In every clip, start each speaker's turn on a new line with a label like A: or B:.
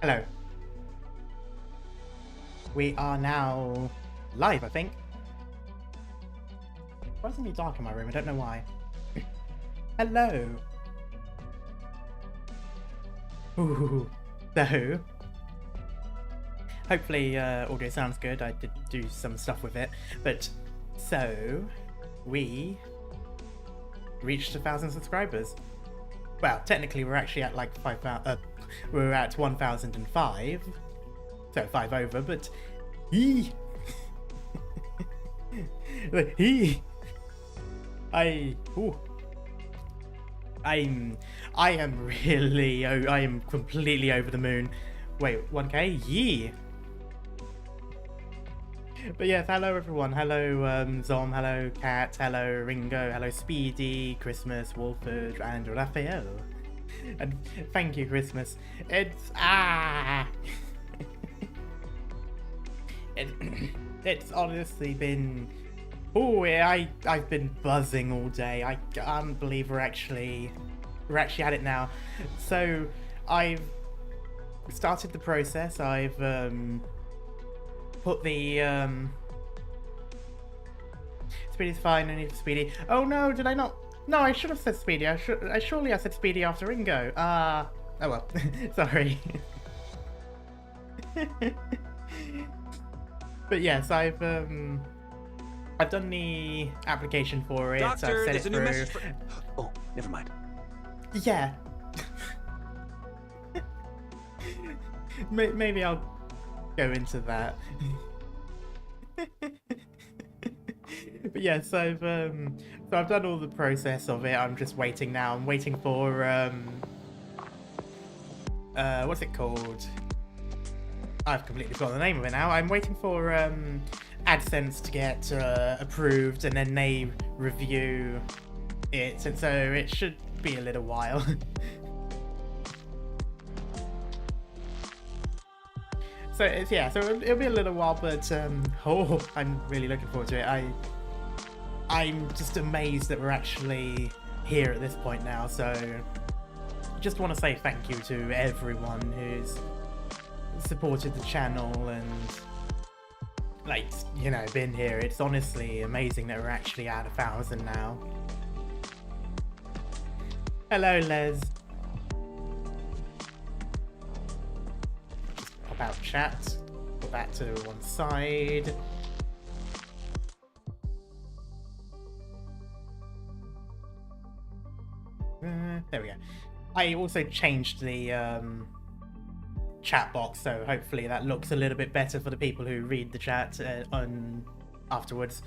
A: Hello. We are now live, I think. Why is it dark in my room? I don't know why. Hello. Ooh. So, hopefully audio sounds good. I did do some stuff with it. But, so, we reached 1,000 subscribers. Well, technically we're actually at like 5,000, we're at 1,005. So 5 over, but I am completely over the moon. Wait, 1k? Yee! But yes, hello everyone. Hello Zom, hello Kat, hello Ringo, hello Speedy, Christmas, Wolford, and Raphael. And thank you, Christmas. It's it's honestly been I've been buzzing all day. I can't believe we're actually at it now. So I've started the process. I've put the Speedy's fine. I need Speedy. Oh no, did I not? No, I should have said Speedy. Surely I said Speedy after Ringo. Oh well. Sorry. But yes, I've done the application for it.
B: Doctor,
A: I've
B: there's
A: sent
B: a
A: it
B: new
A: through.
B: message for... Oh, never mind.
A: Yeah. Maybe I'll go into that. But yes, I've done all the process of it. I'm just waiting now. I'm waiting for what's it called? I've completely forgotten the name of it now. I'm waiting for AdSense to get approved, and then they review it, and so it should be a little while. So it's so it'll be a little while, but I'm really looking forward to it. I'm just amazed that we're actually here at this point now. So just want to say thank you to everyone who's supported the channel and been here. It's honestly amazing that we're actually at 1,000 now. Hello, Les. Just pop out chat, put that to one side. There we go. I also changed the chat box, so hopefully that looks a little bit better for the people who read the chat afterwards.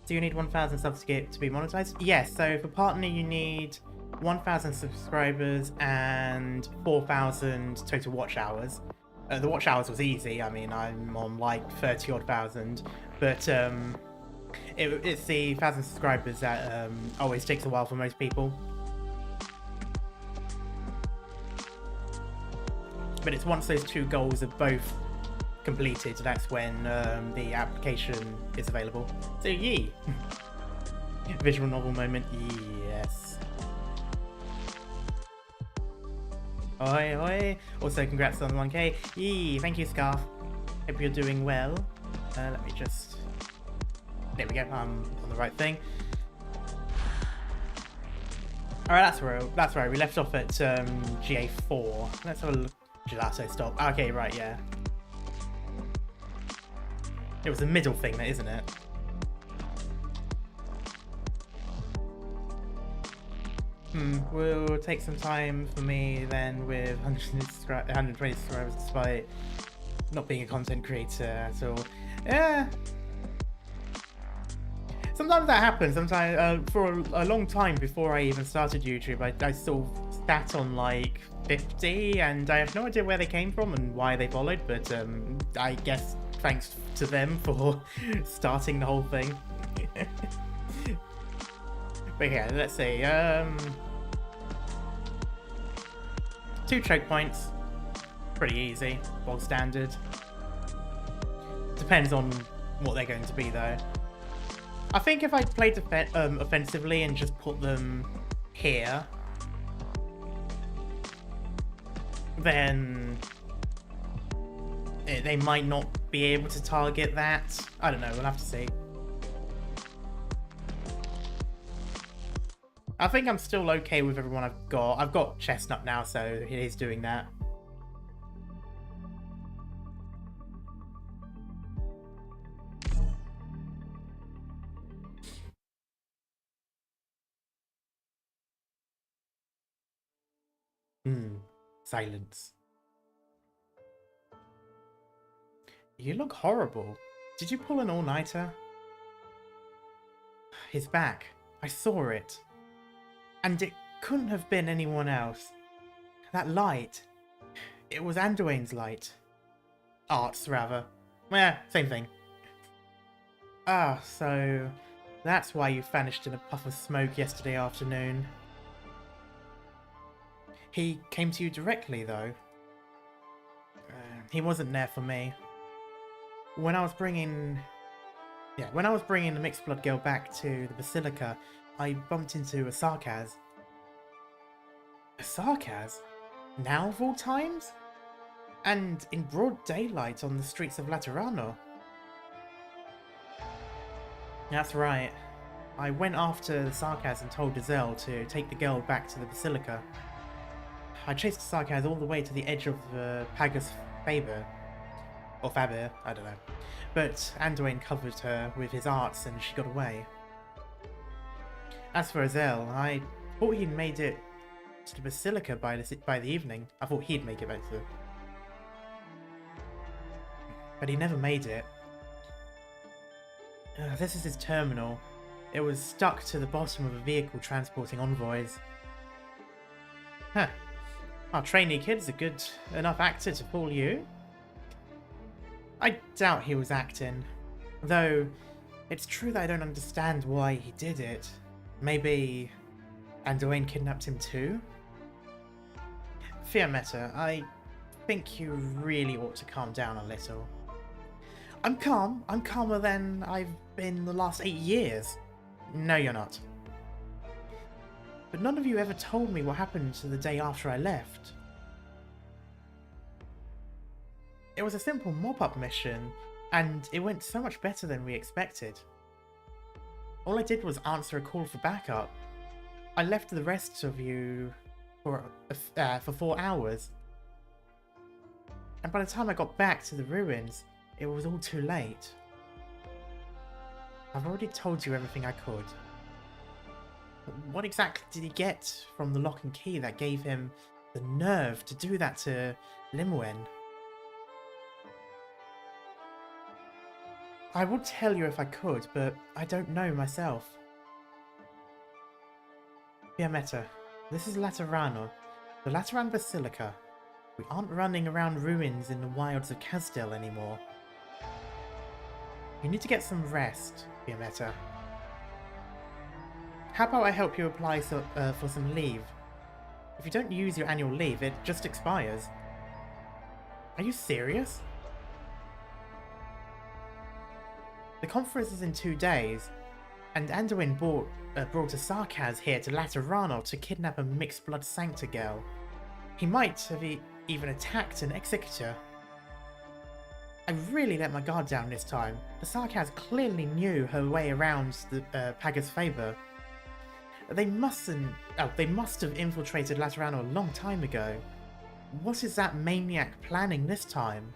A: Do you need 1,000 subs to be monetized? Yes, so for partner you need 1,000 subscribers and 4,000 total watch hours. The watch hours was easy. I mean, I'm on like 30 odd thousand, but it's the 1,000 subscribers that always takes a while for most people. But it's once those two goals are both completed, that's when the application is available. So yee! Visual novel moment, yes. Oi oi! Also congrats on the 1k. Yee! Thank you, Scarf. Hope you're doing well. Let me just... There we go, I'm on the right thing. Alright, that's where we left off at GA4. Let's have a look. Gelato stop. Okay, right, yeah. It was the middle thing, isn't it? Will take some time for me then with 120 subscribers despite not being a content creator at all. Yeah. Sometimes that happens. Sometimes for a long time before I even started YouTube, I still sat on like 50, and I have no idea where they came from and why they followed, but I guess thanks to them for starting the whole thing. But yeah, let's see. 2 choke points. Pretty easy. Bog standard. Depends on what they're going to be though. I think if I played offensively and just put them here, then they might not be able to target that. I don't know, we'll have to see. I think I'm still okay with everyone I've got. I've got Chestnut now, so it is doing that. Silence. You look horrible. Did you pull an all-nighter? His back. I saw it. And it couldn't have been anyone else. That light. It was Anduin's light. Art's, rather. Yeah, same thing. Ah, so that's why you vanished in a puff of smoke yesterday afternoon. He came to you directly, though. He wasn't there for me. When I was bringing the mixed blood girl back to the Basilica, I bumped into a Sarkaz. A Sarkaz? Now of all times? And in broad daylight on the streets of Laterano. That's right. I went after the Sarkaz and told Giselle to take the girl back to the Basilica. I chased the Sarkaz all the way to the edge of the Pagus Faber. Or Faber, I don't know. But Anduin covered her with his arts and she got away. As for Giselle, I thought he'd made it to the Basilica by the evening. I thought he'd make it back to the... But he never made it. This is his terminal. It was stuck to the bottom of a vehicle transporting envoys. Huh. Our trainee kid's a good enough actor to fool you. I doubt he was acting. Though, it's true that I don't understand why he did it. Maybe Anduin kidnapped him too? Fiammetta, I think you really ought to calm down a little. I'm calm. I'm calmer than I've been the last 8 years. No, you're not. But none of you ever told me what happened the day after I left. It was a simple mop-up mission, and it went so much better than we expected. All I did was answer a call for backup. I left the rest of you for 4 hours. And by the time I got back to the ruins, it was all too late. I've already told you everything I could. What exactly did he get from the lock and key that gave him the nerve to do that to Limwen? I would tell you if I could, but I don't know myself. Fiammetta, this is Laterano, the Lateran Basilica. We aren't running around ruins in the wilds of Casdel anymore. You need to get some rest, Fiammetta. How about I help you apply for some leave? If you don't use your annual leave, it just expires. Are you serious? The conference is in 2 days, and Anduin brought a Sarkaz here to Laterano to kidnap a mixed-blood Sankta girl. He might have even attacked an executor. I really let my guard down this time. The Sarkaz clearly knew her way around the Pagus Faber. They must have infiltrated Laterano a long time ago. What is that maniac planning this time?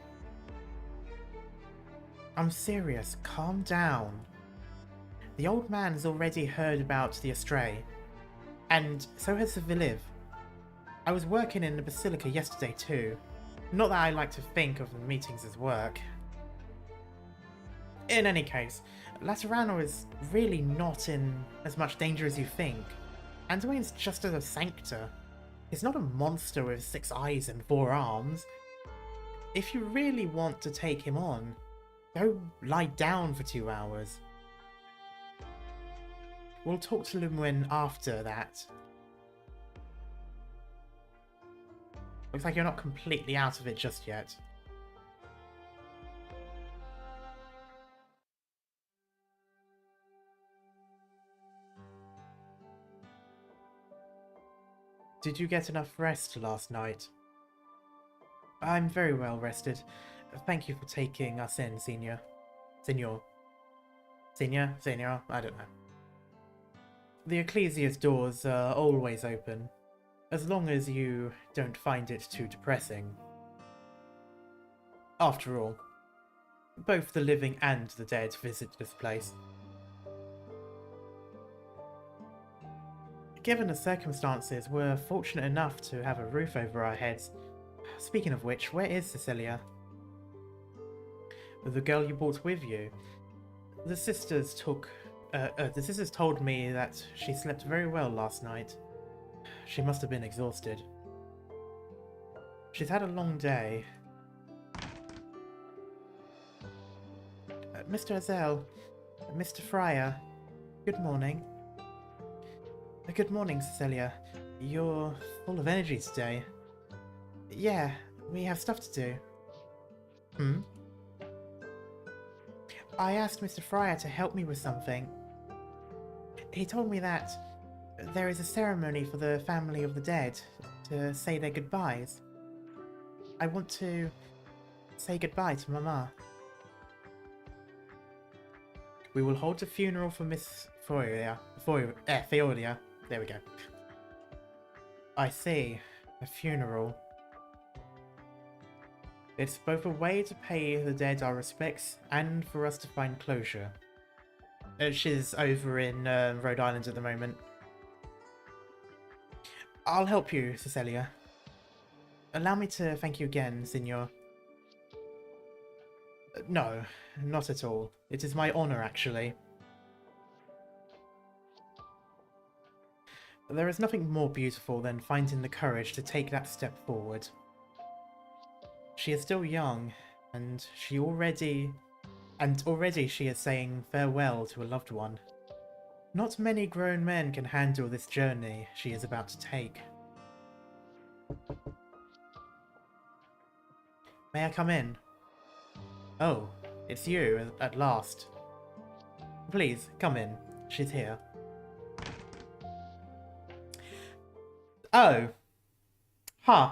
A: I'm serious, calm down. The old man's already heard about the Astray, and so has Cecilia. I was working in the Basilica yesterday too. Not that I like to think of the meetings as work. In any case, Laterano is really not in as much danger as you think. Anduin's just a Sankta. He's not a monster with 6 eyes and 4 arms. If you really want to take him on, go lie down for 2 hours. We'll talk to Limwen after that. Looks like you're not completely out of it just yet. Did you get enough rest last night? I'm very well rested. Thank you for taking us in, Senior. Senor. Senior? I don't know. The Ecclesia's doors are always open, as long as you don't find it too depressing. After all, both the living and the dead visit this place. Given the circumstances, we're fortunate enough to have a roof over our heads. Speaking of which, where is Cecilia? The girl you brought with you. The sisters told me that she slept very well last night. She must have been exhausted. She's had a long day. Mr. Azel, Mr. Fryer, good morning. Good morning, Cecilia. You're full of energy today. Yeah, we have stuff to do. Hmm? I asked Mr. Fryer to help me with something. He told me that there is a ceremony for the family of the dead to say their goodbyes. I want to say goodbye to Mama. We will hold a funeral for Miss Fioria. Fioria. There we go. I see. A funeral. It's both a way to pay the dead our respects and for us to find closure. She's over in Rhode Island at the moment. I'll help you, Cecilia. Allow me to thank you again, Signor. No, not at all. It is my honor, actually. There is nothing more beautiful than finding the courage to take that step forward. She is still young, and already she is saying farewell to a loved one. Not many grown men can handle this journey she is about to take. May I come in? Oh, it's you, at last. Please, come in. She's here. Oh. Huh.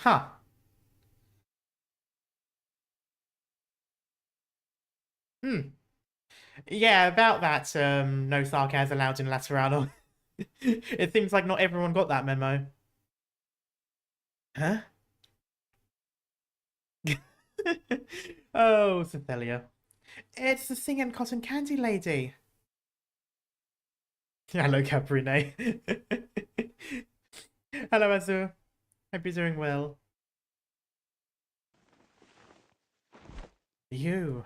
A: Huh. Hmm. Yeah, about that, no sarcasm allowed in Laterano. It seems like not everyone got that memo. Huh? Oh, Cecilia. It's the singing cotton candy lady. Hello, Caprine. Hello, Azur. Hope you're doing well. You.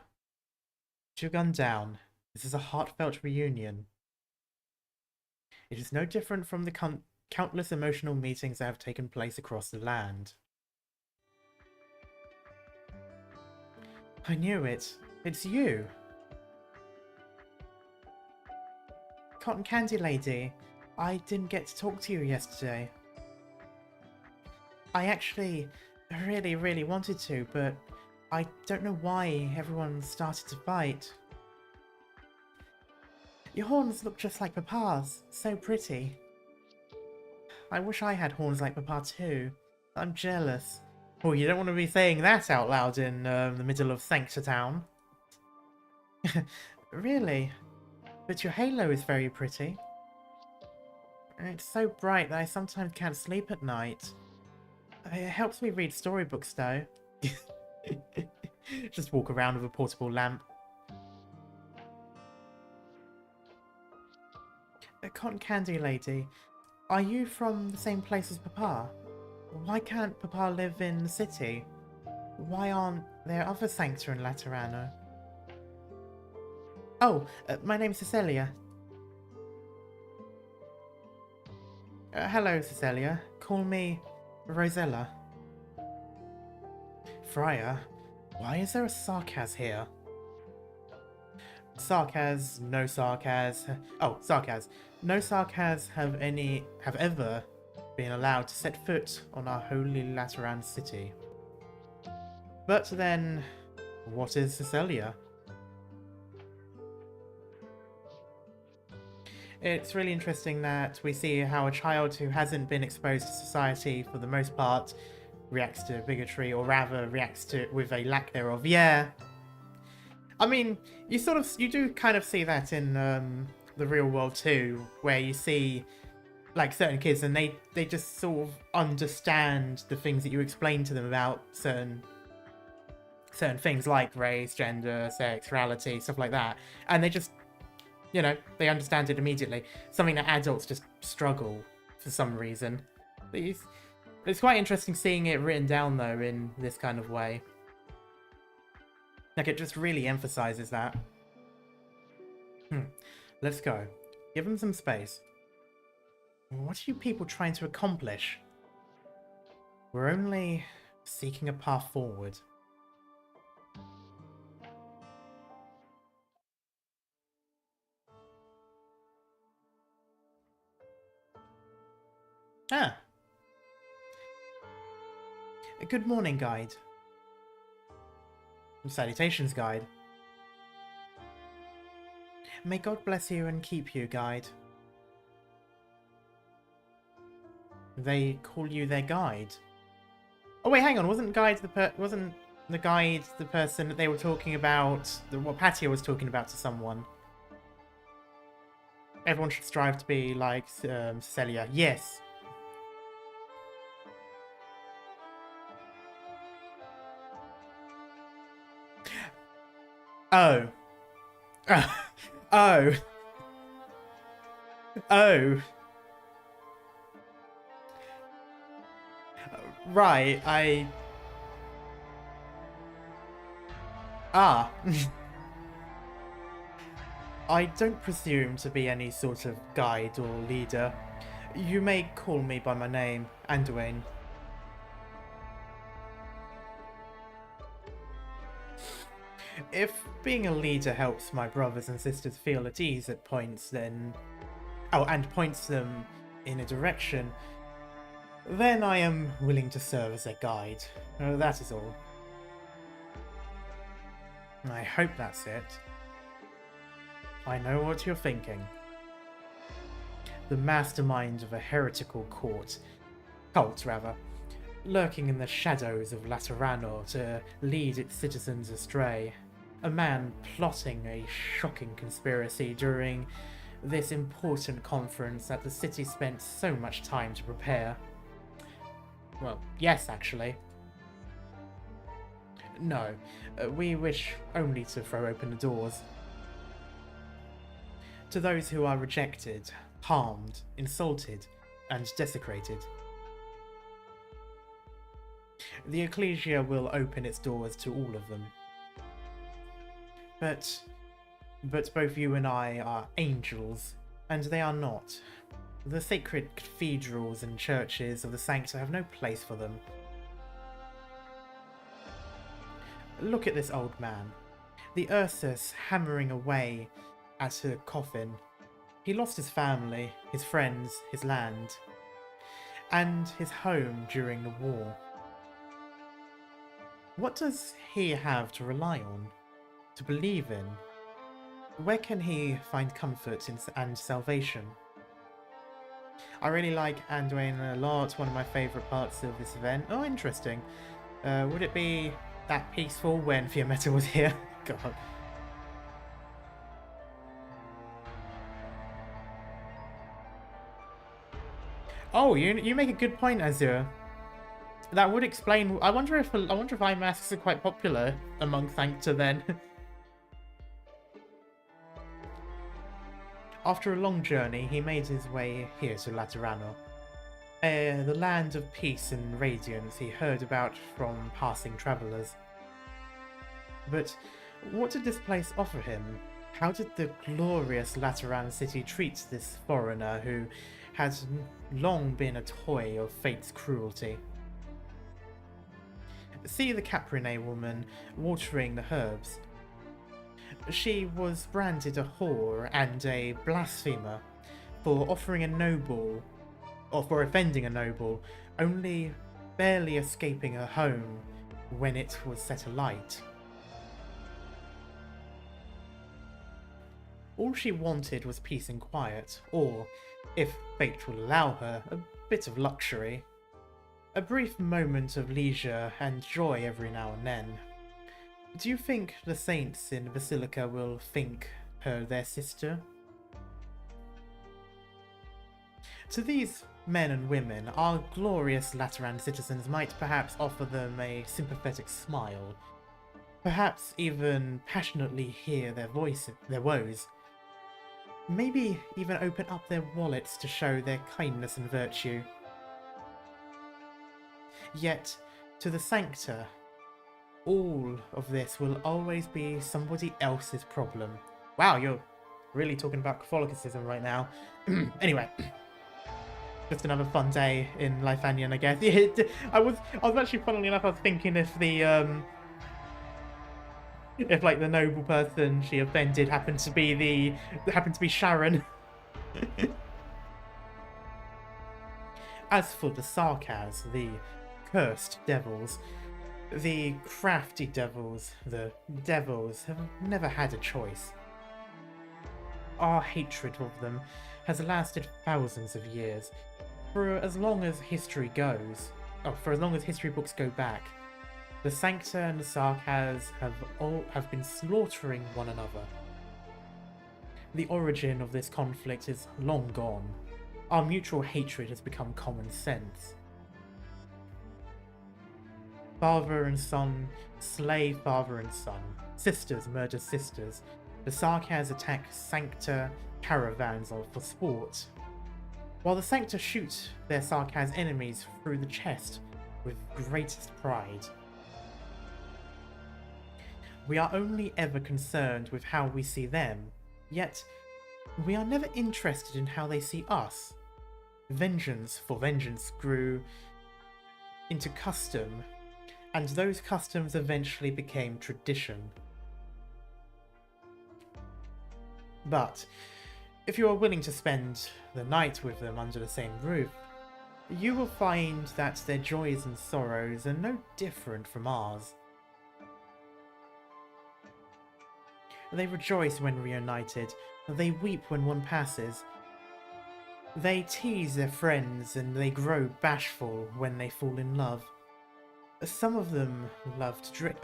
A: Put your gun down. This is a heartfelt reunion. It is no different from the countless emotional meetings that have taken place across the land. I knew it. It's you. Cotton Candy Lady, I didn't get to talk to you yesterday. I actually really wanted to, but I don't know why everyone started to fight. Your horns look just like Papa's. So pretty. I wish I had horns like Papa too. I'm jealous. Oh, you don't want to be saying that out loud in the middle of Sankta town. Really? But your halo is very pretty. It's so bright that I sometimes can't sleep at night. It helps me read storybooks though. Just walk around with a portable lamp. Cotton Candy Lady, are you from the same place as Papa? Why can't Papa live in the city? Why aren't there other Sankta in Laterano? Oh, my name's Cecilia. Hello, Cecilia. Call me Rosella. Fryer, why is there a sarcas here? Sarcas, no sarcas. Oh, sarcas. No sarcas have ever been allowed to set foot on our holy Lateran city. But then, what is Cecilia? It's really interesting that we see how a child who hasn't been exposed to society for the most part reacts to bigotry, or rather reacts to it with a lack thereof. Yeah. I mean, you do kind of see that in the real world too, where you see like certain kids and they just sort of understand the things that you explain to them about certain things like race, gender, sex, reality, stuff like that, and they just, they understand it immediately. Something that adults just struggle for some reason. It's quite interesting seeing it written down though in this kind of way. Like, it just really emphasizes that. Let's go. Give them some space. What are you people trying to accomplish? We're only seeking a path forward. Ah. Good morning, guide. Salutations, guide. May God bless you and keep you, guide. They call you their guide. Oh wait, hang on. Wasn't the guide the person that they were talking about? What Patia was talking about to someone? Everyone should strive to be like Cecilia. Yes. Oh. Oh. Oh. Right, Ah. I don't presume to be any sort of guide or leader. You may call me by my name, Anduin. If being a leader helps my brothers and sisters feel at ease at points, then... Oh, and points them in a direction, then I am willing to serve as their guide. That is all. I hope that's it. I know what you're thinking. The mastermind of a heretical cult, lurking in the shadows of Laterano to lead its citizens astray. A man plotting a shocking conspiracy during this important conference that the city spent so much time to prepare. Well, yes, actually. No, we wish only to throw open the doors. To those who are rejected, harmed, insulted, and desecrated. The Ecclesia will open its doors to all of them. But both you and I are angels, and they are not. The sacred cathedrals and churches of the Sankta have no place for them. Look at this old man. The Ursus hammering away at her coffin. He lost his family, his friends, his land, and his home during the war. What does he have to rely on? To believe in? Where can he find comfort and salvation? I really like Anduin a lot, one of my favourite parts of this event. Oh, interesting. Would it be that peaceful when Fiammetta was here? God. Oh, you make a good point, Azure. That would explain. I wonder if eye masks are quite popular among Sankta then. After a long journey, he made his way here to Laterano. The land of peace and radiance he heard about from passing travellers. But what did this place offer him? How did the glorious Lateran city treat this foreigner who had long been a toy of fate's cruelty? See the Caprine woman watering the herbs. She was branded a whore and a blasphemer for offering a noble, or for offending a noble, only barely escaping her home when it was set alight. All she wanted was peace and quiet, or, if fate will allow her, a bit of luxury. A brief moment of leisure and joy every now and then. Do you think the saints in Basilica will think her their sister? To these men and women, our glorious Lateran citizens might perhaps offer them a sympathetic smile, perhaps even passionately hear their woes, maybe even open up their wallets to show their kindness and virtue. Yet, to the Sankta, all of this will always be somebody else's problem. Wow, you're really talking about Catholicism right now. Anyway. Just another fun day in Lithanian, I guess. I was actually, funnily enough, I was thinking if the if like the noble person she offended happened to be Sharon. As for the Sarkaz, the cursed devils, the crafty devils, the devils have never had a choice. Our hatred of them has lasted thousands of years. For as long as history goes, for as long as history books go back, the Sankta and the Sarkaz have been slaughtering one another. The origin of this conflict is long gone. Our mutual hatred has become common sense. Father and son slay father and son. Sisters murder sisters. The Sarkaz attack Sankta caravans for sport, while the Sankta shoot their Sarkaz enemies through the chest with greatest pride. We are only ever concerned with how we see them, yet we are never interested in how they see us. Vengeance for vengeance grew into custom, and those customs eventually became tradition. But if you are willing to spend the night with them under the same roof, you will find that their joys and sorrows are no different from ours. They rejoice when reunited, they weep when one passes. They tease their friends and they grow bashful when they fall in love. Some of them love drink,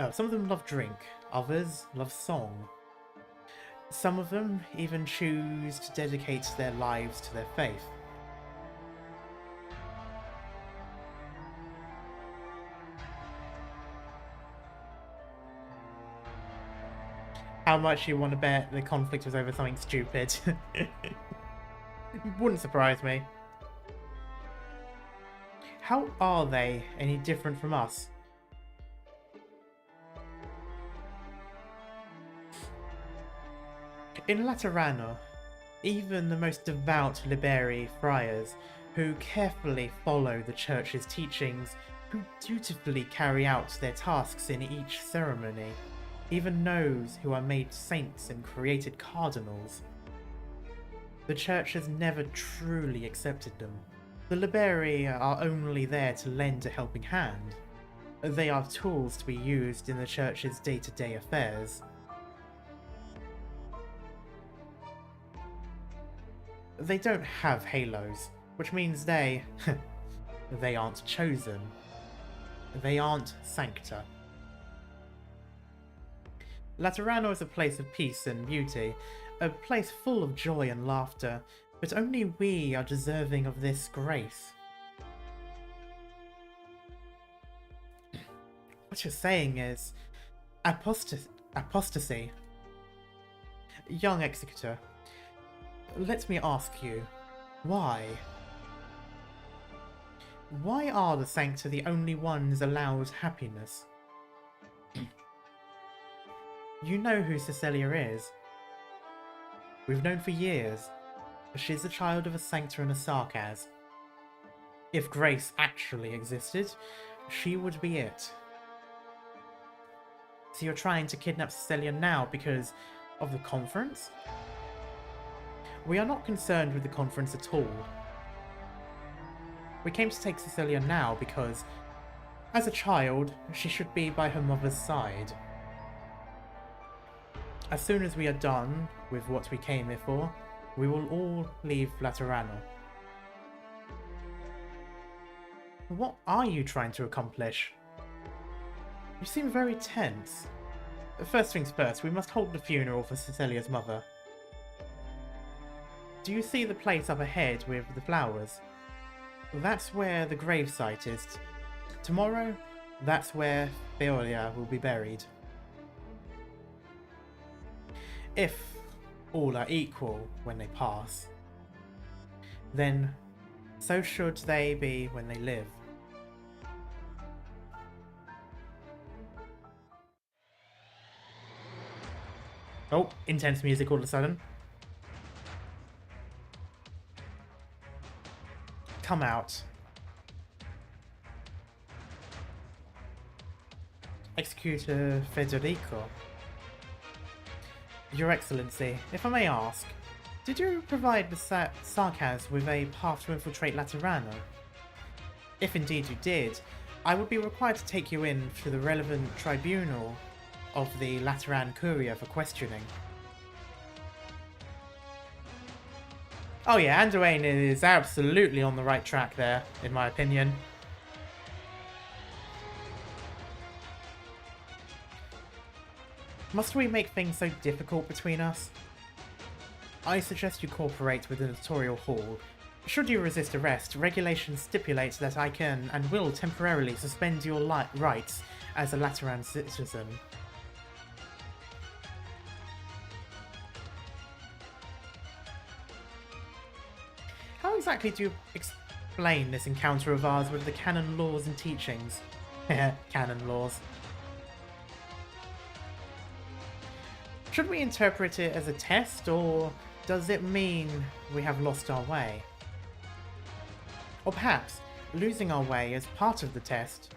A: others love song. Some of them even choose to dedicate their lives to their faith. How much you want to bet the conflict was over something stupid? Wouldn't surprise me. How are they any different from us? In Laterano, even the most devout Liberi friars, who carefully follow the Church's teachings, who dutifully carry out their tasks in each ceremony, even those who are made saints and created cardinals, the Church has never truly accepted them. The Liberi are only there to lend a helping hand. They are tools to be used in the Church's day-to-day affairs. They don't have halos, which means they aren't chosen. They aren't Sankta. Laterano is a place of peace and beauty, a place full of joy and laughter, but only we are deserving of this grace. What you're saying is apostasy. Young executor, let me ask you, why? Why are the Sankta the only ones allowed happiness? You know who Cecilia is. We've known for years. She's the child of a Sankta and a Sarkaz. If grace actually existed, she would be it. So you're trying to kidnap Cecilia now because of the conference? We are not concerned with the conference at all. We came to take Cecilia now because, as a child, she should be by her mother's side. As soon as we are done with what we came here for, we will all leave Laterano. What are you trying to accomplish? You seem very tense. First things first, we must hold the funeral for Cecilia's mother. Do you see the place up ahead with the flowers? That's where the gravesite is. Tomorrow, that's where Veolia will be buried. If all are equal when they pass, then so should they be when they live. Oh, intense music all of a sudden. Come out. Executor Federico. Your Excellency, if I may ask, did you provide the Sarkaz with a path to infiltrate Laterano? If indeed you did, I would be required to take you in to the relevant tribunal of the Lateran Curia for questioning. Oh yeah, Anduin is absolutely on the right track there, in my opinion. Must we make things so difficult between us? I suggest you cooperate with the Notarial Hall. Should you resist arrest, regulations stipulate that I can and will temporarily suspend your rights as a Lateran citizen. How exactly do you explain this encounter of ours with the canon laws and teachings? Canon laws. Should we interpret it as a test, or does it mean we have lost our way? Or perhaps losing our way is part of the test?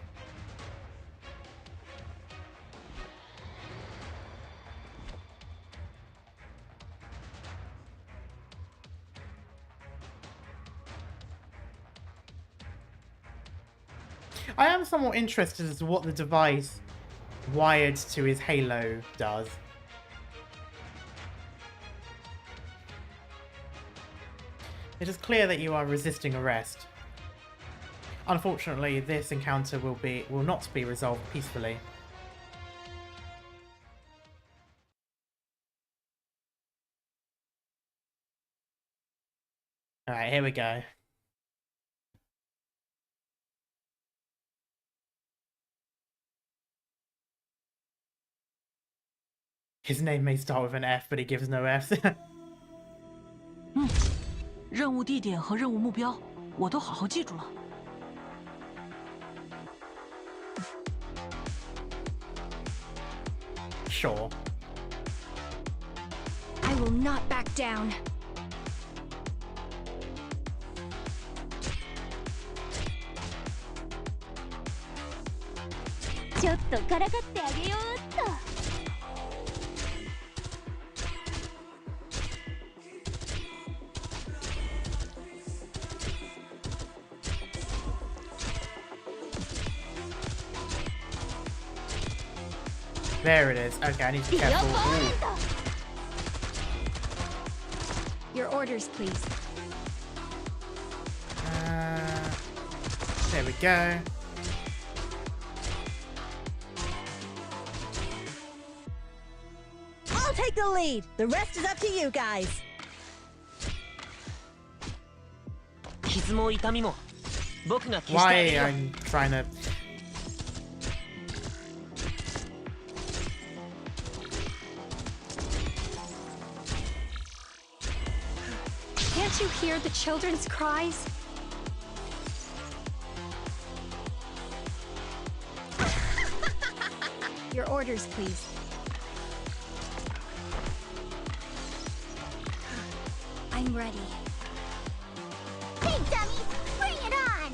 A: I am somewhat interested as to what the device wired to his halo does. It is clear that you are resisting arrest. Unfortunately, this encounter will not be resolved peacefully. Alright, here we go. His name may start with an F, but he gives no Fs.
C: 任务地点和任务目标，我都好好记住了。
A: Sure.
D: I will not back down.
A: There it is. Okay, I need to be careful. Ooh.
D: Your orders, please.
A: There we go.
E: I'll take the lead. The rest is up to you guys.
C: 傷も痛みも僕が消してあ
A: Why
C: げるよ。
A: I'm trying to...
D: Can't you hear the children's cries? Your orders, please. I'm ready.
F: Hey, dummies! Bring it on!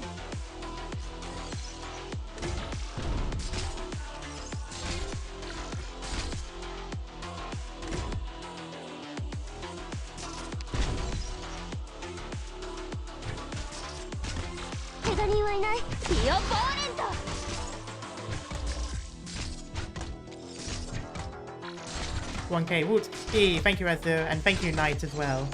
F: The opponent!
A: 1k. Woot. Hey, thank you, Ezra, and thank you, Knight, as well.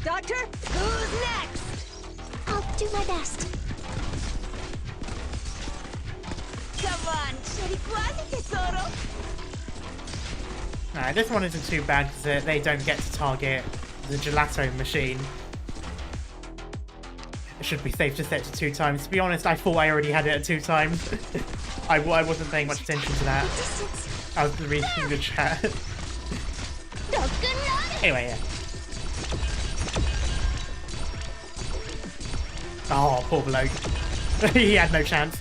E: Doctor, who's next?
F: I'll do my best.
E: Come on, c'eri quasi, tesoro.
A: Alright, this one isn't too bad because they don't get to target the gelato machine. It should be safe to set to 2 times. To be honest, I thought I already had it at 2 times. I wasn't paying much attention to that. I was reading the chat. Anyway, yeah. Oh, poor bloke. He had no chance.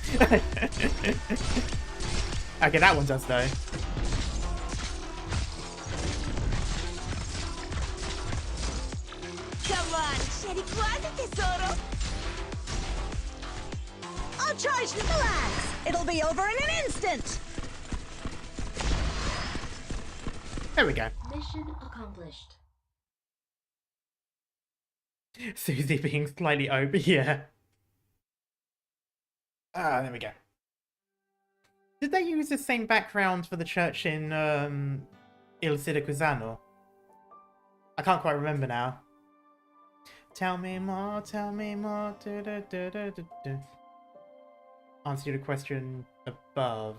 A: Okay, that one does though.
E: Come on, c'eri quasi, tesoro. I'll charge the relax. It'll be over in an instant.
A: There we go.
G: Mission accomplished.
A: Susie being slightly over, yeah. Ah, there we go. Did they use the same background for the church in Il Siracusano? I can't quite remember now. Tell me more, tell me more. Du, du, du, du, du, du. Answer the question above.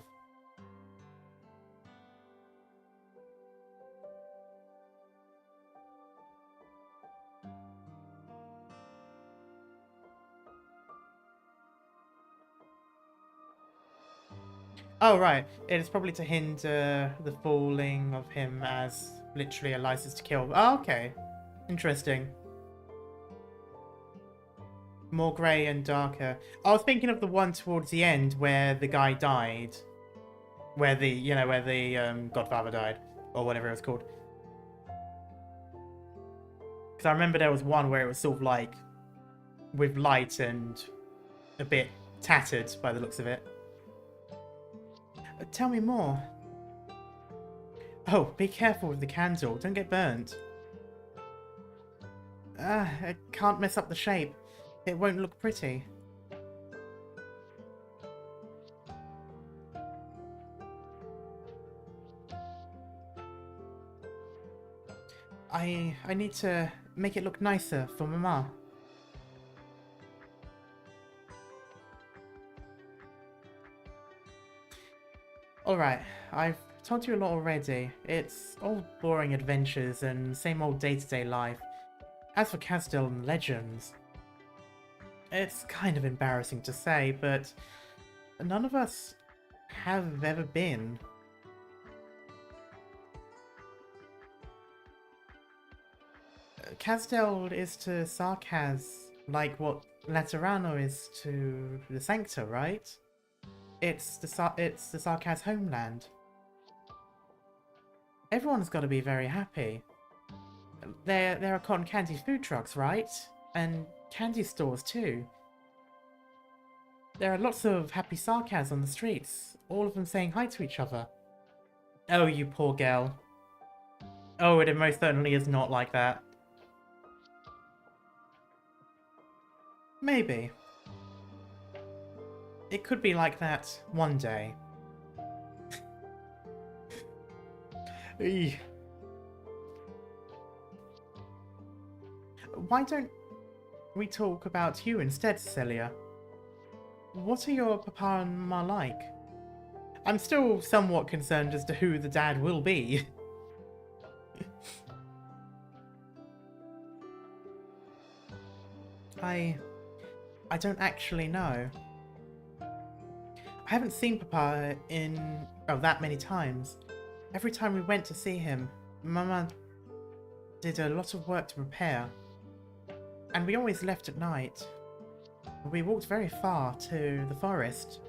A: Oh, right. It is probably to hinder the falling of him as literally a license to kill. Oh, okay. Interesting. More grey and darker. I was thinking of the one towards the end where the guy died. Where the, you know, where the Godfather died. Or whatever it was called. Because I remember there was one where it was sort of like with light and a bit tattered by the looks of it. Tell me more. Oh, be careful with the candle. Don't get burnt. I can't mess up the shape. It won't look pretty. I need to make it look nicer for Mama. Alright, I've told you a lot already. It's all boring adventures and same old day-to-day life. As for Castel and legends, it's kind of embarrassing to say, but none of us have ever been. Castel is to Sarkaz like what Laterano is to the Sankta, right? It's the Sarkaz homeland. Everyone's got to be very happy. There are cotton candy food trucks, right? And candy stores too. There are lots of happy Sarkaz on the streets, all of them saying hi to each other. Oh, you poor girl. Oh, it most certainly is not like that. Maybe. It could be like that one day. Why don't we talk about you instead, Cecilia? What are your papa and ma like? I'm still somewhat concerned as to who the dad will be. I don't actually know. I haven't seen Papa in that many times. Every time we went to see him, Mama did a lot of work to prepare. And we always left at night. We walked very far to the forest.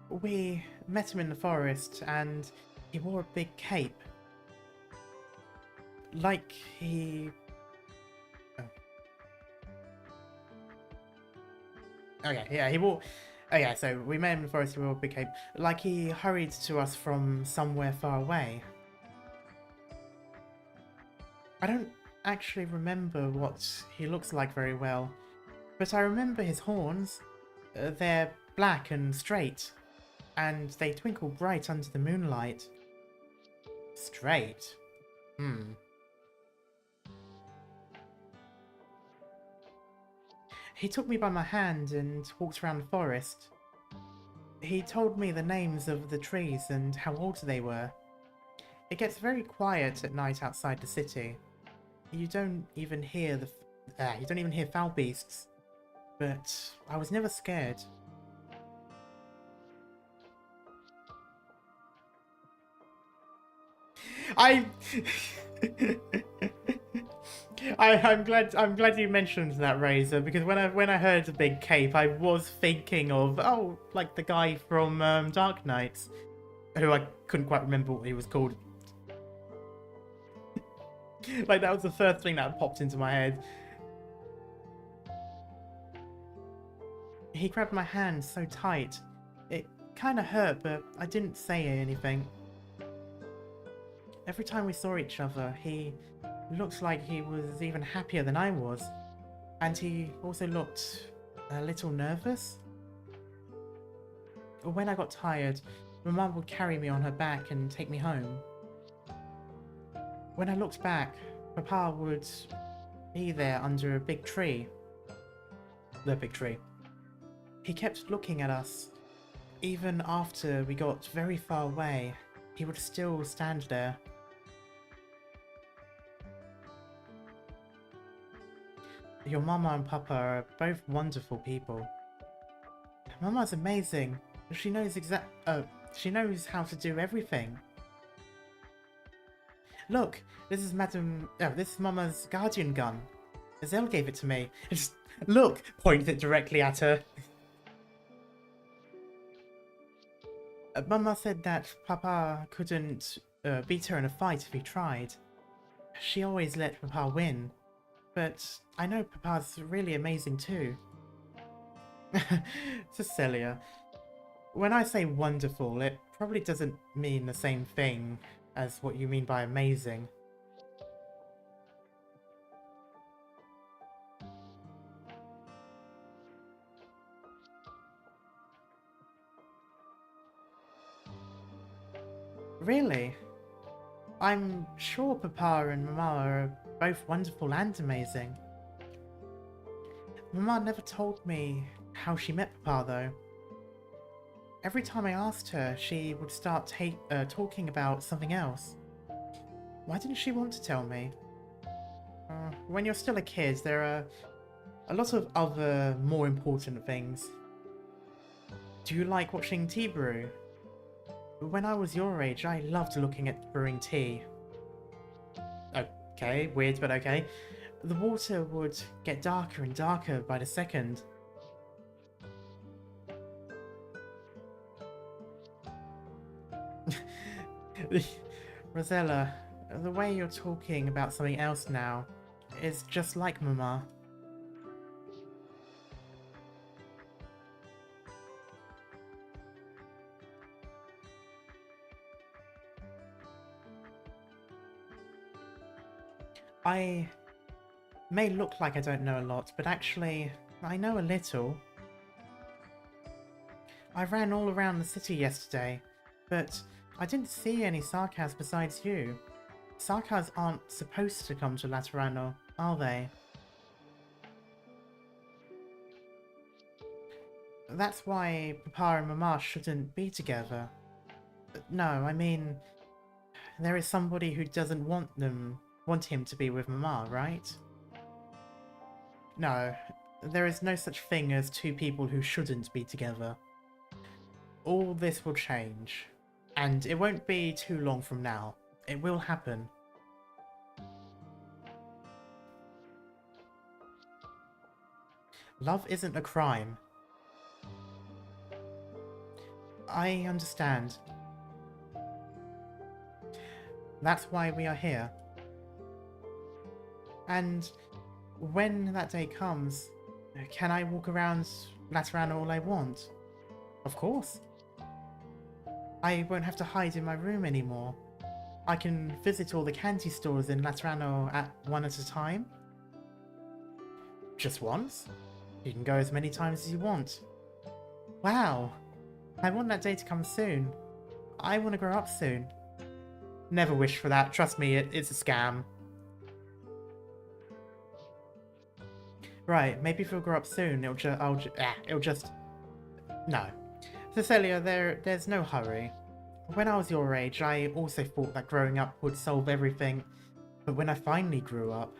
A: We met him in the forest and he wore a big cape. Like he... Okay, yeah, he wore... Oh yeah, so we met him in the forest, he wore a big cape. Like he hurried to us from somewhere far away. I don't actually remember what he looks like very well, but I remember his horns. They're black and straight, and they twinkle bright under the moonlight. Straight? He took me by my hand and walked around the forest. He told me the names of the trees and how old they were. It gets very quiet at night outside the city. You don't even hear foul beasts, but I was never scared. I'm glad you mentioned that, Razor, because when I heard the big cape, I was thinking of like the guy from Arknights, who I couldn't quite remember what he was called. Like, that was the first thing that popped into my head. He grabbed my hand so tight. It kind of hurt, but I didn't say anything. Every time we saw each other, he looked like he was even happier than I was. And he also looked a little nervous. When I got tired, my mum would carry me on her back and take me home. When I looked back, Papa would be there under a big tree. The big tree. He kept looking at us. Even after we got very far away, he would still stand there. Your mama and papa are both wonderful people. Mama's amazing. She knows she knows how to do everything. Look, this is this is Mama's guardian gun. Azelle gave it to me. Just look, pointed it directly at her. Mama said that Papa couldn't beat her in a fight if he tried. She always let Papa win. But I know Papa's really amazing too. Cecilia, when I say wonderful, it probably doesn't mean the same thing as what you mean by amazing. Really? I'm sure Papa and Mama are both wonderful and amazing. Mama never told me how she met Papa though. Every time I asked her, she would start talking about something else. Why didn't she want to tell me? When you're still a kid, there are a lot of other more important things. Do you like watching tea brew? When I was your age, I loved looking at brewing tea. Okay, weird, but okay. The water would get darker and darker by the second. Rosella, the way you're talking about something else now is just like Mama. I may look like I don't know a lot, but actually, I know a little. I ran all around the city yesterday, but I didn't see any Sarkaz besides you. Sarkaz aren't supposed to come to Laterano, are they? That's why Papa and Mama shouldn't be together. No, I mean, there is somebody who doesn't want him to be with Mama, right? No, there is no such thing as two people who shouldn't be together. All this will change, and it won't be too long from now. It will happen. Love isn't a crime. I understand. That's why we are here. And when that day comes, can I walk around Laterano all I want? Of course. I won't have to hide in my room anymore. I can visit all the candy stores in Laterano at one at a time. Just once? You can go as many times as you want. Wow! I want that day to come soon. I want to grow up soon. Never wish for that. Trust me, it's a scam. Right, maybe if we'll grow up soon, it'll just... No. Cecilia, there's no hurry. When I was your age, I also thought that growing up would solve everything. But when I finally grew up...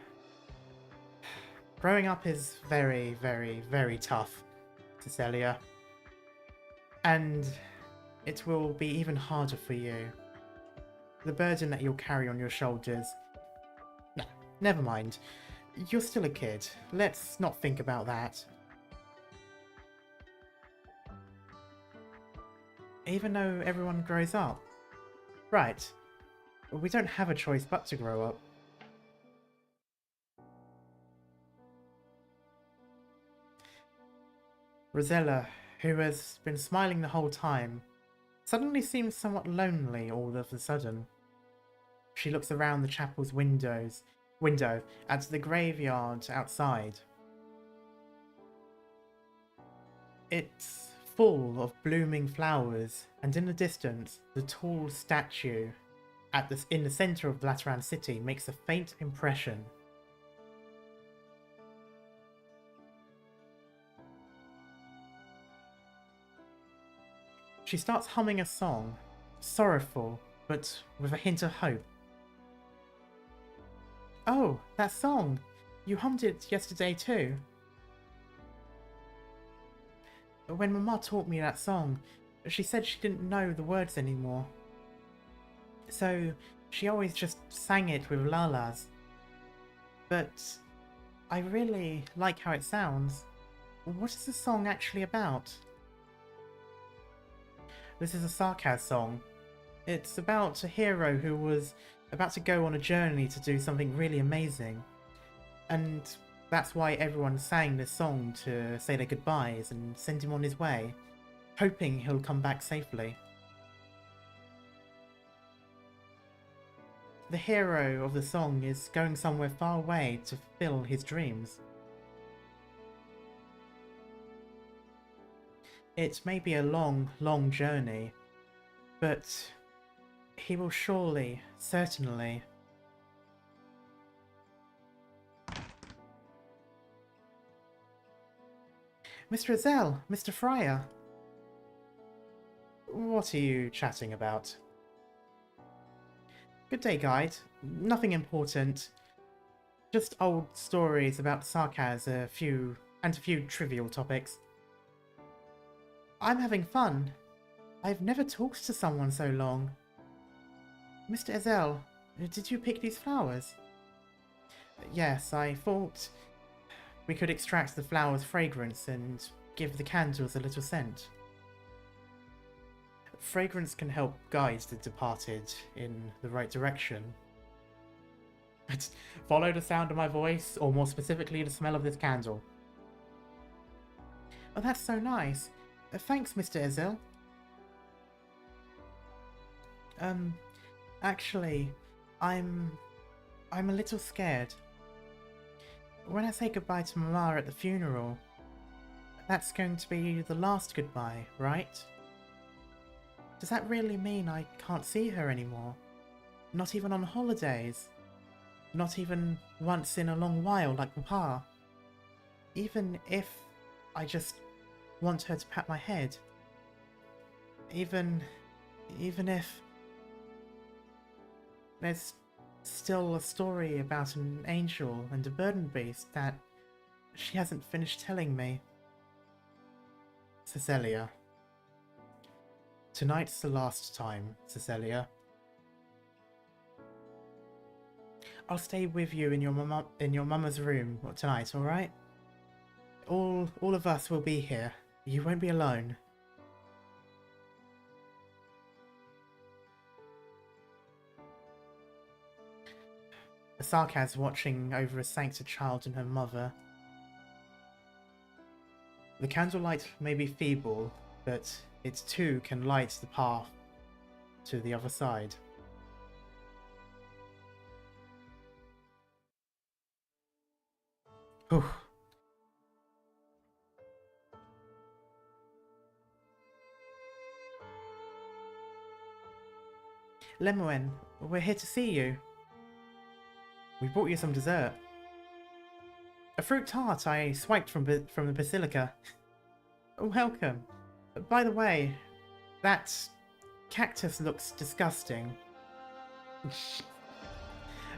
A: Growing up is very, very, very tough, Cecilia. And it will be even harder for you. The burden that you'll carry on your shoulders... No, never mind. You're still a kid. Let's not think about that. Even though everyone grows up. Right. We don't have a choice but to grow up. Rosella, who has been smiling the whole time, suddenly seems somewhat lonely all of a sudden. She looks around the chapel's window at the graveyard outside. It's full of blooming flowers, and in the distance, the tall statue in the center of Lateran City makes a faint impression. She starts humming a song, sorrowful, but with a hint of hope. Oh, that song! You hummed it yesterday too. When Mama taught me that song, she said she didn't know the words anymore. So she always just sang it with lalas. But I really like how it sounds. What is the song actually about? This is a sarcasm song. It's about a hero who was about to go on a journey to do something really amazing. And that's why everyone sang this song, to say their goodbyes and send him on his way, hoping he'll come back safely. The hero of the song is going somewhere far away to fulfill his dreams. It may be a long, long journey, but he will surely, certainly... Mr. Azel, Mr. Fryer. What are you chatting about? Good day, guide. Nothing important. Just old stories about Sarkaz, a few trivial topics. I'm having fun. I've never talked to someone so long. Mr. Azel, did you pick these flowers? Yes, I thought we could extract the flowers' fragrance and give the candles a little scent. Fragrance can help guide the departed in the right direction. Follow the sound of my voice, or more specifically, the smell of this candle. Oh, that's so nice. Thanks, Mr. Azel. Actually, I'm a little scared. When I say goodbye to Mama at the funeral, that's going to be the last goodbye, right? Does that really mean I can't see her anymore? Not even on holidays? Not even once in a long while like Papa? Even if I just want her to pat my head? Even if there's still a story about an angel and a burden beast that she hasn't finished telling me. Cecilia. Tonight's the last time, Cecilia. I'll stay with you in your mama's room tonight, alright? All of us will be here. You won't be alone. Basilica's watching over a Sankta child and her mother. The candlelight may be feeble, but it too can light the path to the other side. Whew. Lemoen, we're here to see you. We brought you some dessert. A fruit tart I swiped from the Basilica. Welcome. By the way, that cactus looks disgusting.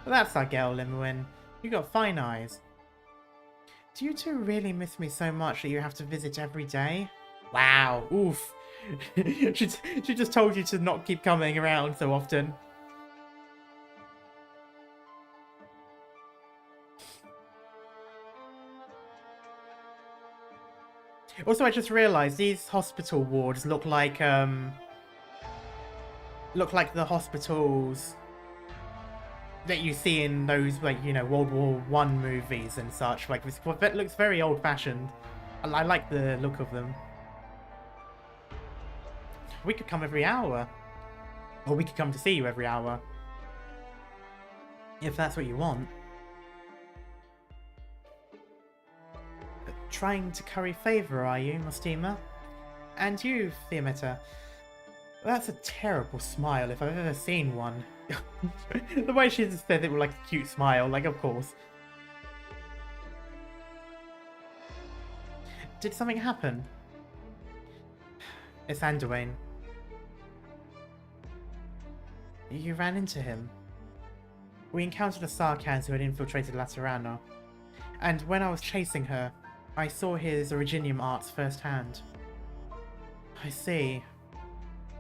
A: That's our girl, Lemoen. You got fine eyes. Do you two really miss me so much that you have to visit every day? Wow, oof. she just told you to not keep coming around so often. Also, I just realised these hospital wards look like the hospitals that you see in those, like, you know, World War I movies and such. Like, it looks very old-fashioned. I like the look of them. We could come every hour. Or we could come to see you every hour. If that's what you want. Trying to curry favour, are you, Mostima? And you, Fiametta. That's a terrible smile if I've ever seen one. The way she just said it with like a cute smile, like, of course. Did something happen? It's Anduin. You ran into him. We encountered a Sarkans who had infiltrated Laterano, and when I was chasing her, I saw his Originium arts firsthand. I see.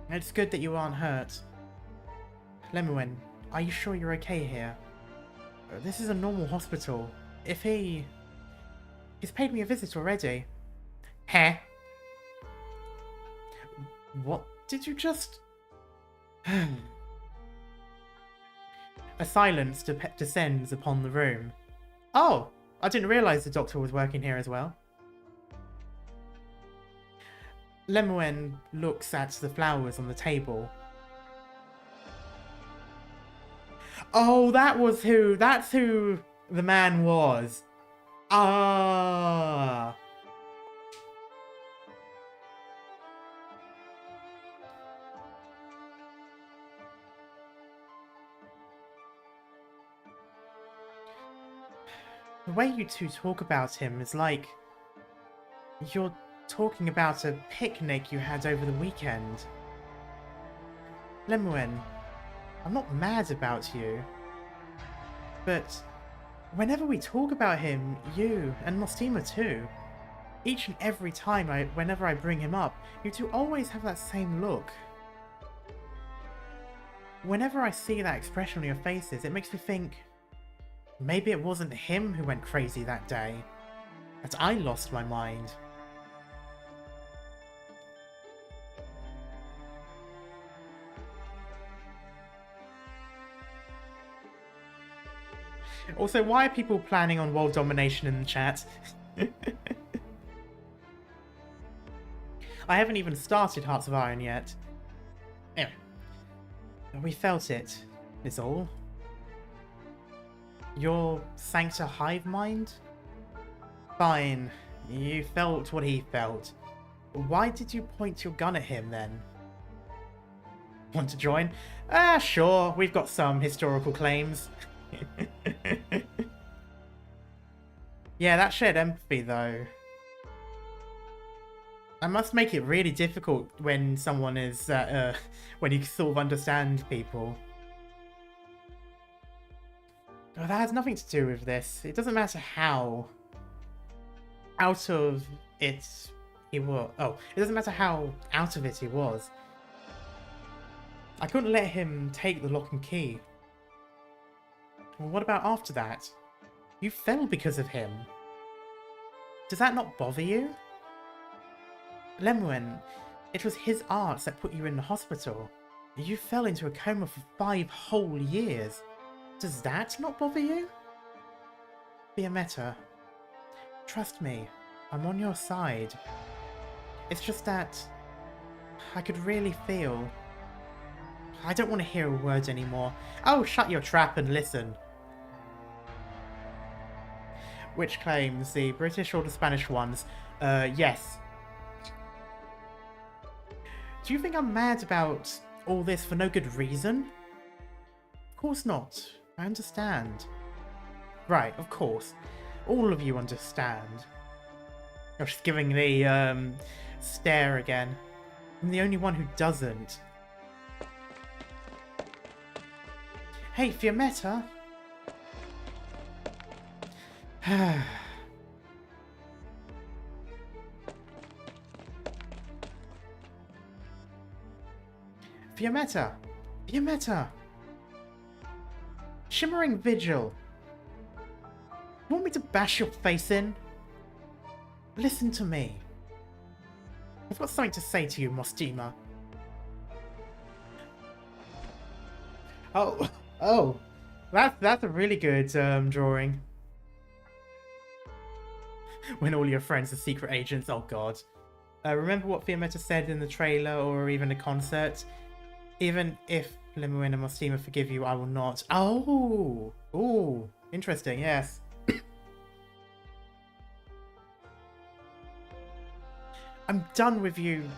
A: It's good that you aren't hurt. Lemoen, are you sure you're okay here? This is a normal hospital. If he's paid me a visit already. Heh? What did you just... A silence descends upon the room. Oh! I didn't realise the doctor was working here as well. Lemoen looks at the flowers on the table. Oh, that's who the man was. Ah. The way you two talk about him is like you're talking about a picnic you had over the weekend. Lemoen, I'm not mad about you, but whenever we talk about him, you and Mostima too, each and every time whenever I bring him up, you two always have that same look. Whenever I see that expression on your faces, it makes me think maybe it wasn't him who went crazy that day, that I lost my mind. Also, why are people planning on world domination in the chat? I haven't even started Hearts of Iron yet. Anyway, we felt it, is all. Your Sankta hive mind? Fine, you felt what he felt. Why did you point your gun at him then? Want to join? Ah, sure, we've got some historical claims. Yeah, that shared empathy though. I must make it really difficult when someone is, when you sort of understand people. Oh, that has nothing to do with this. It doesn't matter how out of it he was. Oh, it doesn't matter how out of it he was. I couldn't let him take the lock and key. Well, what about after that? You fell because of him. Does that not bother you? Lemoen, it was his arts that put you in the hospital. You fell into a coma for 5 whole years. Does that not bother you? Fiametta, trust me, I'm on your side. It's just that I could really feel... I don't want to hear a word anymore. Oh, shut your trap and listen. Which claims, the British or the Spanish ones? Yes. Do you think I'm mad about all this for no good reason? Of course not. I understand. Right, of course. All of you understand. Oh, she's giving the stare again. I'm the only one who doesn't. Hey, Fiammetta. Fiammetta. Fiammetta. Shimmering Vigil. You want me to bash your face in? Listen to me. I've got something to say to you, Mostima. Oh, that's a really good drawing. When all your friends are secret agents, oh god. Remember what Fiammetta said in the trailer or even the concert? Even if Lemuel and Mostima forgive you, I will not. Oh, ooh, interesting, yes. I'm done with you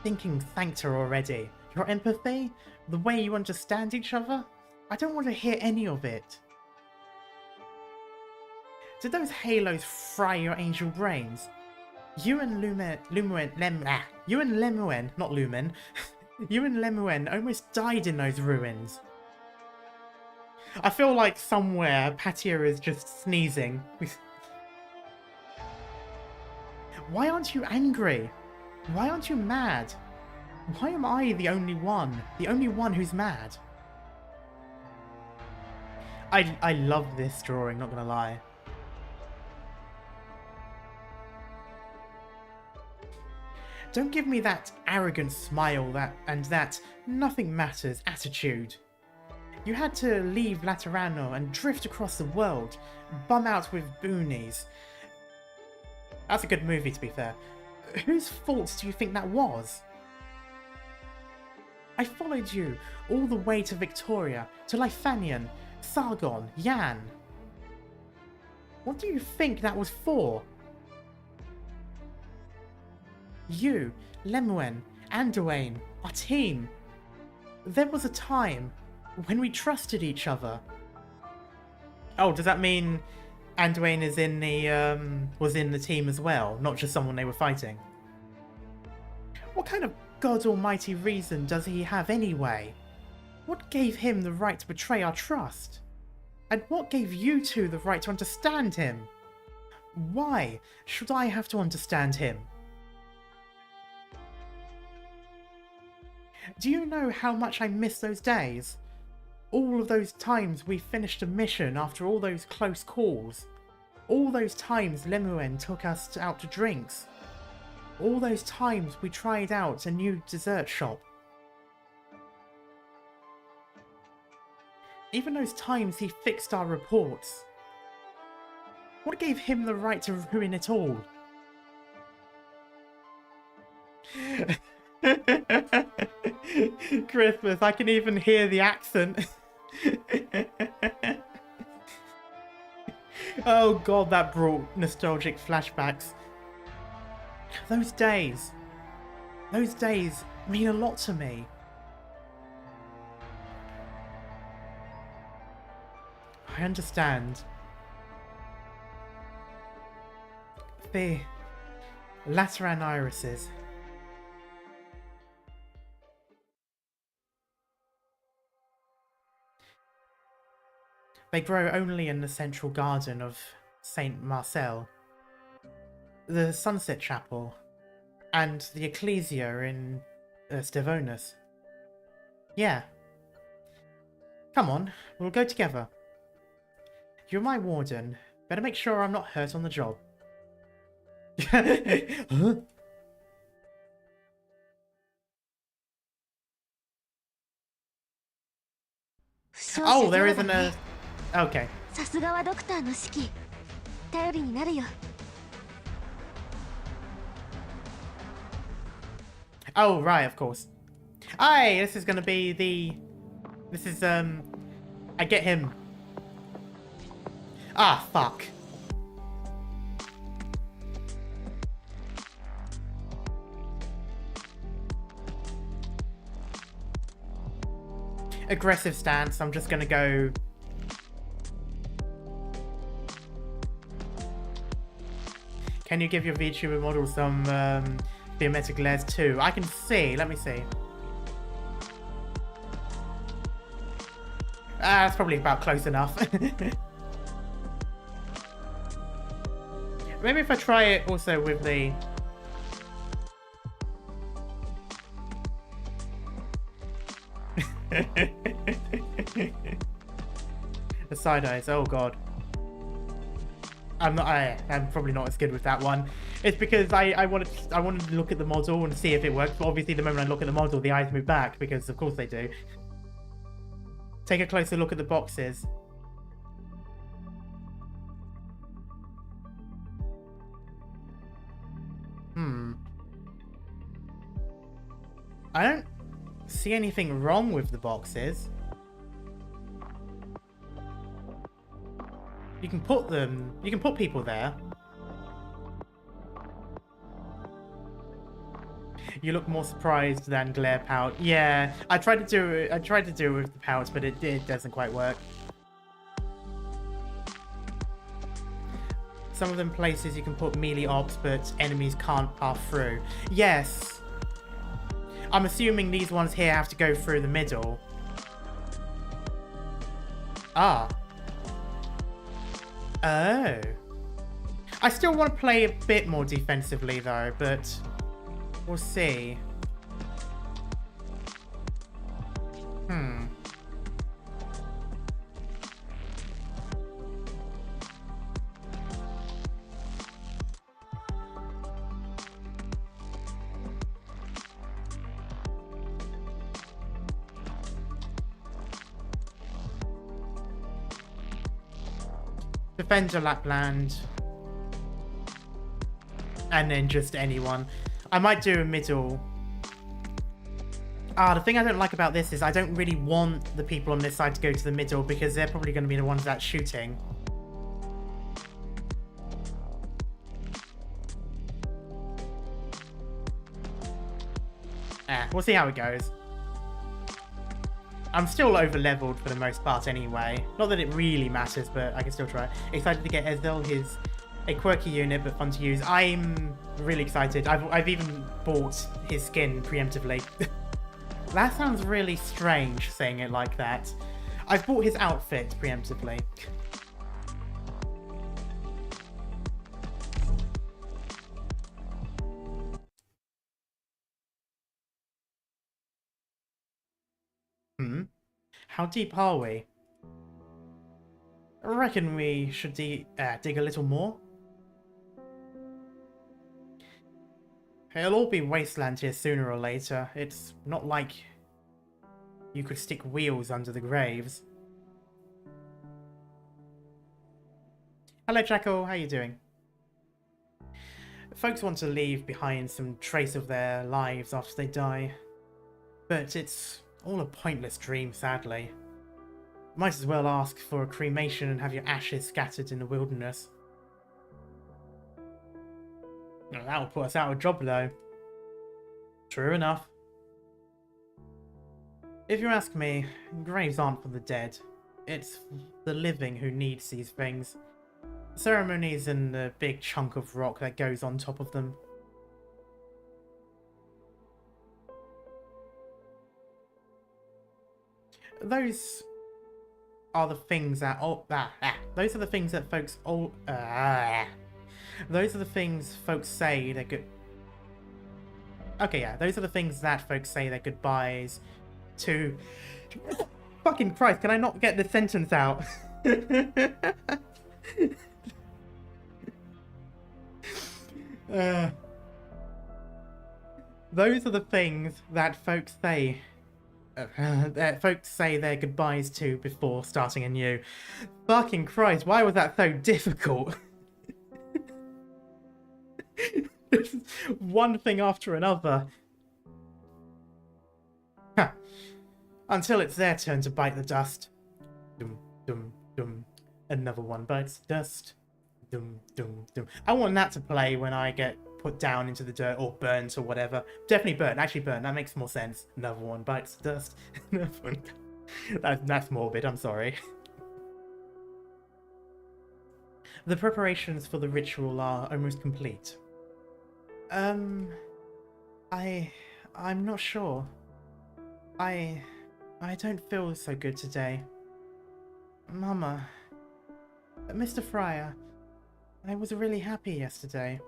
A: thinking Sankta already. Your empathy, the way you understand each other, I don't want to hear any of it. Did those halos fry your angel brains? You and Lemuel, not Lumen, you and Lemuel almost died in those ruins. I feel like somewhere Patia is just sneezing. Why aren't you angry? Why aren't you mad? Why am I the only one who's mad? I love this drawing, not gonna lie. Don't give me that arrogant smile and that nothing matters attitude. You had to leave Laterano and drift across the world, bum out with boonies. That's a good movie, to be fair. Whose fault do you think that was? I followed you all the way to Victoria, to Lifanian, Sargon, Yan. What do you think that was for? You, Lemuel, Anduin, our team. There was a time when we trusted each other. Oh, does that mean Anduin is in the was in the team as well, not just someone they were fighting? What kind of God Almighty reason does he have anyway? What gave him the right to betray our trust? And what gave you two the right to understand him? Why should I have to understand him? Do you know how much I miss those days? All of those times we finished a mission after all those close calls. All those times Lemuel took us out to drinks. All those times we tried out a new dessert shop. Even those times he fixed our reports. What gave him the right to ruin it all? Christmas, I can even hear the accent. Oh god, that brought nostalgic flashbacks. Those days mean a lot to me. I understand. The Lateran irises. They grow only in the central garden of Saint Marcel, the Sunset Chapel, and the Ecclesia in Stevonus. Yeah. Come on, we'll go together. You're my warden. Better make sure I'm not hurt on the job. Huh? Oh, there isn't a... Okay.
F: さすがはドクターの指揮。頼りになるよ。
A: Oh, right, of course. Aye, this is gonna be the... This is, I get him. Ah, fuck. aggressive stance. I'm just gonna go... Can you give your VTuber model some geometric layers too? I can see. Let me see. That's probably about close enough. Maybe if I try it also with the... the side eyes. Oh god. I'm probably not as good with that one. It's because I wanted to look at the model and see if it works. But obviously the moment I look at the model, the eyes move back because of course they do. Take a closer look at the boxes. I don't see anything wrong with the boxes. You can put them, you can put people there. You look more surprised than glare pout. Yeah, I tried to do it with the pouts, but it doesn't quite work. Some of them places you can put melee ops, but enemies can't pass through. Yes. I'm assuming these ones here have to go through the middle. Ah. Oh. I still want to play a bit more defensively though, but we'll see. Defender Lapland. And then just anyone. I might do a middle. The thing I don't like about this is I don't really want the people on this side to go to the middle because they're probably going to be the ones that's shooting. We'll see how it goes. I'm still over-leveled for the most part anyway. Not that it really matters, but I can still try. Excited to get Ezel. He's a quirky unit, but fun to use. I'm really excited. I've even bought his skin preemptively. That sounds really strange, saying it like that. I've bought his outfit preemptively. How deep are we? I reckon we should dig a little more. It'll all be wasteland here sooner or later. It's not like you could stick wheels under the graves. Hello Jackal, how you doing? Folks want to leave behind some trace of their lives after they die. But it's all a pointless dream, sadly. Might as well ask for a cremation and have your ashes scattered in the wilderness. That'll put us out of a job, though. True enough. If you ask me, graves aren't for the dead. It's the living who needs these things. Ceremonies and the big chunk of rock that goes on top of them. Those are the things that those are the things that folks those are the things folks say they're good. Okay, yeah, those are the things that folks say their goodbyes to. Fucking Christ, can I not get the sentence out? Those are the things that folks say. That folks say their goodbyes to before starting anew. Fucking Christ, why was that so difficult? One thing after another. Huh. Until it's their turn to bite the dust. Dum, dum, dum. Another one bites the dust. Dum, dum, dum. I want that to play when I get put down into the dirt or burnt or whatever. Definitely burnt. Actually burnt. That makes more sense. Another one bites the dust. Another one. That's morbid, I'm sorry. The preparations for the ritual are almost complete. I'm not sure. I don't feel so good today. Mama, Mr. Fryer, I was really happy yesterday.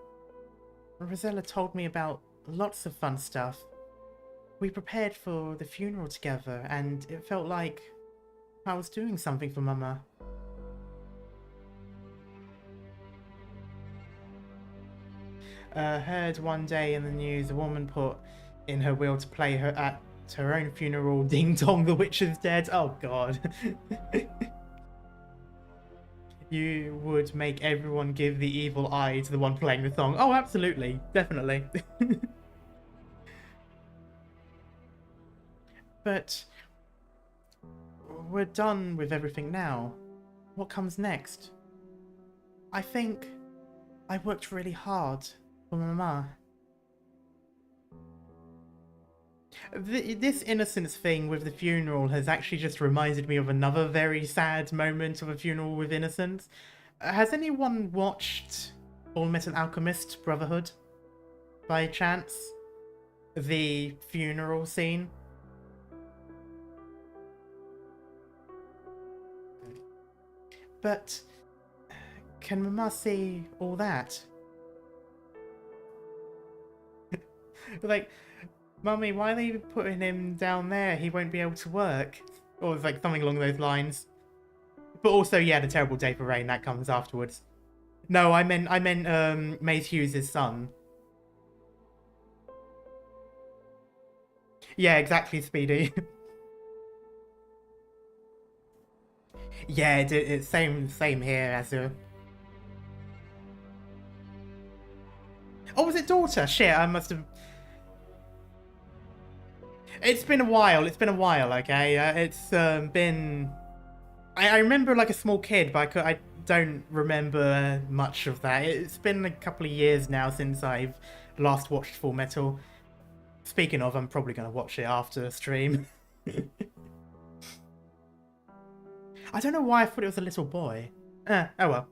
A: Rosella told me about lots of fun stuff. We prepared for the funeral together, and it felt like I was doing something for Mama. Heard one day in the news a woman put in her will to play her at her own funeral, Ding Dong, the witch is dead. Oh god. You would make everyone give the evil eye to the one playing the song. Oh, absolutely. Definitely. But we're done with everything now. What comes next? I think I worked really hard for Mama. This innocence thing with the funeral has actually just reminded me of another very sad moment of a funeral with innocence. Has anyone watched Full Metal Alchemist Brotherhood by chance? The funeral scene? But can Mama see all that? Like, Mummy, why are they putting him down there? He won't be able to work. Or like something along those lines. But also, yeah, the terrible day for rain, that comes afterwards. No, I meant Mace Hughes' son. Yeah, exactly, Speedy. Yeah, it's same here as a... Oh, was it daughter? Shit, I must have... It's been a while, okay? It's been... I remember like a small kid, but I don't remember much of that. It's been a couple of years now since I've last watched Full Metal. Speaking of, I'm probably going to watch it after stream. I don't know why I thought it was a little boy. Oh well.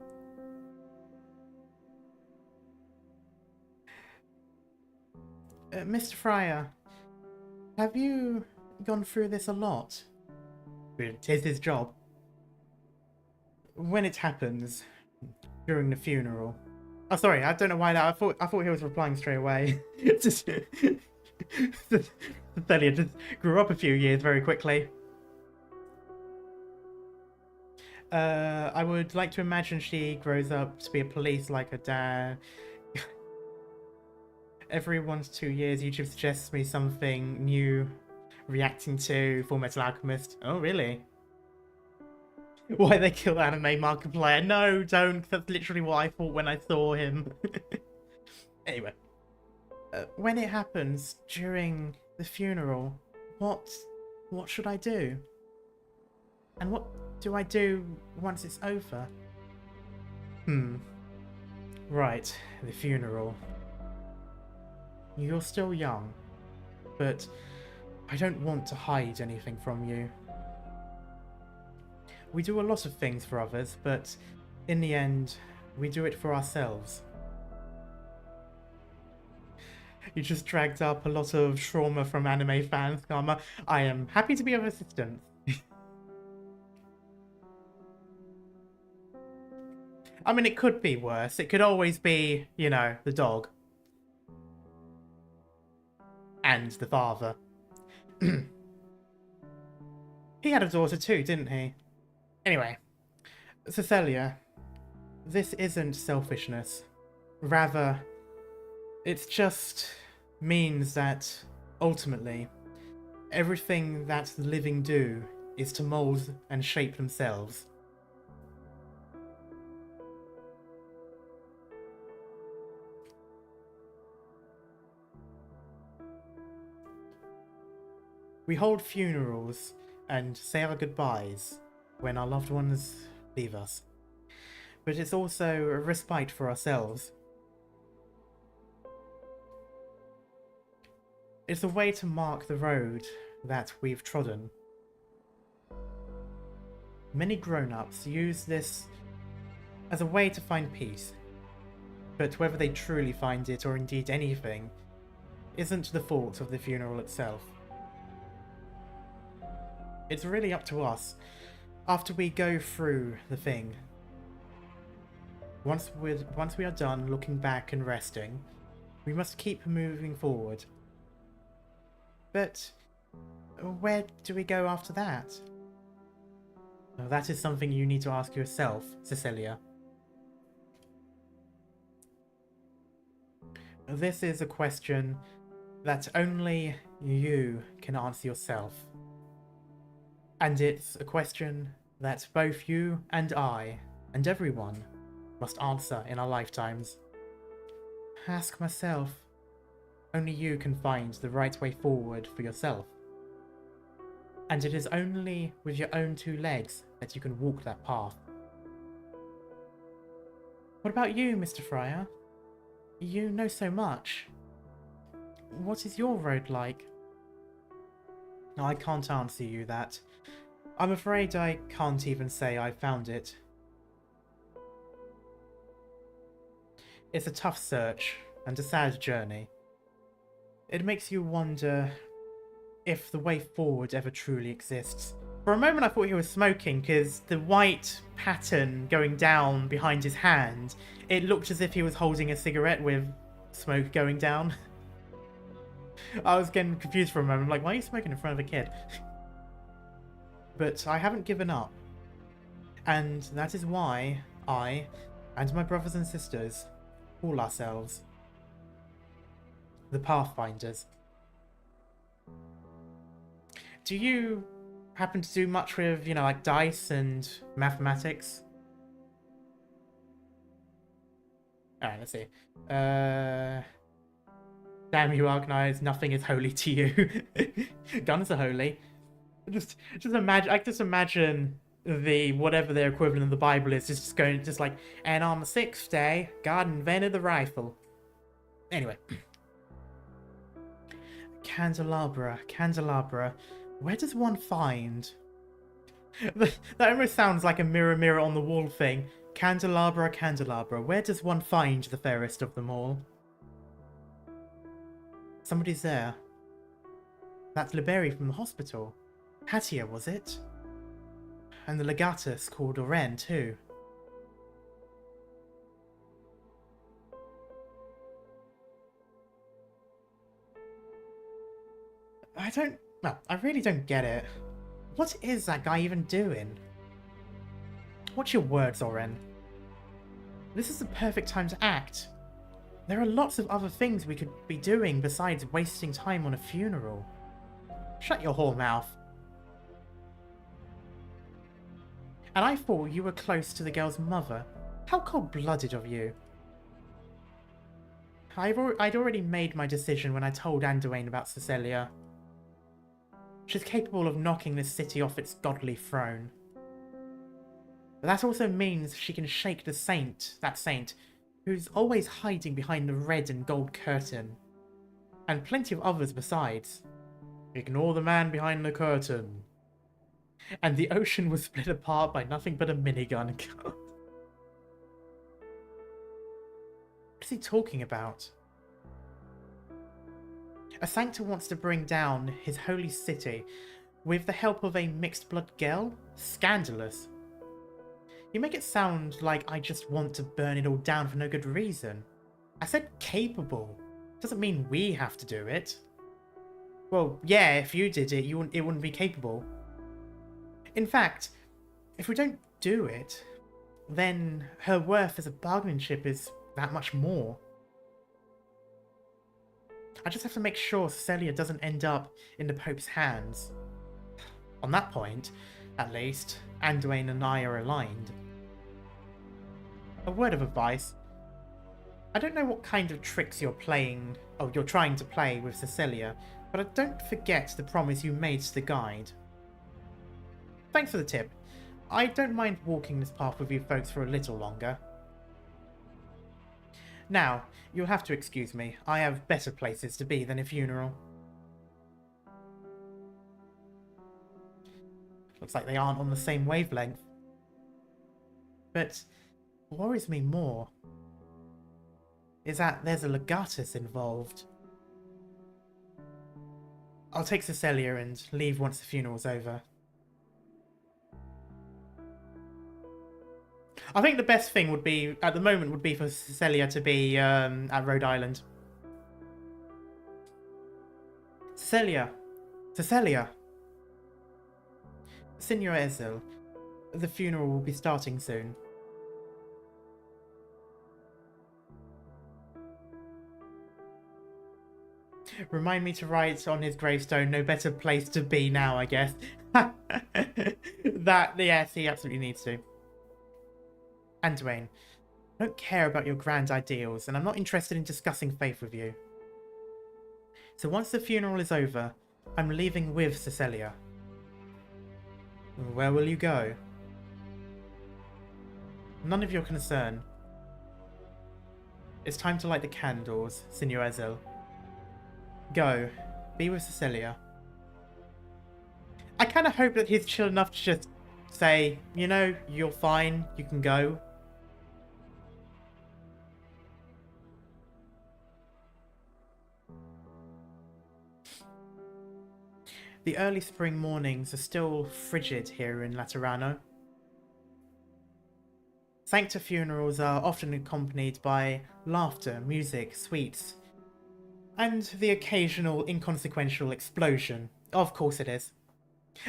A: Mr. Fryer, have you gone through this a lot? It is his job. When it happens, during the funeral. Oh, sorry, I don't know why that. I thought he was replying straight away. Just Cecilia just grew up a few years very quickly. I would like to imagine she grows up to be a police like her dad. Every 1 to 2 years, YouTube suggests me something new reacting to Full Metal Alchemist. Oh, really? Why they kill Anime Markiplier? No, don't. That's literally what I thought when I saw him. Anyway. When it happens during the funeral, what should I do? And what do I do once it's over? Right, the funeral. You're still young, but I don't want to hide anything from you. We do a lot of things for others, but in the end, we do it for ourselves. You just dragged up a lot of trauma from anime fans, Karma. I am happy to be of assistance. I mean, it could be worse. It could always be, you know, the dog. And the father. He had a daughter too, didn't he? Anyway, Cecilia, this isn't selfishness. Rather, it just means that, ultimately, everything that the living do is to mold and shape themselves. We hold funerals and say our goodbyes when our loved ones leave us. But it's also a respite for ourselves. It's a way to mark the road that we've trodden. Many grown-ups use this as a way to find peace, but whether they truly find it or indeed anything isn't the fault of the funeral itself. It's really up to us after we go through the thing. Once we are done looking back and resting, we must keep moving forward. But where do we go after that? Well, that is something you need to ask yourself, Cecilia. This is a question that only you can answer yourself. And it's a question that both you and I, and everyone, must answer in our lifetimes. Ask myself. Only you can find the right way forward for yourself. And it is only with your own two legs that you can walk that path. What about you, Mr. Fryer? You know so much. What is your road like? I can't answer you that. I'm afraid I can't even say I found it. It's a tough search and a sad journey. It makes you wonder if the way forward ever truly exists. For a moment I thought he was smoking because the white pattern going down behind his hand, it looked as if he was holding a cigarette with smoke going down. I was getting confused for a moment, like, why are you smoking in front of a kid? But I haven't given up. And that is why I, and my brothers and sisters, call ourselves the Pathfinders. Do you happen to do much with, you know, like dice and mathematics? Alright, let's see. Damn you, Arknights, nothing is holy to you. Guns are holy. Just imagine, I just imagine the, whatever their equivalent of the Bible is, just going, just like, and on the 6th day, God invented the rifle. Anyway. Candelabra, candelabra. Where does one find? That almost sounds like a mirror, mirror on the wall thing. Candelabra, candelabra. Where does one find the fairest of them all? Somebody's there. That's Liberi from the hospital. Hatia, was it? And the legatus called Oren, too. I really don't get it. What is that guy even doing? Watch your words, Oren. This is the perfect time to act. There are lots of other things we could be doing besides wasting time on a funeral. Shut your whore mouth. And I thought you were close to the girl's mother. How cold-blooded of you. I'd already made my decision when I told Anduin about Cecilia. She's capable of knocking this city off its godly throne. But that also means she can shake that saint, who's always hiding behind the red and gold curtain. And plenty of others besides. Ignore the man behind the curtain. And the ocean was split apart by nothing but a minigun. God. What is he talking about? A Sankta wants to bring down his holy city with the help of a mixed-blood girl? Scandalous. You make it sound like I just want to burn it all down for no good reason. I said capable. Doesn't mean we have to do it. Well, yeah, if you did it, it wouldn't be capable. In fact, if we don't do it, then her worth as a bargaining chip is that much more. I just have to make sure Cecilia doesn't end up in the Pope's hands. On that point, at least, Anduin and I are aligned. A word of advice. I don't know what kind of tricks you're trying to play with Cecilia, but don't forget the promise you made to the guide. Thanks for the tip. I don't mind walking this path with you folks for a little longer. Now, you'll have to excuse me. I have better places to be than a funeral. Looks like they aren't on the same wavelength. But what worries me more is that there's a legatus involved. I'll take Cecilia and leave once the funeral's over. I think the best thing would be, at the moment, would be for Cecilia to be at Rhode Island. Cecilia! Cecilia! Signor Ezel, the funeral will be starting soon. Remind me to write on his gravestone, no better place to be now, I guess. Yes, he absolutely needs to. Anduin, I don't care about your grand ideals, and I'm not interested in discussing faith with you. So once the funeral is over, I'm leaving with Cecilia. Where will you go? None of your concern. It's time to light the candles, Signor Ezel. Go. Be with Cecilia. I kind of hope that he's chill enough to just say, you know, you're fine, you can go. The early spring mornings are still frigid here in Laterano. Sankta funerals are often accompanied by laughter, music, sweets, and the occasional inconsequential explosion. Of course it is.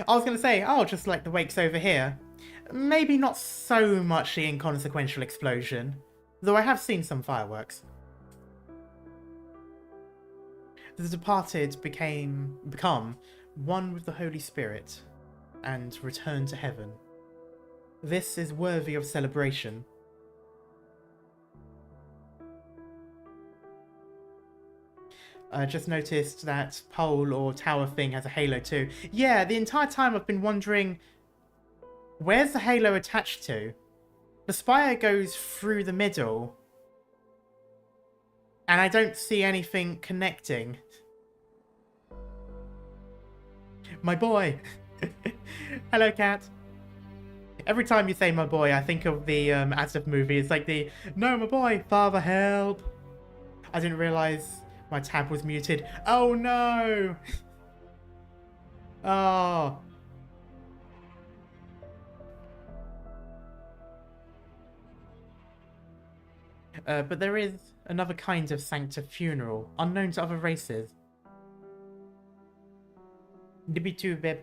A: I was going to say, oh, just like the wakes over here. Maybe not so much the inconsequential explosion, though I have seen some fireworks. The departed become one with the Holy Spirit and return to heaven. This is worthy of celebration. I just noticed that pole or tower thing has a halo too. Yeah, the entire time I've been wondering, where's the halo attached to? The spire goes through the middle, and I don't see anything connecting. My boy! Hello, cat. Every time you say my boy, I think of the Asif movie. It's like the, no, my boy, father, help. I didn't realise my tab was muted. Oh, no! Oh. But there is another kind of Sankta funeral, unknown to other races. Dibitubeb.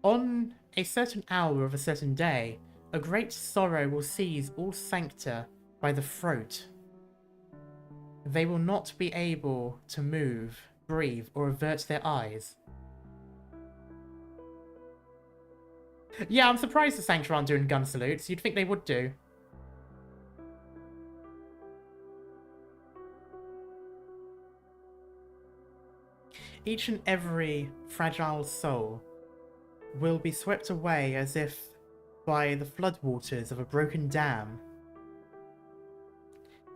A: On a certain hour of a certain day, a great sorrow will seize all Sankta by the throat. They will not be able to move, breathe, or avert their eyes. Yeah, I'm surprised the Sankta aren't doing gun salutes. You'd think they would do. Each and every fragile soul will be swept away as if by the floodwaters of a broken dam.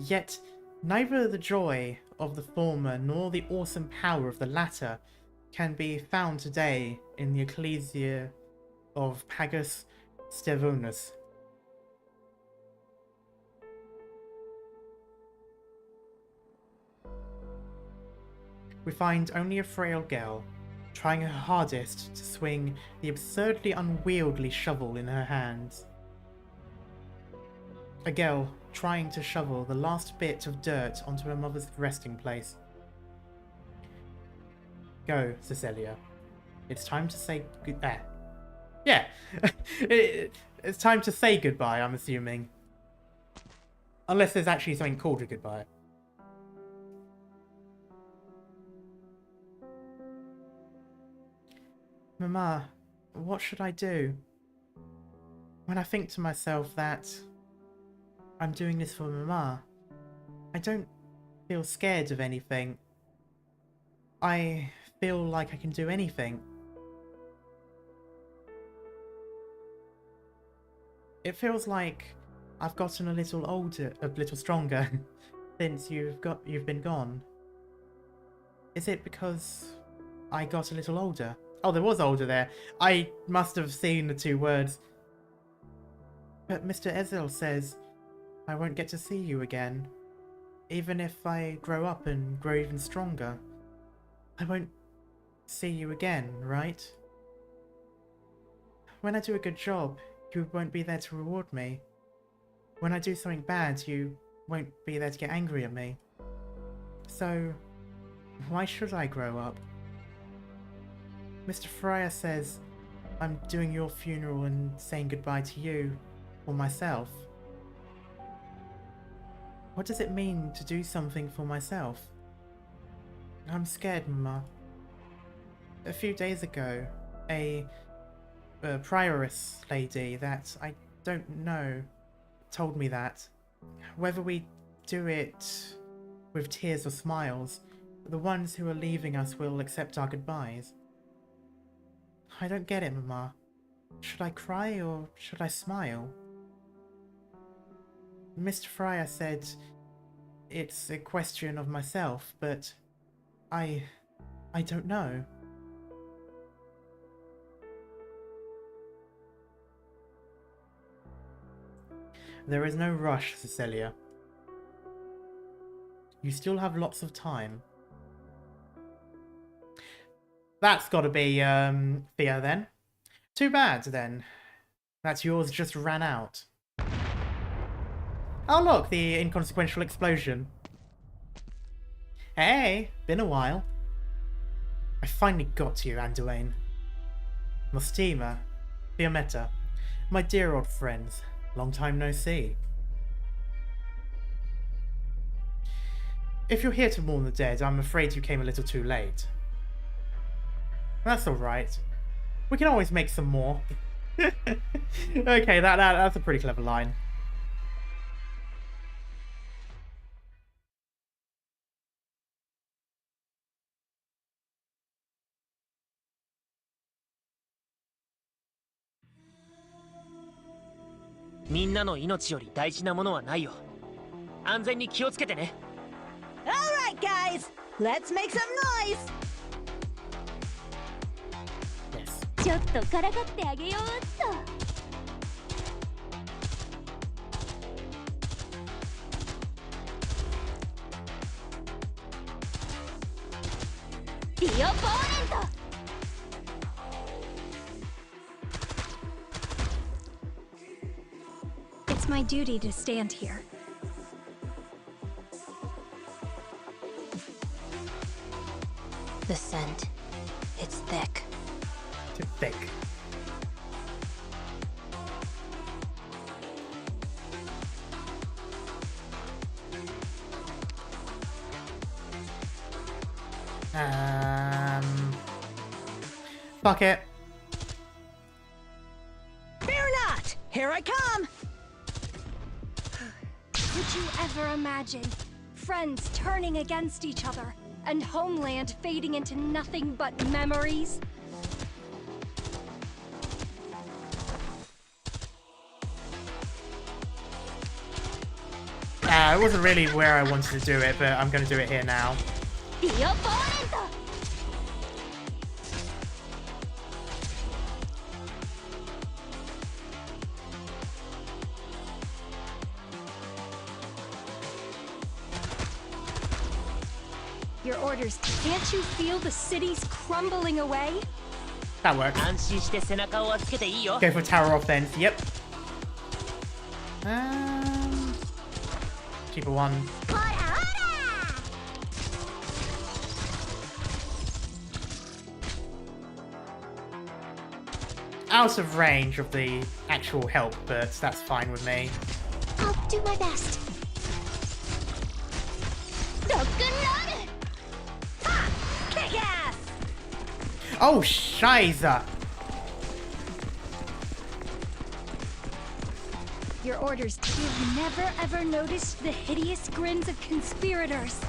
A: Yet neither the joy of the former nor the awesome power of the latter can be found today in the ecclesia of Pagus Stevonus. We find only a frail girl, trying her hardest to swing the absurdly unwieldy shovel in her hands. A girl trying to shovel the last bit of dirt onto her mother's resting place. Go, Cecilia. It's time to say goodbye. Yeah, it's time to say goodbye, I'm assuming. Unless there's actually something called a goodbye. Mama, what should I do? When I think to myself that I'm doing this for Mama, I don't feel scared of anything. I feel like I can do anything. It feels like I've gotten a little older, a little stronger since you've been gone. Is it because I got a little older? Oh, there was older there. I must have seen the two words. But Mr. Ezil says I won't get to see you again. Even if I grow up and grow even stronger. I won't see you again, right? When I do a good job, you won't be there to reward me. When I do something bad, you won't be there to get angry at me. So, why should I grow up? Mr. Fryer says I'm doing your funeral and saying goodbye to you, or myself. What does it mean to do something for myself? I'm scared, Mama. A few days ago, a prioress lady that I don't know told me that whether we do it with tears or smiles, the ones who are leaving us will accept our goodbyes. I don't get it, Mama. Should I cry or should I smile? Mr. Fryer said it's a question of myself, but I don't know. There is no rush, Cecilia. You still have lots of time. That's gotta be, Thea then. Too bad, then. That yours just ran out. Oh look, the inconsequential explosion. Hey, been a while. I finally got to you, Anduin. Mostima, Fiametta, my dear old friends. Long time no see. If you're here to mourn the dead, I'm afraid you came a little too late. That's alright. We can always make some more. Okay, that's a pretty clever line.
C: Alright
E: guys, let's make some noise.
A: Yes.
F: ちょっとからかってあげようっと。ディオポーネント。
D: It's my duty to stand here.
H: The scent. It's thick.
A: Too thick. Fuck it.
E: Fear not! Here I come!
D: Would you ever imagine friends turning against each other and homeland fading into nothing but memories?
A: It wasn't really where I wanted to do it, but I'm going to do it here now.
D: Your orders. Can't you feel the cities crumbling away?
A: That works. Go for tower offense. Yep. Cheaper one. Out of range of the actual help, but that's fine with me.
F: I'll do my best.
E: Kick ass!
A: Oh, Shiza!
D: Your orders. You've never ever noticed the hideous grins of conspirators.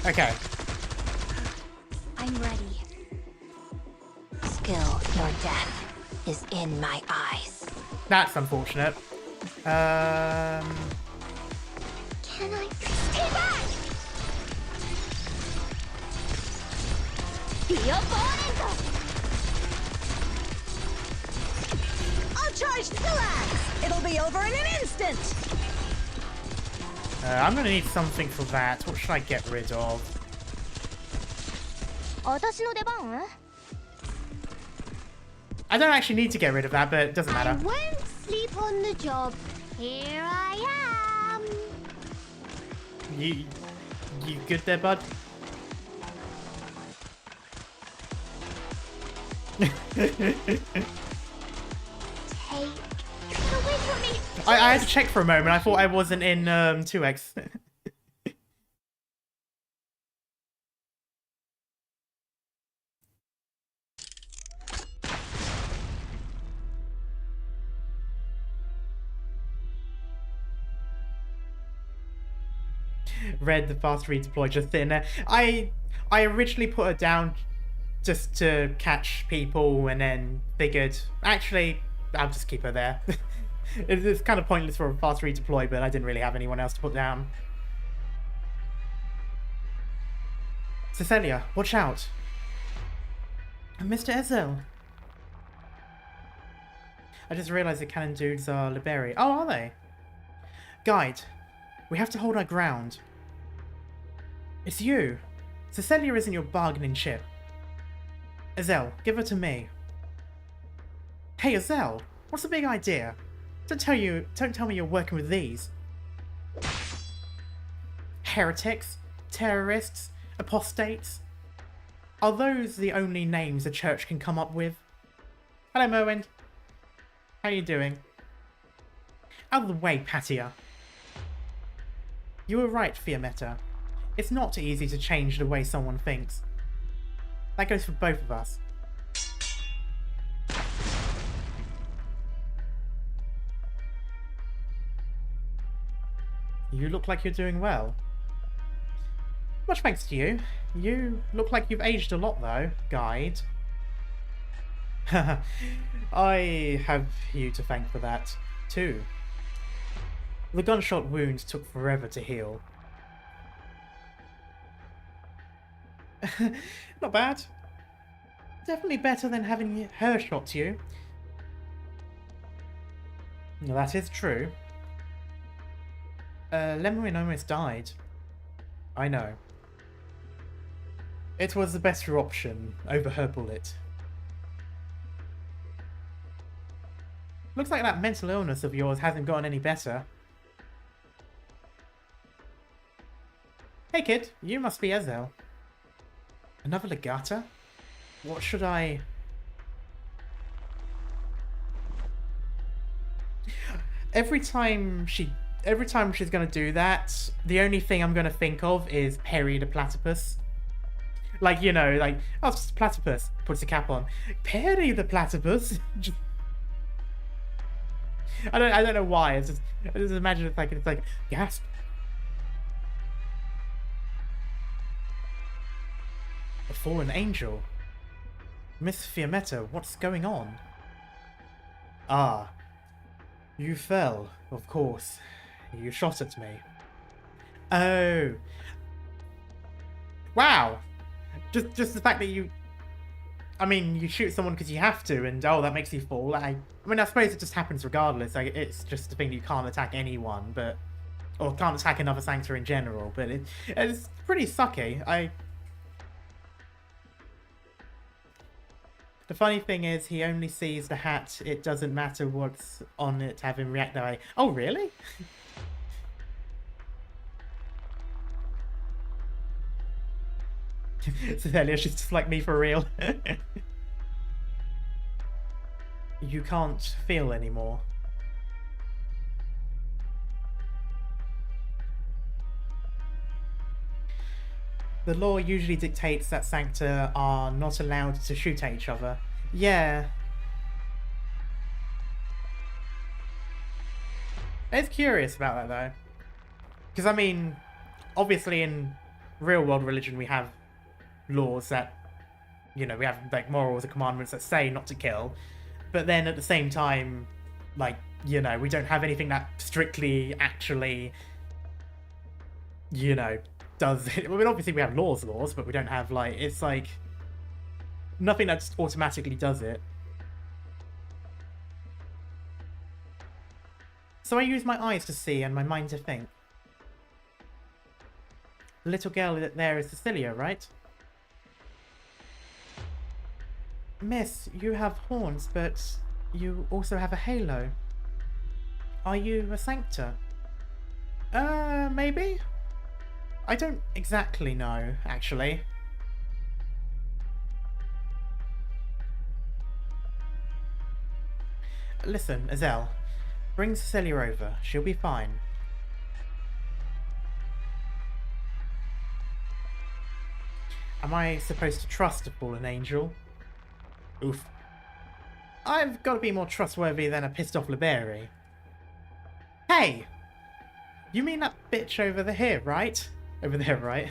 A: Okay.
D: I'm ready.
H: Skill, your death is in my eyes.
A: That's unfortunate.
F: Can I?
D: Stay back! Be opponent!
E: I'll charge the axe. It'll be over in an instant.
A: I'm gonna need something for that. What should I get rid of?
F: 私の出番?
A: I don't actually need to get rid of that, but it doesn't
F: I
A: matter.
F: won't sleep on the job. Here I am.
A: You good there, bud?
F: Take. Get away from me.
A: I had to check for a moment. I thought I wasn't in 2x. Read the fast redeploy just in there. I originally put her down just to catch people and then figured, actually, I'll just keep her there. It's kind of pointless for a fast redeploy, but I didn't really have anyone else to put down. Cecilia, watch out. Mr. Ezel. I just realized the cannon dudes are Liberi. Oh, are they? Guide, we have to hold our ground. It's you. Cecilia isn't your bargaining chip. Ezel, give her to me. Hey, Ezel, what's the big idea? Don't tell me you're working with these. Heretics? Terrorists? Apostates? Are those the only names the church can come up with? Hello, Merwin. How you doing? Out of the way, Patia. You were right, Fiammetta. It's not easy to change the way someone thinks. That goes for both of us. You look like you're doing well. Much thanks to you. You look like you've aged a lot though, guide. I have you to thank for that, too. The gunshot wound took forever to heal. Not bad. Definitely better than having her shot to you. No, that is true. Lemuin almost died. I know. It was the better option over her bullet. Looks like that mental illness of yours hasn't gotten any better. Hey kid, you must be Ezel. Another Legata? What should I... Every time she's gonna do that, the only thing I'm gonna think of is Perry the Platypus. Like, you know, like, oh, it's just a platypus. Puts a cap on. Perry the Platypus? I don't know why. I just imagine it's like gasp. A fallen angel. Miss Fiammetta, what's going on? Ah. You fell, of course. You shot at me. Oh. Wow. Just the fact that you... I mean, you shoot someone because you have to, and oh, that makes you fall. I mean, I suppose it just happens regardless. Like, it's just the thing that you can't attack anyone, but... Or can't attack another Sankta in general, but it's pretty sucky. The funny thing is, he only sees the hat. It doesn't matter what's on it to have him react that way. Oh, really? Cecilia, she's just like me for real. You can't feel anymore. The law usually dictates that Sankta are not allowed to shoot at each other. Yeah. It's curious about that though. Because I mean, obviously in real world religion we have laws that, you know, we have like morals and commandments that say not to kill. But then at the same time, Like, you know, we don't have anything that strictly actually, you know, does it. I mean, obviously we have laws, but we don't have, like, it's like nothing that just automatically does it. So I use my eyes to see and my mind to think. The little girl there is Cecilia, right? Miss, you have horns, but you also have a halo. Are you a Sankta? Maybe? I don't exactly know, actually. Listen, Azel, bring Cecilia over. She'll be fine. Am I supposed to trust a fallen angel? Oof. I've got to be more trustworthy than a pissed off Liberi. Hey! You mean that bitch over here, right? Over there, right?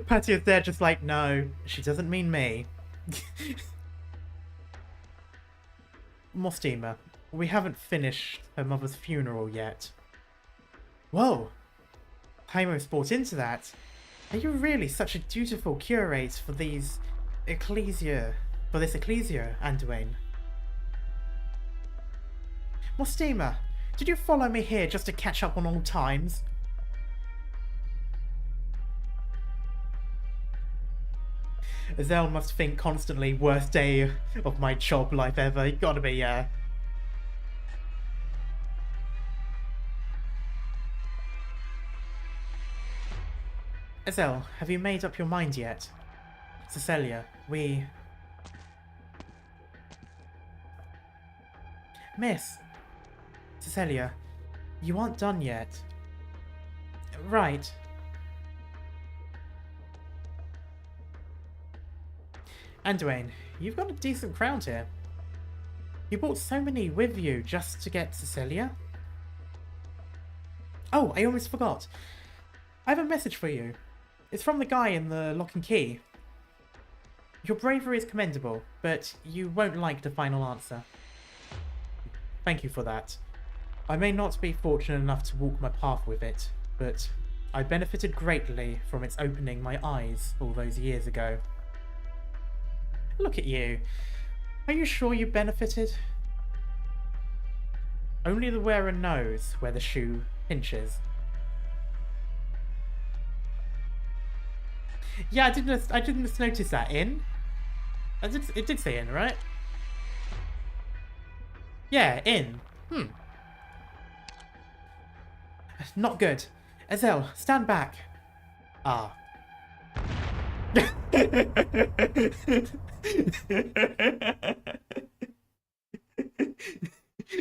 A: Patio's there just like, no, she doesn't mean me. Mostima, we haven't finished her mother's funeral yet. Whoa! I almost bought into that. Are you really such a dutiful curate for this ecclesia, Anduin? Mostima, did you follow me here just to catch up on old times? Azel must think constantly, worst day of my job life ever. You gotta be, yeah. Azel, have you made up your mind yet? Cecilia, Miss! Cecilia, you aren't done yet. Right. Anduin, you've got a decent crowd here. You brought so many with you just to get Cecilia? Oh, I almost forgot. I have a message for you. It's from the guy in the lock and key. Your bravery is commendable, but you won't like the final answer. Thank you for that. I may not be fortunate enough to walk my path with it, but I benefited greatly from its opening my eyes all those years ago. Look at you. Are you sure you benefited? Only the wearer knows where the shoe pinches. Yeah, I didn't notice that in. It did say in, right? Yeah, in. Not good. Azel, stand back. Ah.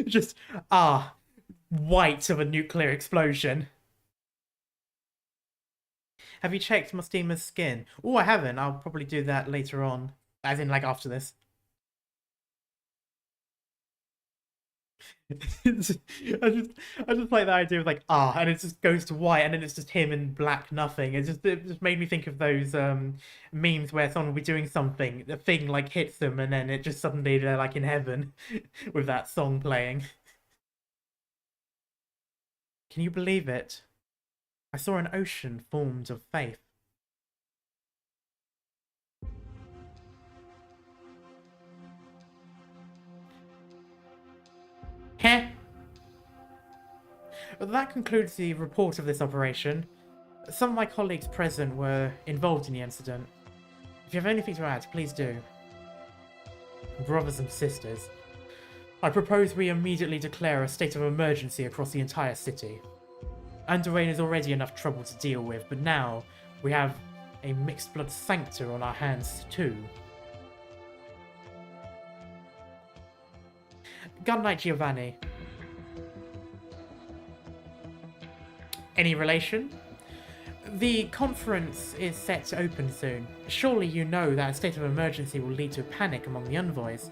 A: Just, white of a nuclear explosion. Have you checked Mostima's skin? Oh, I haven't. I'll probably do that later on. As in, like, after this. I just like the idea of, like, and it just goes to white, and then it's just him in black nothing. It just made me think of those memes where someone will be doing something, the thing, like, hits them, and then it just suddenly, they're, like, in heaven with that song playing. Can you believe it? I saw an ocean formed of faith. Heh. That concludes the report of this operation. Some of my colleagues present were involved in the incident. If you have anything to add, please do. Brothers and sisters, I propose we immediately declare a state of emergency across the entire city. Anduin is already enough trouble to deal with, but now we have a mixed blood Sankta on our hands too. Good night, Giovanni. Any relation? The conference is set to open soon. Surely you know that a state of emergency will lead to panic among the envoys.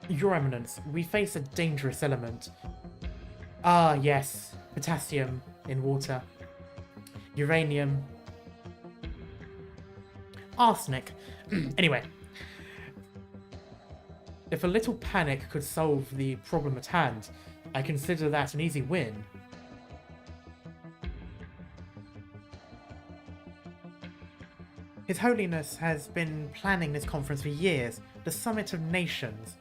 A: Your Eminence, we face a dangerous element. Ah, yes. Potassium in water. Uranium. Arsenic. Anyway. If a little panic could solve the problem at hand, I consider that an easy win. His Holiness has been planning this conference for years, the Summit of Nations.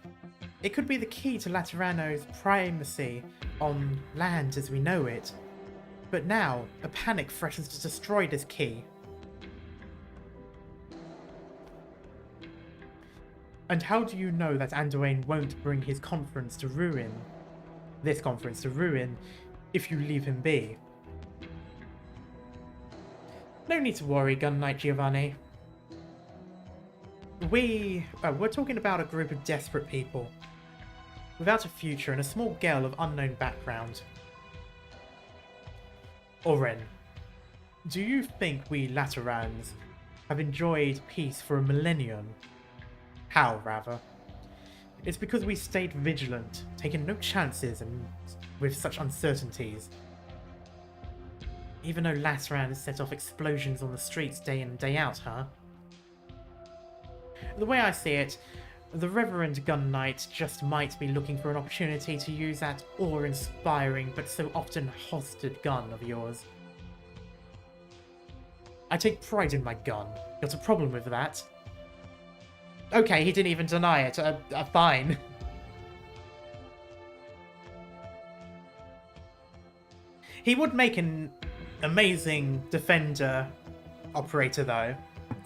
A: It could be the key to Laterano's primacy on land as we know it. But now, a panic threatens to destroy this key. And how do you know that Anduin won't bring his conference to ruin? This conference to ruin, if you leave him be. No need to worry, Gun Knight Giovanni. We're talking about a group of desperate people, without a future and a small girl of unknown background. Oren, do you think we Laterans have enjoyed peace for a millennium? How, rather? It's because we stayed vigilant, taking no chances and with such uncertainties. Even though Lateran has set off explosions on the streets day in and day out, huh? The way I see it, the Reverend Gun Knight just might be looking for an opportunity to use that awe-inspiring but so often hosted gun of yours. I take pride in my gun. Got a problem with that? Okay, he didn't even deny it. Fine. He would make an amazing defender operator, though.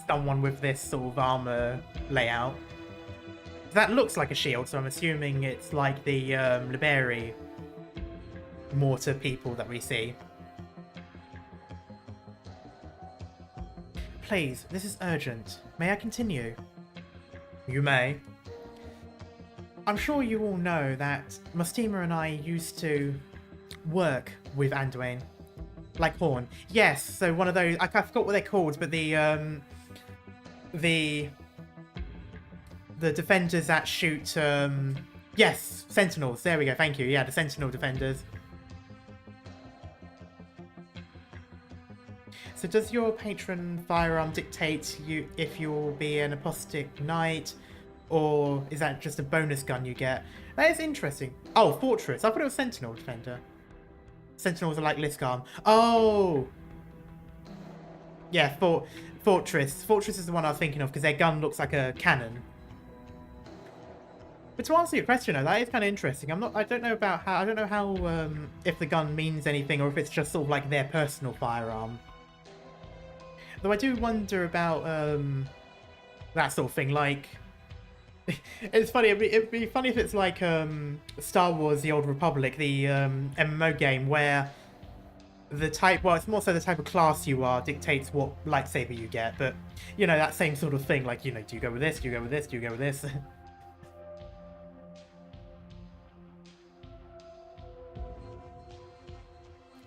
A: Someone with this sort of armor layout. That looks like a shield, so I'm assuming it's like the Liberi mortar people that we see. Please, this is urgent. May I continue? You may. I'm sure you all know that Mustima and I used to work with Anduin. Like Horn. Yes, so one of those, I forgot what they're called, but the defenders that shoot, yes, sentinels, there we go, thank you, yeah, the sentinel defenders. So does your patron firearm dictate you if you'll be an apostate knight, or is that just a bonus gun you get? That is interesting. Oh, fortress, I thought it was sentinel defender. Sentinels are like Liskarm. Oh! Yeah, fortress. Fortress is the one I was thinking of because their gun looks like a cannon. But to answer your question, though, that is kind of interesting. I don't know how if the gun means anything or if it's just sort of like their personal firearm. Though I do wonder about that sort of thing. Like, it's funny. It'd be funny if it's like Star Wars: The Old Republic, the MMO game, where the type, well, it's more so the type of class you are dictates what lightsaber you get. But you know, that same sort of thing. Like, you know, do you go with this? Do you go with this? Do you go with this?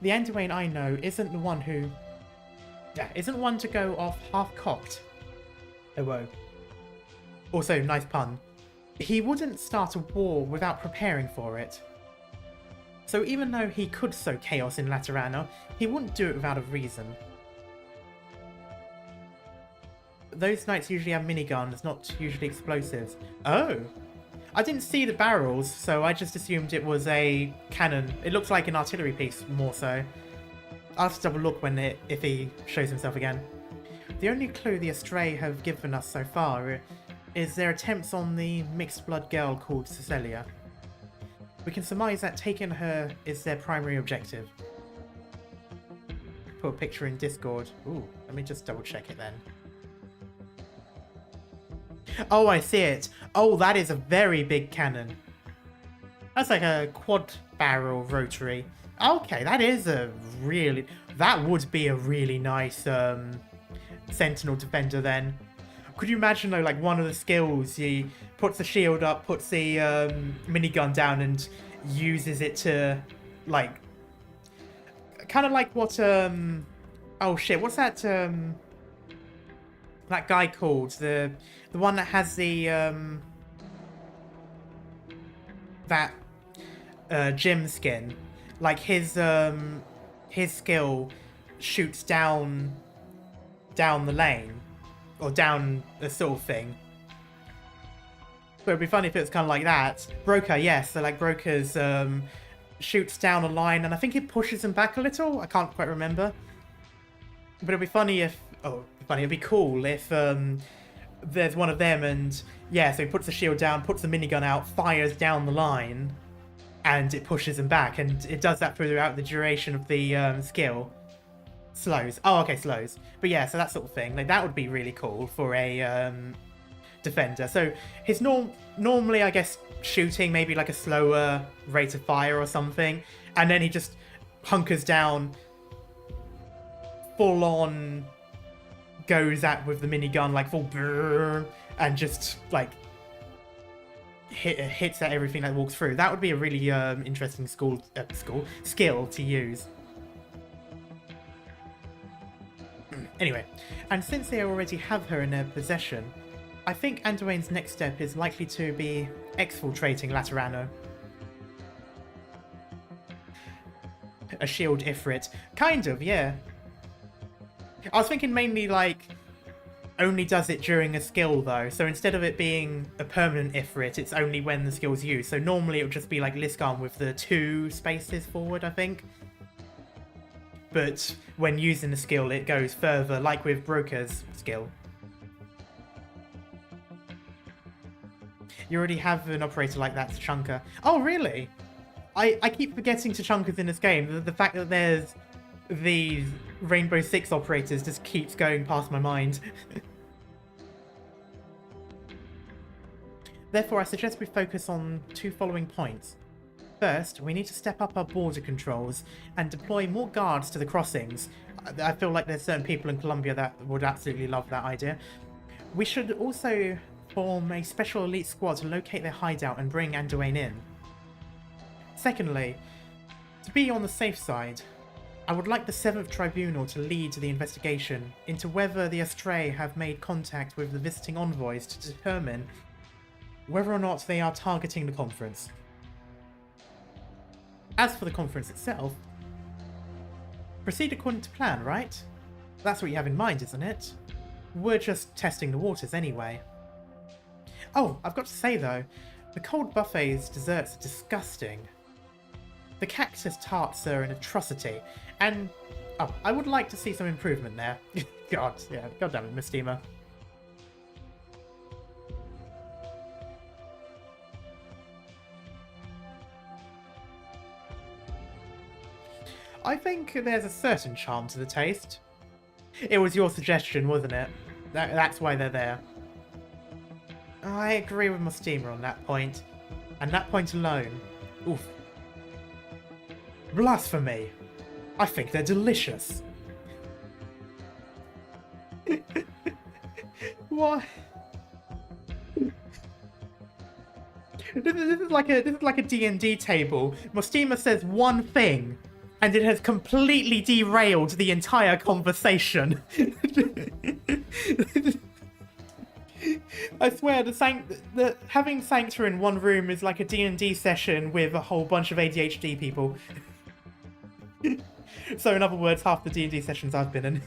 A: The Anduin I know isn't the one who... Yeah, isn't one to go off half-cocked. Oh, whoa. Also, nice pun. He wouldn't start a war without preparing for it. So even though he could sow chaos in Laterano, he wouldn't do it without a reason. Those knights usually have miniguns, not usually explosives. Oh! I didn't see the barrels, so I just assumed it was a cannon. It looks like an artillery piece, more so. I'll have to double look if he shows himself again. The only clue the Astray have given us so far is their attempts on the mixed blood girl called Cecilia. We can surmise that taking her is their primary objective. Put a picture in Discord. Ooh, let me just double check it then. Oh, I see it. Oh, that is a very big cannon. That's like a quad barrel rotary. Okay, that is a really... That would be a really nice sentinel defender then. Could you imagine though, like one of the skills, he puts the shield up, puts the minigun down and uses it to, like... Kind of like what... Oh shit, what's that... That guy called? The one that has the... that gem skin. Like his skill shoots down the lane, or down a sort of thing. But it'd be funny if it was kind of like that. Broker, yes. So like Broker's shoots down a line, and I think it pushes him back a little. I can't quite remember. But it'd be funny if... Oh, it'd be cool if there's one of them, and yeah, so he puts the shield down, puts the minigun out, fires down the line, and it pushes him back, and it does that throughout the duration of the skill. Slows. Oh, okay, slows. But yeah, so that sort of thing. Like, that would be really cool for a defender. So his normally, I guess, shooting maybe like a slower rate of fire or something, and then he just hunkers down, full on goes at with the minigun, like full brrr, and just like hits at everything that walks through. That would be a really interesting skill to use. Anyway, and since they already have her in their possession, I think Anduin's next step is likely to be exfiltrating Laterano. A shield Ifrit. Kind of, yeah. I was thinking mainly, like, only does it during a skill, though. So instead of it being a permanent Ifrit, it's only when the skill's used. So normally it would just be, like, Liskarn with the 2 spaces forward, I think. But when using the skill, it goes further, like with Broker's skill. You already have an operator like that, Tachanka. Oh, really? I keep forgetting Tachanka's in this game. The fact that there's these Rainbow Six operators just keeps going past my mind. Therefore, I suggest we focus on 2 following points. First, we need to step up our border controls and deploy more guards to the crossings. I feel like there's certain people in Colombia that would absolutely love that idea. We should also form a special elite squad to locate their hideout and bring Anduin in. Secondly, to be on the safe side, I would like the 7th Tribunal to lead the investigation into whether the Astray have made contact with the visiting envoys to determine whether or not they are targeting the conference. As for the conference itself, proceed according to plan, right? That's what you have in mind, isn't it? We're just testing the waters anyway. Oh, I've got to say though, the cold buffet's desserts are disgusting. The cactus tarts are an atrocity, and oh, I would like to see some improvement there. God, yeah, god damn it, Miss Steamer. I think there's a certain charm to the taste. It was your suggestion, wasn't it? That's why they're there. I agree with my steamer on that point. And that point alone. Oof. Blasphemy! I think they're delicious. What? This is like a D&D table. Mostima says one thing, and it has completely derailed the entire conversation. I swear, having Sankta in one room is like a D&D session with a whole bunch of ADHD people. So in other words, half the D&D sessions I've been in.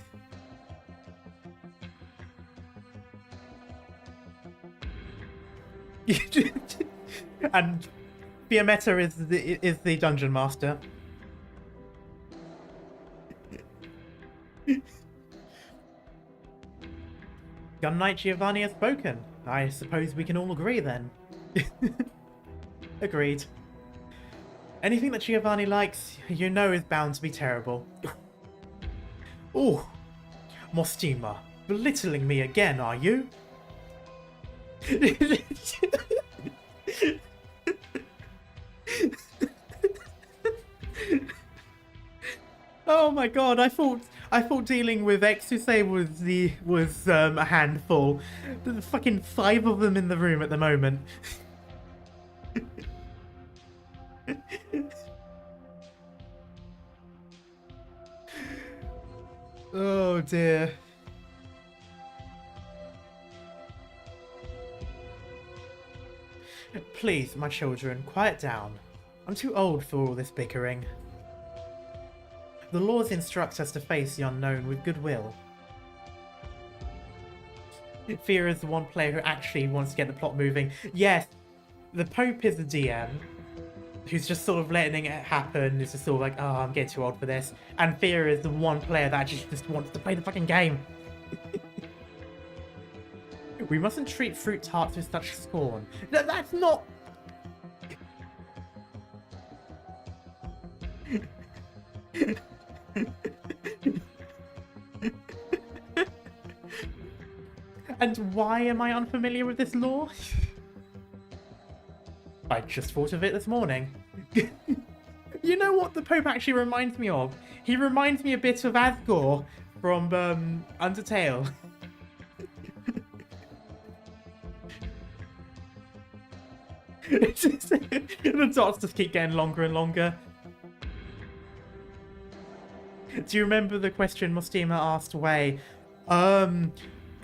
A: And Fiametta is the dungeon master. Gun Knight Giovanni has spoken. I suppose we can all agree then. Agreed. Anything that Giovanni likes, you know is bound to be terrible. Oh, Mostima, belittling me again, are you? Oh my god, I thought dealing with Exuse was a handful. There's fucking 5 of them in the room at the moment. Oh dear. Please, my children, quiet down. I'm too old for all this bickering. The laws instruct us to face the unknown with goodwill. Fear is the one player who actually wants to get the plot moving. Yes, the Pope is the DM, who's just sort of letting it happen. It's just sort of like, oh, I'm getting too old for this. And Fear is the one player that actually just wants to play the fucking game. We mustn't treat fruit tarts with such scorn. That's not... And why am I unfamiliar with this law? I just thought of it this morning. You know what the Pope actually reminds me of? He reminds me a bit of Asgore from Undertale. The dots just keep getting longer and longer. Do you remember the question Mustima asked Wei?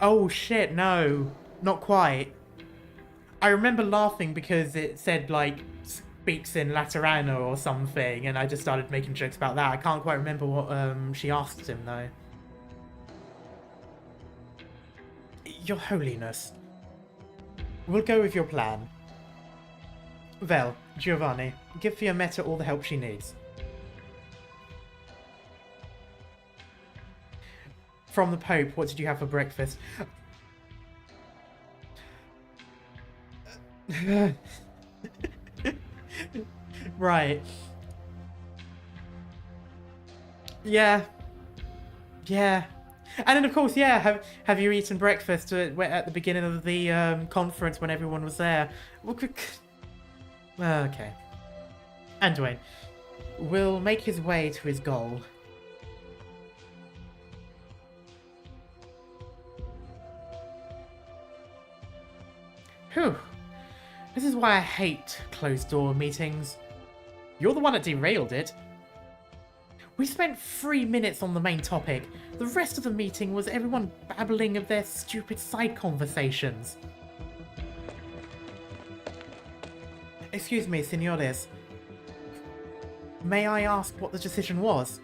A: Oh shit, no. Not quite. I remember laughing because it said, like, speaks in Laterano or something, and I just started making jokes about that. I can't quite remember what she asked him, though. Your Holiness. We'll go with your plan. Vel, Giovanni, give Fiammetta all the help she needs. From the Pope, what did you have for breakfast? Right. Yeah. Yeah. And then, of course, yeah, have you eaten breakfast at the beginning of the conference when everyone was there? Okay. Anduin will make his way to his goal. Whew. This is why I hate closed-door meetings. You're the one that derailed it. We spent 3 minutes on the main topic. The rest of the meeting was everyone babbling of their stupid side conversations. Excuse me, senores. May I ask what the decision was?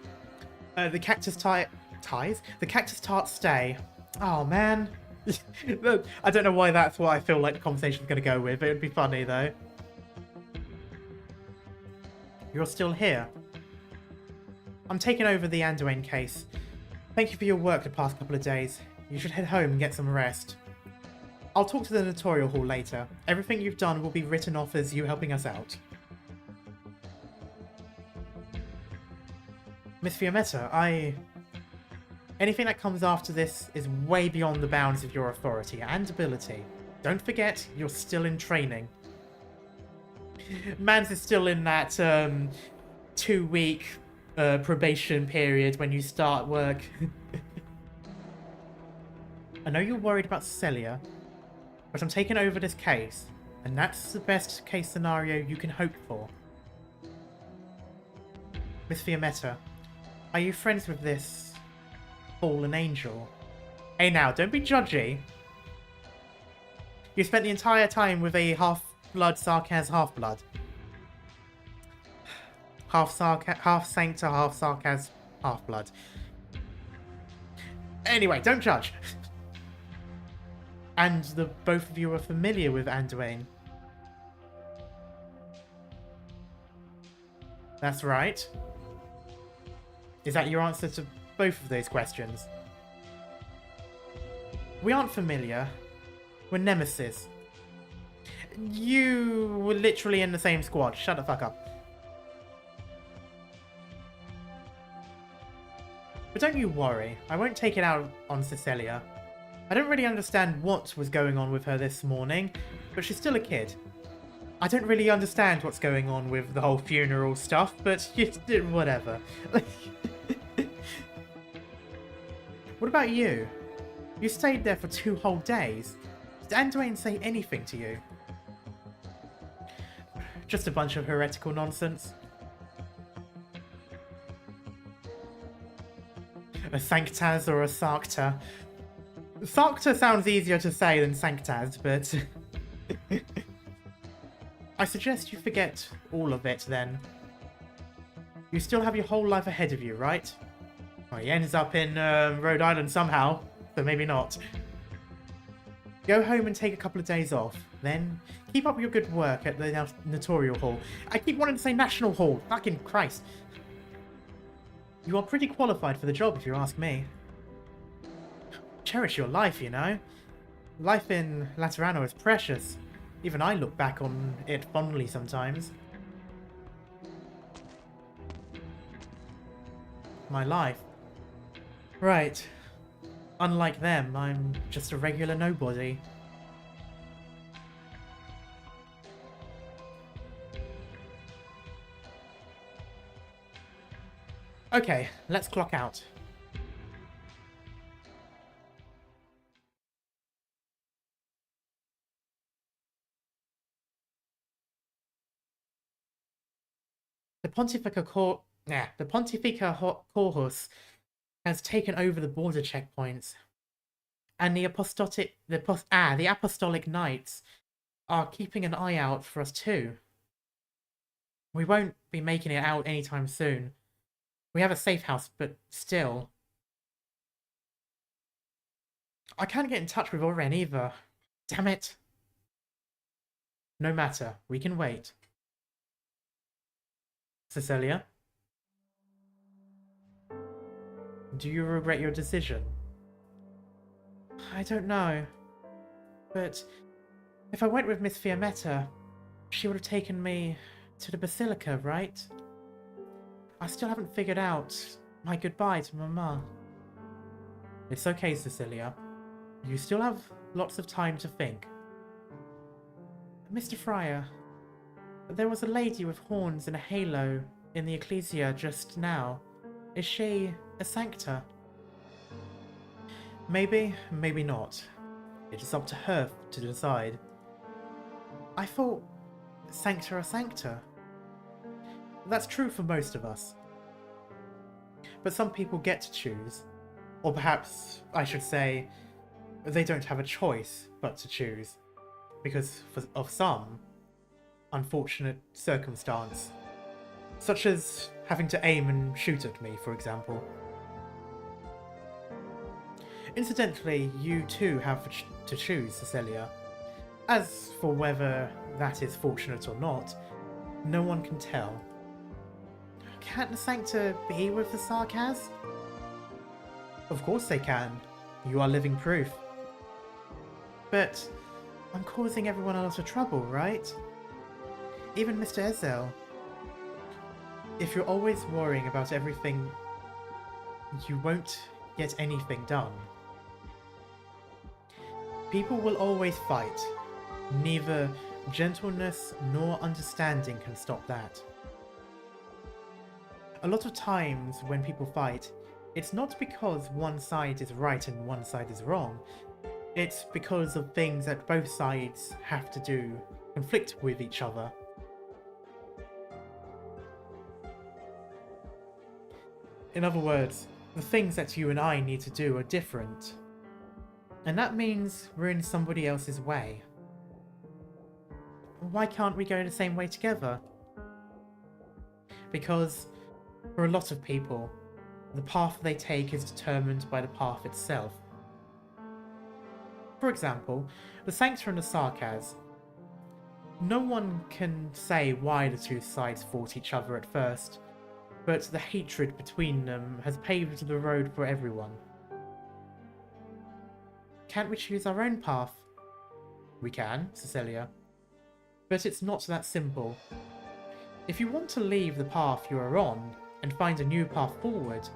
A: The cactus ties? The cactus tart stay. Oh, man. I don't know why that's what I feel like the conversation's going to go with. It would be funny, though. You're still here. I'm taking over the Anduin case. Thank you for your work the past couple of days. You should head home and get some rest. I'll talk to the notarial hall later. Everything you've done will be written off as you helping us out. Miss Fiammetta, anything that comes after this is way beyond the bounds of your authority and ability. Don't forget, you're still in training. Mans is still in that 2-week probation period when you start work. I know you're worried about Cecilia, but I'm taking over this case, and that's the best case scenario you can hope for. Miss Fiammetta, are you friends with this fallen angel? Hey now, don't be judgy. You spent the entire time with a half-blood Sarkaz half-blood. Half Sankta, half Sarkaz, half-blood. Anyway, don't judge. And both of you are familiar with Anduin. That's right. Is that your answer to both of those questions? We aren't familiar. We're nemesis. You were literally in the same squad. Shut the fuck up. But don't you worry. I won't take it out on Cecilia. I don't really understand what was going on with her this morning, but she's still a kid. I don't really understand what's going on with the whole funeral stuff, but whatever. What about you? You stayed there for 2 whole days. Did Anduin say anything to you? Just a bunch of heretical nonsense. A Sanctaz or a Sankta. Sankta sounds easier to say than Sanctaz, but... I suggest you forget all of it then. You still have your whole life ahead of you, right? Well, he ends up in Rhode Island somehow, so maybe not. Go home and take a couple of days off. Then keep up your good work at the Notorial Hall. I keep wanting to say National Hall. Fucking Christ. You are pretty qualified for the job, if you ask me. Cherish your life, you know? Life in Laterano is precious. Even I look back on it fondly sometimes. My life. Right. Unlike them, I'm just a regular nobody. Okay, let's clock out. The Pontifica Corhus has taken over the border checkpoints, and the Apostolic Knights are keeping an eye out for us too. We won't be making it out anytime soon. We have a safe house, but still. I can't get in touch with Oren either. Damn it. No matter, we can wait. Cecilia? Do you regret your decision? I don't know. But if I went with Miss Fiammetta, she would have taken me to the Basilica, right? I still haven't figured out my goodbye to Mama. It's okay, Cecilia. You still have lots of time to think. Mr. Friar, there was a lady with horns and a halo in the ecclesia just now. Is she a Sankta? Maybe, maybe not. It is up to her to decide. I thought Sankta are Sankta. That's true for most of us. But some people get to choose. Or perhaps, I should say, they don't have a choice but to choose. Because of some unfortunate circumstance. Such as having to aim and shoot at me, for example. Incidentally, you too have to choose, Cecilia. As for whether that is fortunate or not, no one can tell. Can't the Sancta be with the Sarkaz? Of course they can. You are living proof. But I'm causing everyone a lot of trouble, right? Even Mr. Ezel. If you're always worrying about everything, you won't get anything done. People will always fight. Neither gentleness nor understanding can stop that. A lot of times when people fight, it's not because one side is right and one side is wrong. It's because of things that both sides have to do conflict with each other. In other words, the things that you and I need to do are different. And that means we're in somebody else's way. Why can't we go the same way together? Because for a lot of people, the path they take is determined by the path itself. For example, the Sancta and the Sarkaz. No one can say why the two sides fought each other at first, but the hatred between them has paved the road for everyone. Can't we choose our own path? We can, Cecilia. But it's not that simple. If you want to leave the path you are on and find a new path forward,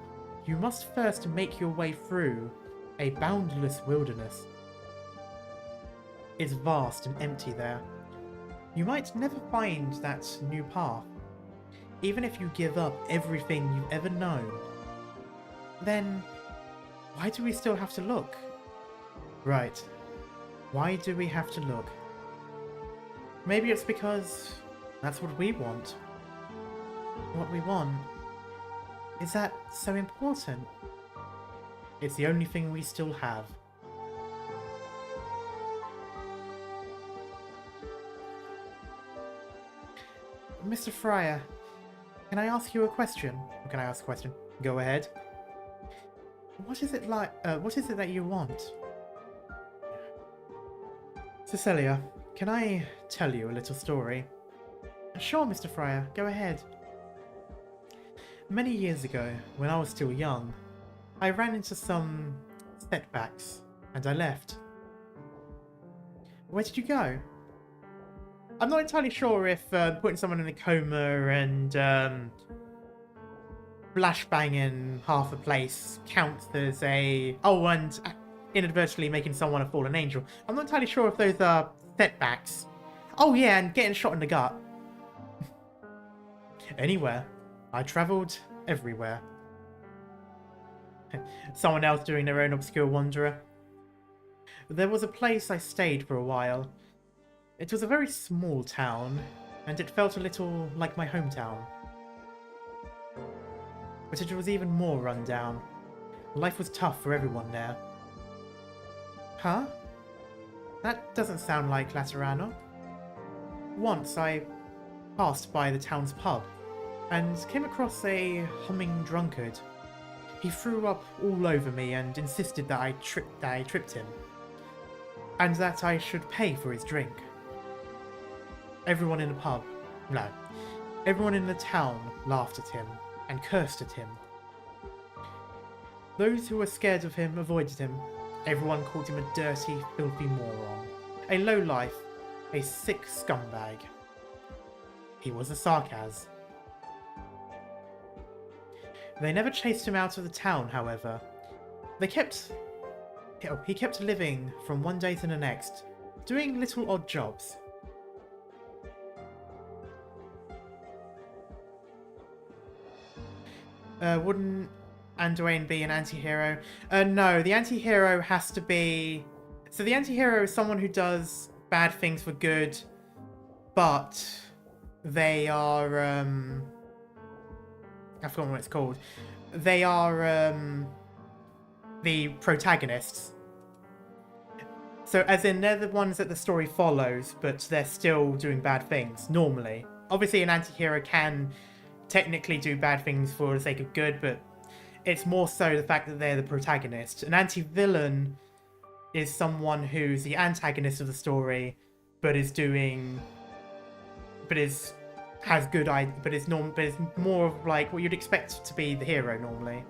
A: you must first make your way through a boundless wilderness. It's vast and empty there. You might never find that new path, even if you give up everything you've ever known. Then, why do we still have to look? Right. Why do we have to look? Maybe it's because that's what we want. What we want. Is that so important? It's the only thing we still have. Mr. Friar, Can I ask you a question? Or can I ask a question? Go ahead. What is it like? What is it that you want? Cecilia, can I tell you a little story? Sure, Mr. Fryer, go ahead. Many years ago, when I was still young, I ran into some setbacks, and I left. Where did you go? I'm not entirely sure if putting someone in a coma and flashbanging half a place counts as a... Oh, and inadvertently making someone a fallen angel. I'm not entirely sure if those are setbacks. Oh yeah, and getting shot in the gut. Anywhere. I travelled everywhere. Someone else doing their own obscure wanderer. There was a place I stayed for a while. It was a very small town, and it felt a little like my hometown. But it was even more run down. Life was tough for everyone there. Huh? That doesn't sound like Laterano. Once I passed by the town's pub and came across a humming drunkard. He threw up all over me and insisted that I tripped him, and that I should pay for his drink. Everyone in the town laughed at him and cursed at him. Those who were scared of him avoided him. Everyone called him a dirty, filthy moron, a lowlife, a sick scumbag. He was a sarcas. They never chased him out of the town, however. He kept living from one day to the next, doing little odd jobs. Wouldn't Anduin be an anti-hero? No, the anti-hero has to be... So the anti-hero is someone who does bad things for good, but they are... I've forgotten what it's called. They are the protagonists. So as in, they're the ones that the story follows, but they're still doing bad things, normally. Obviously, an anti-hero can technically do bad things for the sake of good, but it's more so the fact that they're the protagonist. An anti-villain is someone who's the antagonist of the story, but is more of like what you'd expect to be the hero normally.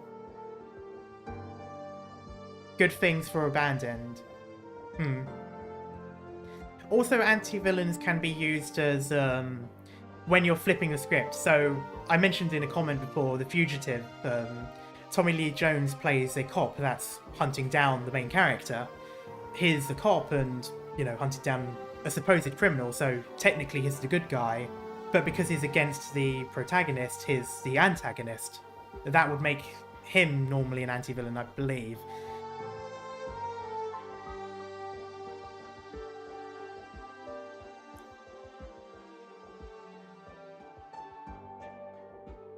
A: Good things for a bad end. Also, anti-villains can be used as when you're flipping the script. So I mentioned in a comment before, The Fugitive, Tommy Lee Jones plays a cop that's hunting down the main character. He's the cop and, you know, hunted down a supposed criminal, so technically he's the good guy. But because he's against the protagonist, he's the antagonist. That would make him normally an anti-villain, I believe.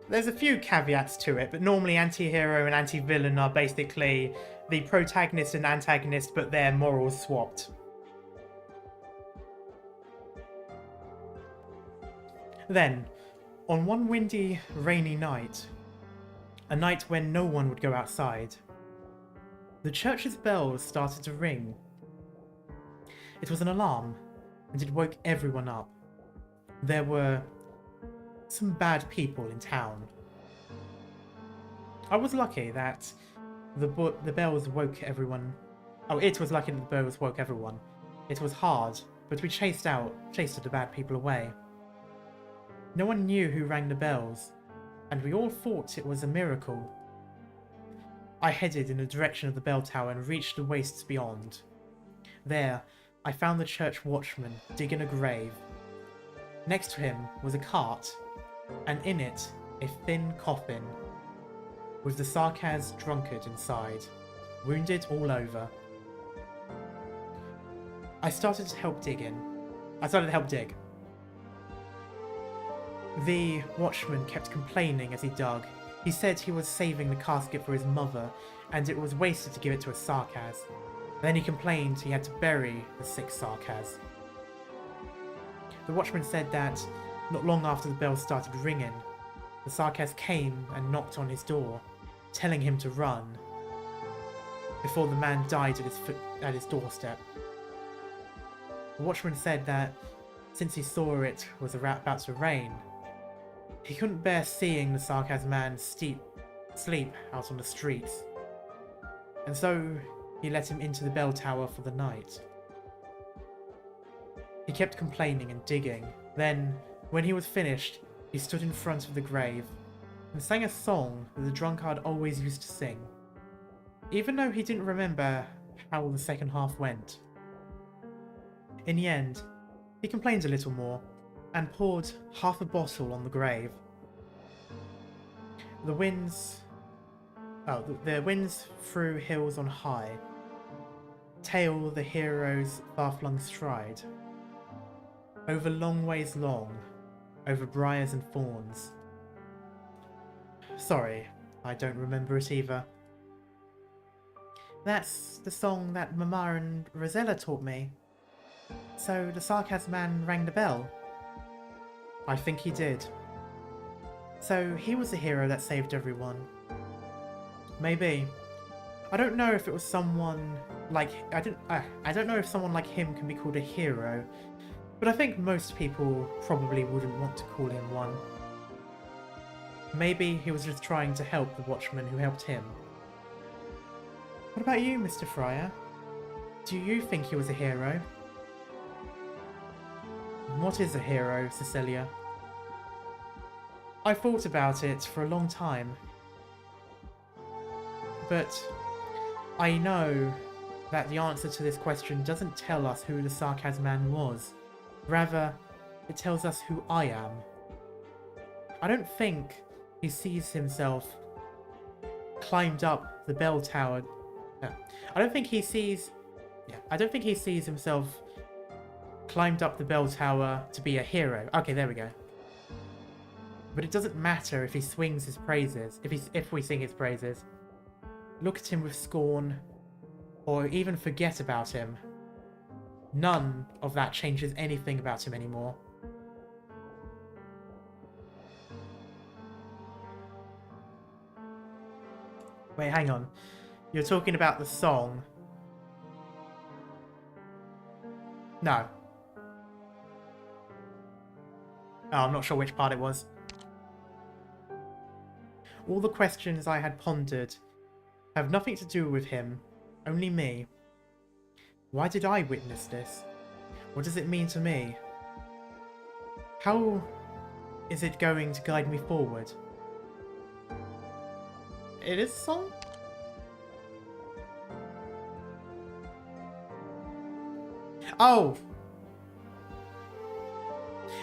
A: There's a few caveats to it, but normally anti-hero and anti-villain are basically the protagonist and antagonist, but their morals swapped. Then, on one windy, rainy night, a night when no one would go outside, the church's bells started to ring. It was an alarm, and it woke everyone up. There were some bad people in town. I was lucky that the bells woke everyone. Oh, it was lucky that the bells woke everyone. It was hard, but we chased the bad people away. No one knew who rang the bells, and we all thought it was a miracle. I headed in the direction of the bell tower and reached the wastes beyond. There, I found the church watchman digging a grave. Next to him was a cart, and in it, a thin coffin, with the sarcas drunkard inside, wounded all over. I started to help dig. The watchman kept complaining as he dug. He said he was saving the casket for his mother, and it was wasted to give it to a sarcas. Then he complained he had to bury the sick sarcas. The watchman said that, not long after the bells started ringing, the Sarkaz came and knocked on his door, telling him to run, before the man died at his doorstep. The watchman said that since he saw it was about to rain, he couldn't bear seeing the Sarkaz man sleep out on the streets, and so he let him into the bell tower for the night. He kept complaining and digging. Then, when he was finished, he stood in front of the grave and sang a song that the drunkard always used to sing, even though he didn't remember how the second half went. In the end, he complained a little more and poured half a bottle on the grave. The winds through hills on high, tail the hero's far-flung stride, over long ways long, over briars and thorns. Sorry, I don't remember it either. That's the song that Mama and Rosella taught me. So the Sarkaz man rang the bell? I think he did. So he was the hero that saved everyone. Maybe. I don't know if it was someone like... I don't know if someone like him can be called a hero, but I think most people probably wouldn't want to call him one. Maybe he was just trying to help the watchman who helped him. What about you, Mr. Fryer? Do you think he was a hero? What is a hero, Cecilia? I thought about it for a long time, but I know that the answer to this question doesn't tell us who the Sarkaz man was. Rather, it tells us who I am. I don't think he sees himself climbed up the bell tower. I don't think he sees himself climbed up the bell tower to be a hero. Okay, there we go. But it doesn't matter if he swings his praises, if we sing his praises, look at him with scorn, or even forget about him. None of that changes anything about him anymore. Wait, hang on. You're talking about the song? No. Oh, I'm not sure which part it was. All the questions I had pondered have nothing to do with him, only me. Why did I witness this? What does it mean to me? How is it going to guide me forward? It is a song? Oh!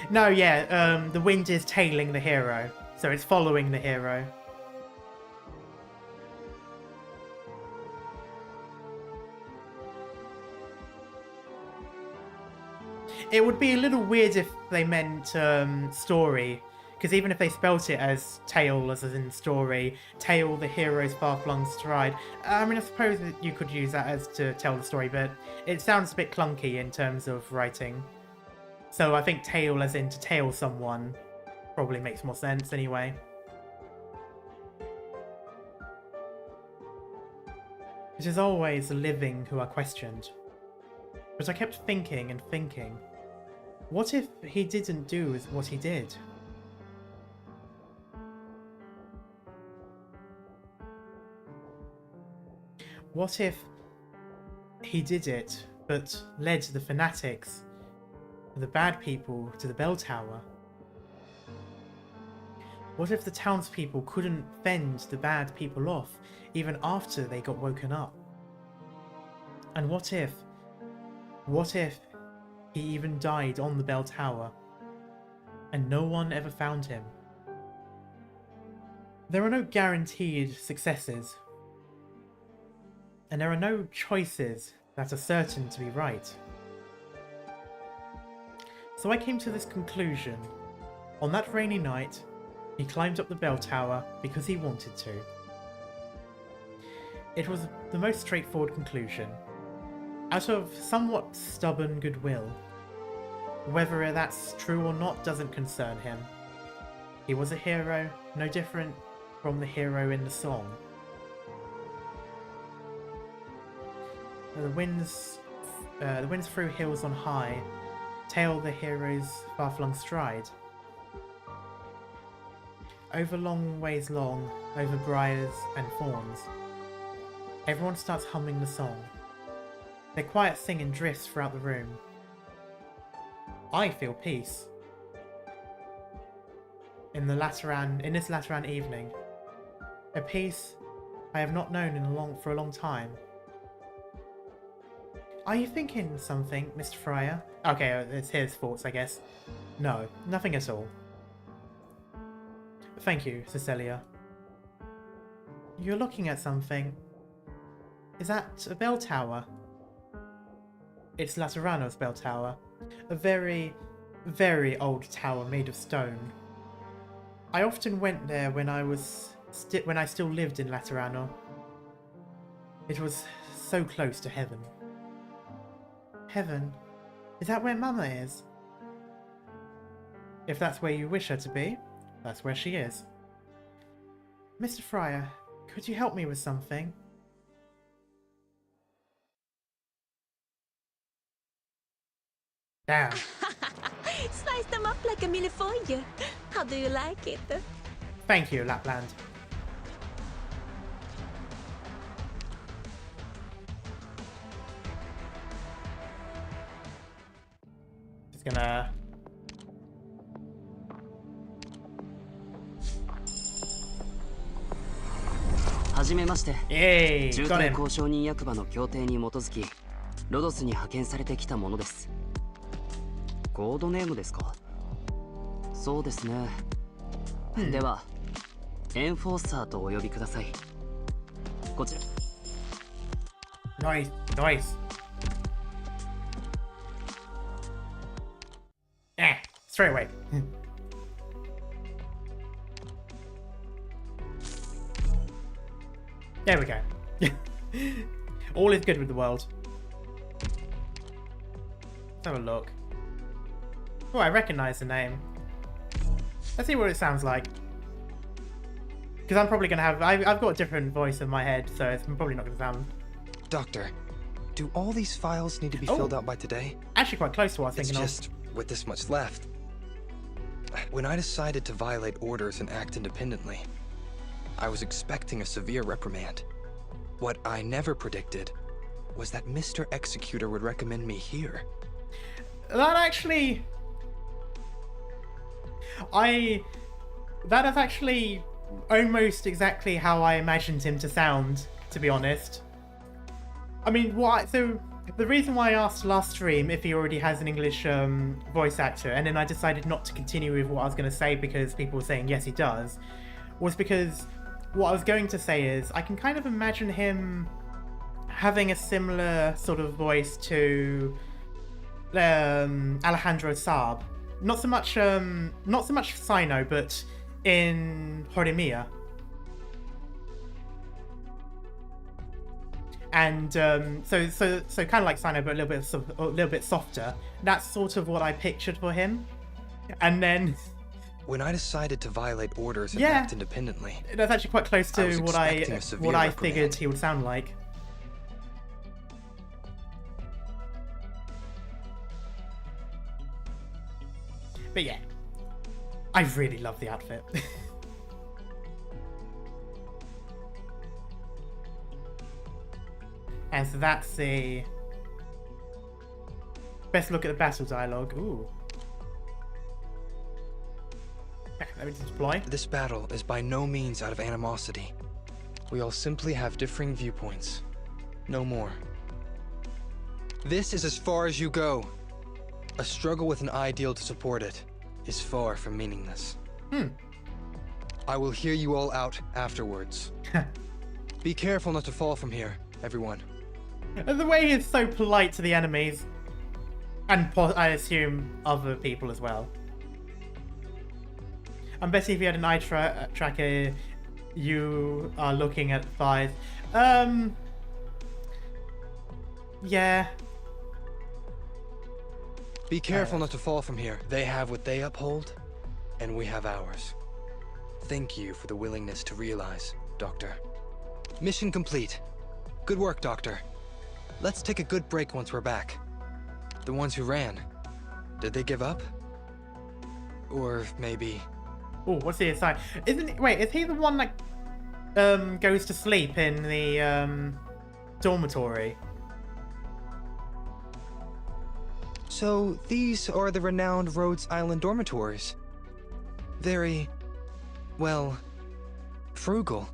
A: No, yeah, the wind is tailing the hero, so it's following the hero. It would be a little weird if they meant story, because even if they spelt it as tale, as in story, tail the hero's far-flung stride, I mean, I suppose that you could use that as to tell the story, but it sounds a bit clunky in terms of writing. So I think tail as in to tail someone probably makes more sense anyway. It is always the living who are questioned. But I kept thinking and thinking, what if he didn't do what he did? What if he did it, but led the fanatics, the bad people, to the bell tower? What if the townspeople couldn't fend the bad people off, even after they got woken up? And what if he even died on the bell tower, and no one ever found him? There are no guaranteed successes, and there are no choices that are certain to be right. So I came to this conclusion. On that rainy night, he climbed up the bell tower because he wanted to. It was the most straightforward conclusion, out of somewhat stubborn goodwill. Whether that's true or not doesn't concern him. He was a hero, No different from the hero in the song. The winds through hills on high, tail the hero's far-flung stride. Over long ways long, over briars and thorns. Everyone starts humming the song. Their quiet singing drifts throughout the room. I feel peace. In this Lateran evening. A peace I have not known for a long time. Are you thinking something, Mr. Fryer? Okay, it's his thoughts, I guess. No, nothing at all. Thank you, Cecilia. You're looking at something. Is that a bell tower? It's Laterano's bell tower. A very, very old tower made of stone. I often went there when I still lived in Laterano. It was so close to heaven. Heaven? Is that where Mama is? If that's where you wish her to be, that's where she is. Mr. Fryer, could you help me with something? Damn.
E: Slice them up like a millefeuille. How do you like it?
A: Thank you, Lapland. Just gonna... Yay!
C: 重
A: Got
C: 点
A: him!
C: 交渉人役場の協定に基づきロドスに派遣されてきたものです。コードネームですか？そうですね。ではエンフォーサーとお呼びください。こちら。
A: Nice, nice. Straight away. There we go. All is good with the world. Let's have a look. Oh, I recognize the name. Let's see what it sounds like. Because I'm probably going to have... I've got a different voice in my head, so it's probably not going to sound...
I: Doctor, do all these files need to be filled out by today?
A: Actually quite close to what I was
I: It's
A: thinking
I: just, with this much left. When I decided to violate orders and act independently, I was expecting a severe reprimand. What I never predicted was that Mr. Executor would recommend me here.
A: That actually... That is actually almost exactly how I imagined him to sound, to be honest. I mean, so the reason why I asked last stream if he already has an English voice actor, and then I decided not to continue with what I was going to say because people were saying yes he does, was because what I was going to say is I can kind of imagine him having a similar sort of voice to Alejandro Saab. Not so much Sino, but in Horimiya. And so kind of like Sino, but a little bit softer. That's sort of what I pictured for him. And then
I: when I decided to violate orders and act independently,
A: that's actually quite close to what I figured he would sound like. But yeah, I really love the outfit. And so that's the best look at the battle dialogue. Ooh. Let me deploy.
I: This battle is by no means out of animosity. We all simply have differing viewpoints. No more. This is as far as you go. A struggle with an ideal to support it is far from meaningless. I will hear you all out afterwards. Be careful not to fall from here, everyone.
A: And the way he's so polite to the enemies. And I assume other people as well. I'm betting if you had an eye tracker, you are looking at 5. Yeah.
I: Be careful not to fall from here. They have what they uphold, and we have ours. thank you for the willingness to realize, Doctor. Mission complete. Good work, Doctor. Let's take a good break once we're back. The ones who ran, did they give up? Or maybe...
A: Oh, what's he aside? Wait, is he the one that goes to sleep in the dormitory?
I: So, these are the renowned Rhodes Island dormitories. Very, well, frugal.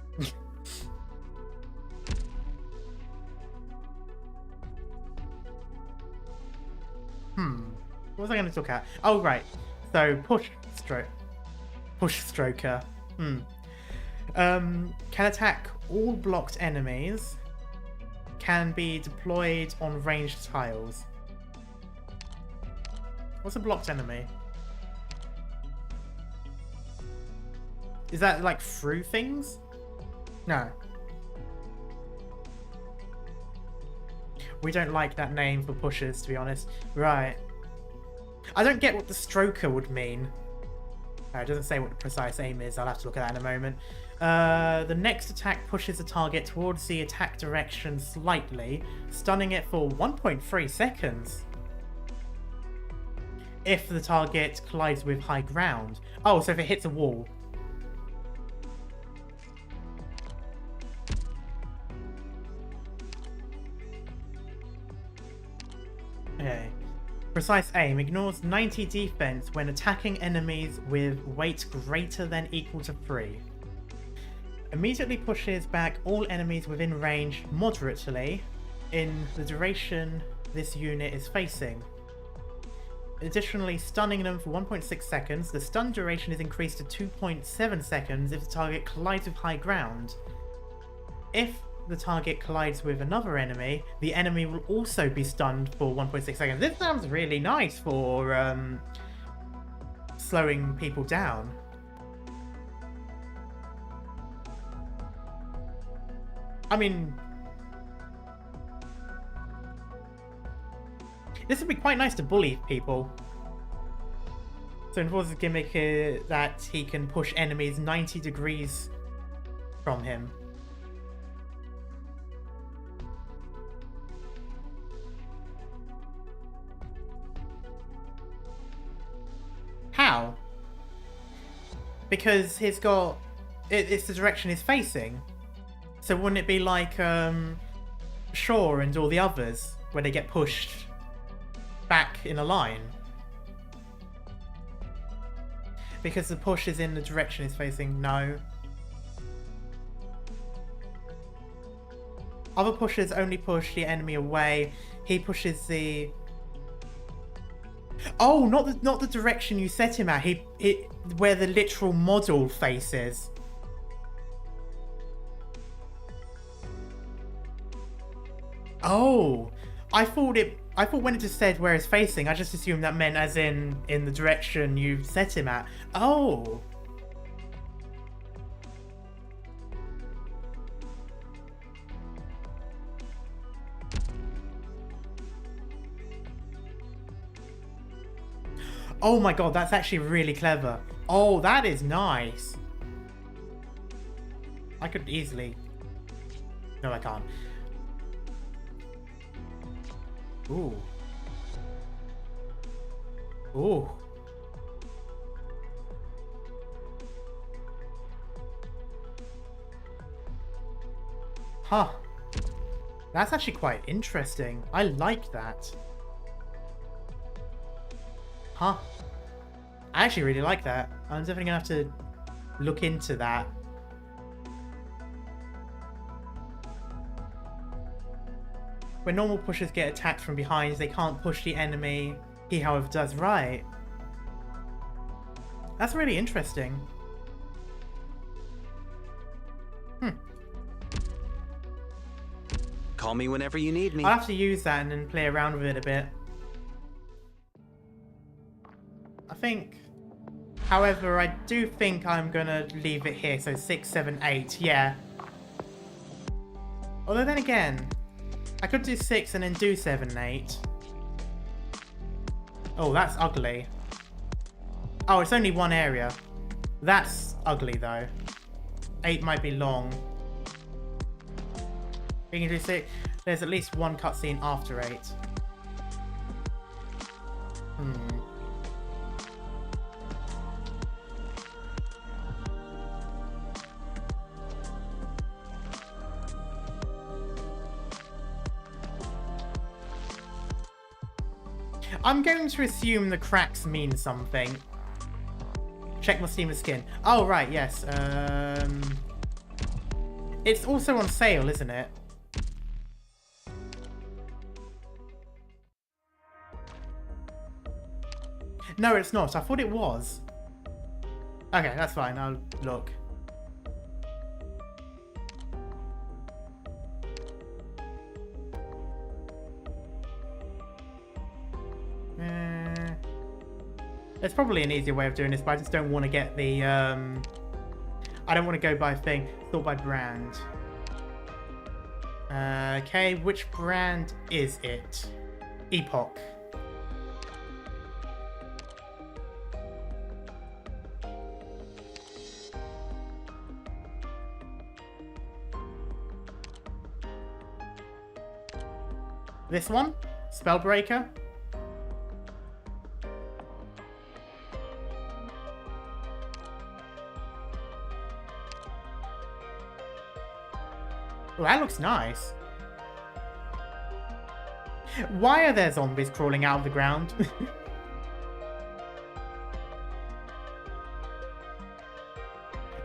A: What was I going to talk about? Oh, right. So, push stroker. Can attack all blocked enemies. Can be deployed on ranged tiles. What's a blocked enemy? Is that like through things? No. We don't like that name for pushers, to be honest. Right. I don't get what the stroker would mean. It doesn't say what the precise aim is. I'll have to look at that in a moment. The next attack pushes the target towards the attack direction slightly, stunning it for 1.3 seconds. If the target collides with high ground. Oh, so if it hits a wall. Okay. Precise aim ignores 90 defense when attacking enemies with weight greater than equal to 3. Immediately pushes back all enemies within range moderately in the duration this unit is facing. Additionally, stunning them for 1.6 seconds. The stun duration is increased to 2.7 seconds if the target collides with high ground. If the target collides with another enemy, the enemy will also be stunned for 1.6 seconds. This sounds really nice for slowing people down. I mean, this would be quite nice to bully people. So Enforcer's gimmick is that he can push enemies 90 degrees from him. How? Because he's got... it's the direction he's facing. So wouldn't it be like Shaw and all the others, where they get pushed back in a line? Because the push is in the direction he's facing? No. Other pushers only push the enemy away. He pushes the... Oh, not the direction you set him at. Where the literal model faces. Oh, I thought when it just said where it's facing, I just assumed that meant as in the direction you set him at. Oh. Oh my god, that's actually really clever. Oh, that is nice. I could easily... No, I can't. Ooh. Ooh. Huh. That's actually quite interesting. I like that. Huh. I actually really like that. I'm definitely gonna have to look into that. When normal pushers get attacked from behind, they can't push the enemy. He, however, does. Right. That's really interesting.
B: Call me whenever you need me.
A: I'll have to use that and then play around with it a bit. I think... However, I do think I'm gonna leave it here. So 6, 7, 8. Yeah. Although then again... I could do 6 and then do 7, 8. Oh, that's ugly. Oh, it's only one area. That's ugly though. 8 might be long. We can do 6. There's at least one cutscene after 8. I'm going to assume the cracks mean something. Check my Steam skin. Oh, right, yes. It's also on sale, isn't it? No, it's not. I thought it was. Okay, that's fine. I'll look. There's probably an easier way of doing this, but I just don't want to get the, I don't want to go by thing, sort by brand. Okay, which brand is it? Epoch. This one? Spellbreaker? Oh, that looks nice. Why are there zombies crawling out of the ground?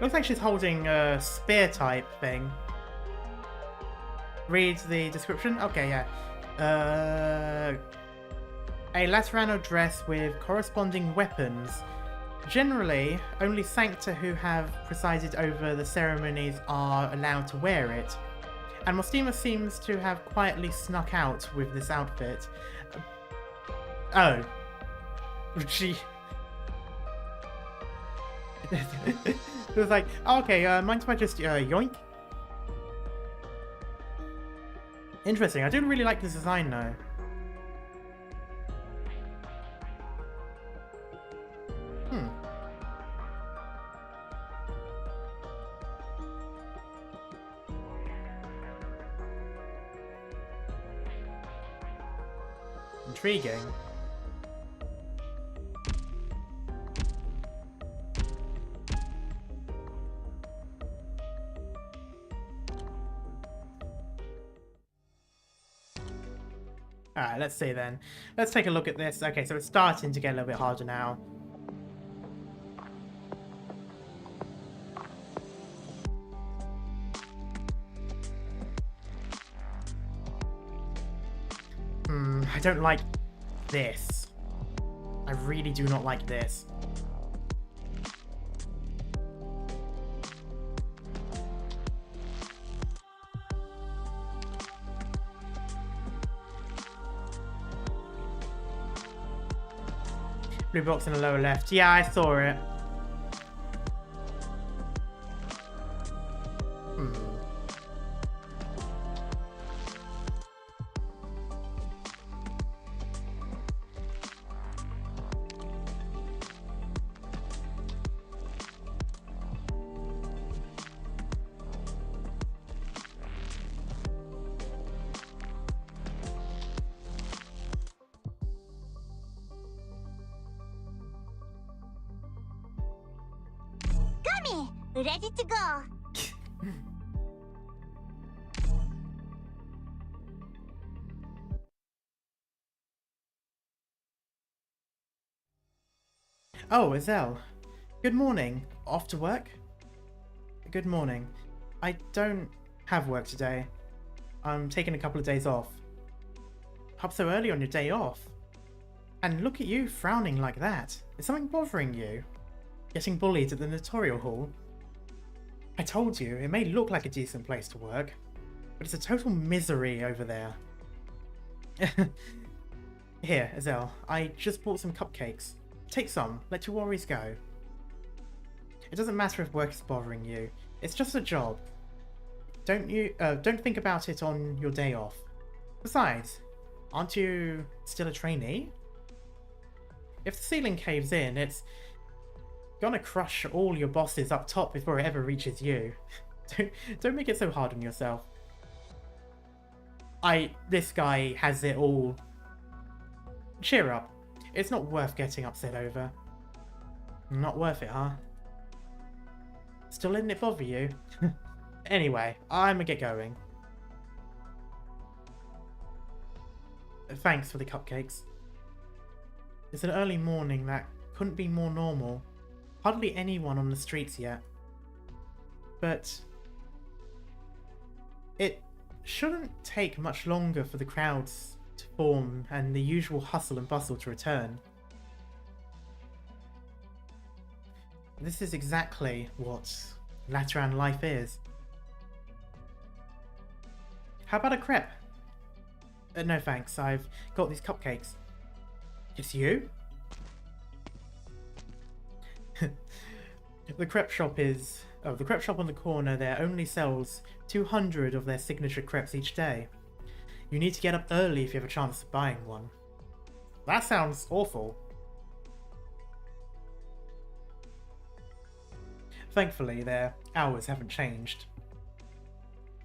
A: Looks like she's holding a spear type thing. Read the description? Okay, yeah. A Laterano dress with corresponding weapons. Generally, only Sankta who have presided over the ceremonies are allowed to wear it. And Mostima seems to have quietly snuck out with this outfit. Oh. She... It was like, oh, okay, mind if I just yoink? Interesting, I do really like this design though. Intriguing. Alright, let's see then. Let's take a look at this. Okay, so it's starting to get a little bit harder now. I don't like this. I really do not like this. Blue box in the lower left. Yeah, I saw it.
F: Ready to go.
A: Oh, Azelle. Good morning. Off to work? Good morning. I don't have work today. I'm taking a couple of days off. Up so early on your day off. And look at you frowning like that. Is something bothering you? Getting bullied at the notarial hall? I told you, it may look like a decent place to work, but it's a total misery over there. Here, Azelle, I just bought some cupcakes. Take some, let your worries go. It doesn't matter if work is bothering you, it's just a job. Don't think about it on your day off. Besides, aren't you still a trainee? If the ceiling caves in, it's gonna crush all your bosses up top before it ever reaches you. Don't make it so hard on yourself. This guy has it all. Cheer up. It's not worth getting upset over. Not worth it, huh? Still letting it bother you? Anyway, I'm gonna get going. Thanks for the cupcakes. It's an early morning that couldn't be more normal. Hardly anyone on the streets yet. But it shouldn't take much longer for the crowds to form and the usual hustle and bustle to return. This is exactly what Lateran life is. How about a crepe? No thanks, I've got these cupcakes. It's you? The crepe shop is... Oh, the crepe shop on the corner there only sells 200 of their signature crepes each day. You need to get up early if you have a chance of buying one. That sounds awful. Thankfully, their hours haven't changed.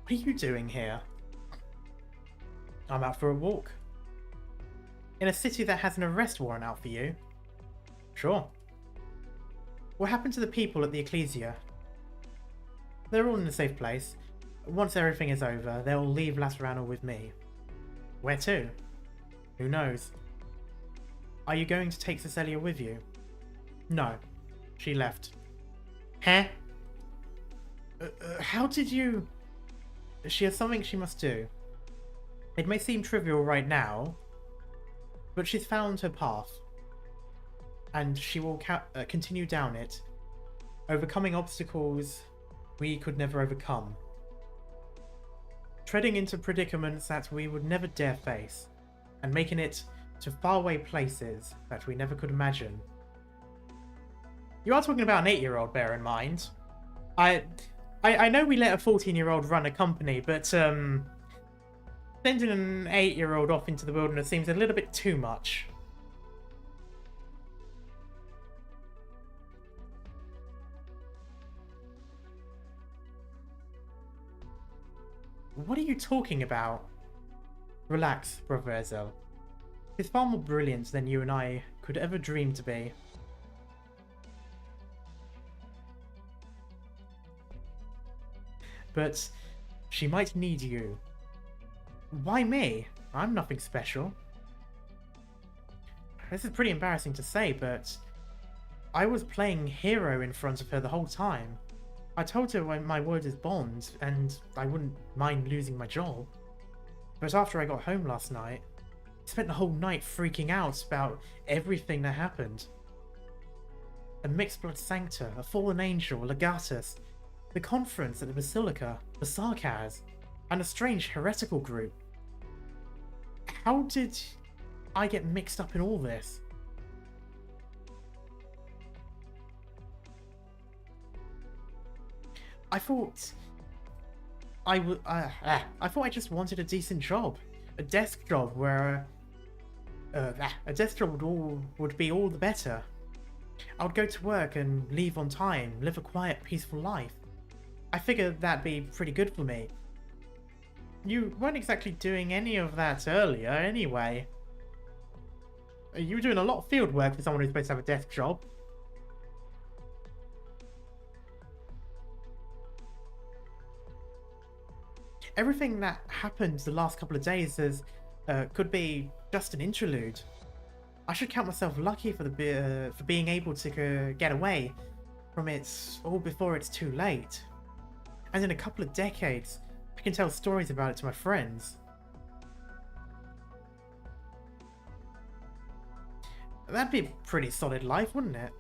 A: What are you doing here? I'm out for a walk. In a city that has an arrest warrant out for you? Sure. What happened to the people at the Ecclesia? They're all in a safe place. Once everything is over, they'll leave Laterano with me. Where to? Who knows? Are you going to take Cecilia with you? No. She left. Huh? How did you... She has something she must do. It may seem trivial right now, but she's found her path. And she will continue down it, overcoming obstacles we could never overcome. Treading into predicaments that we would never dare face, and making it to faraway places that we never could imagine. You are talking about an 8-year-old, bear in mind. I know we let a 14-year-old run a company, but sending an 8-year-old off into the wilderness seems a little bit too much. What are you talking about? Relax, Brother Ezel. He's far more brilliant than you and I could ever dream to be. But she might need you. Why me? I'm nothing special. This is pretty embarrassing to say, but I was playing hero in front of her the whole time. I told her my word is bond, and I wouldn't mind losing my job. But after I got home last night, I spent the whole night freaking out about everything that happened. A mixed blood Sankta, a fallen angel, Legatus, the conference at the Basilica, the Sarkaz, and a strange heretical group. How did I get mixed up in all this? I thought I just wanted a decent job, a desk job where a desk job would be all the better. I would go to work and leave on time, live a quiet, peaceful life. I figured that'd be pretty good for me. You weren't exactly doing any of that earlier, anyway. You were doing a lot of field work for someone who's supposed to have a desk job. Everything that happened the last couple of days could be just an interlude. I should count myself lucky for being able to get away from it all before it's too late. And in a couple of decades, I can tell stories about it to my friends. That'd be a pretty solid life, wouldn't it?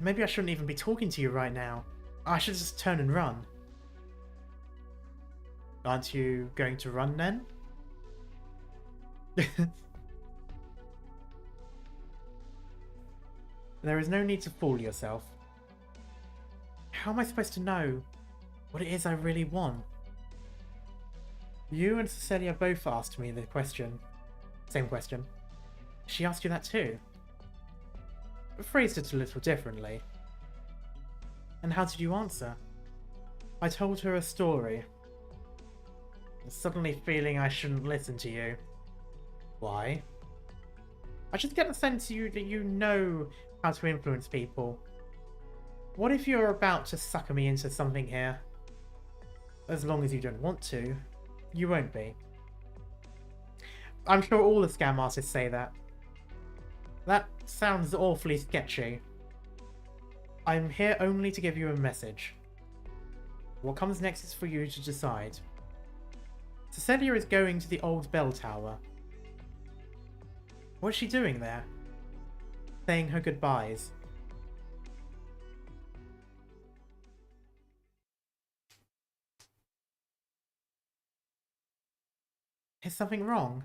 A: Maybe I shouldn't even be talking to you right now. I should just turn and run. Aren't you going to run then? There is no need to fool yourself. How am I supposed to know what it is I really want? You and Cecilia both asked me the question. Same question. She asked you that too. phrased it a little differently. And how did you answer? I told her a story. Suddenly feeling I shouldn't listen to you. Why? I just get the sense that you know how to influence people. What if you're about to sucker me into something here? As long as you don't want to, you won't be. I'm sure all the scam artists say that. That sounds awfully sketchy. I'm here only to give you a message. What comes next is for you to decide. Cecilia is going to the old bell tower. What's she doing there? Saying her goodbyes. Is something wrong?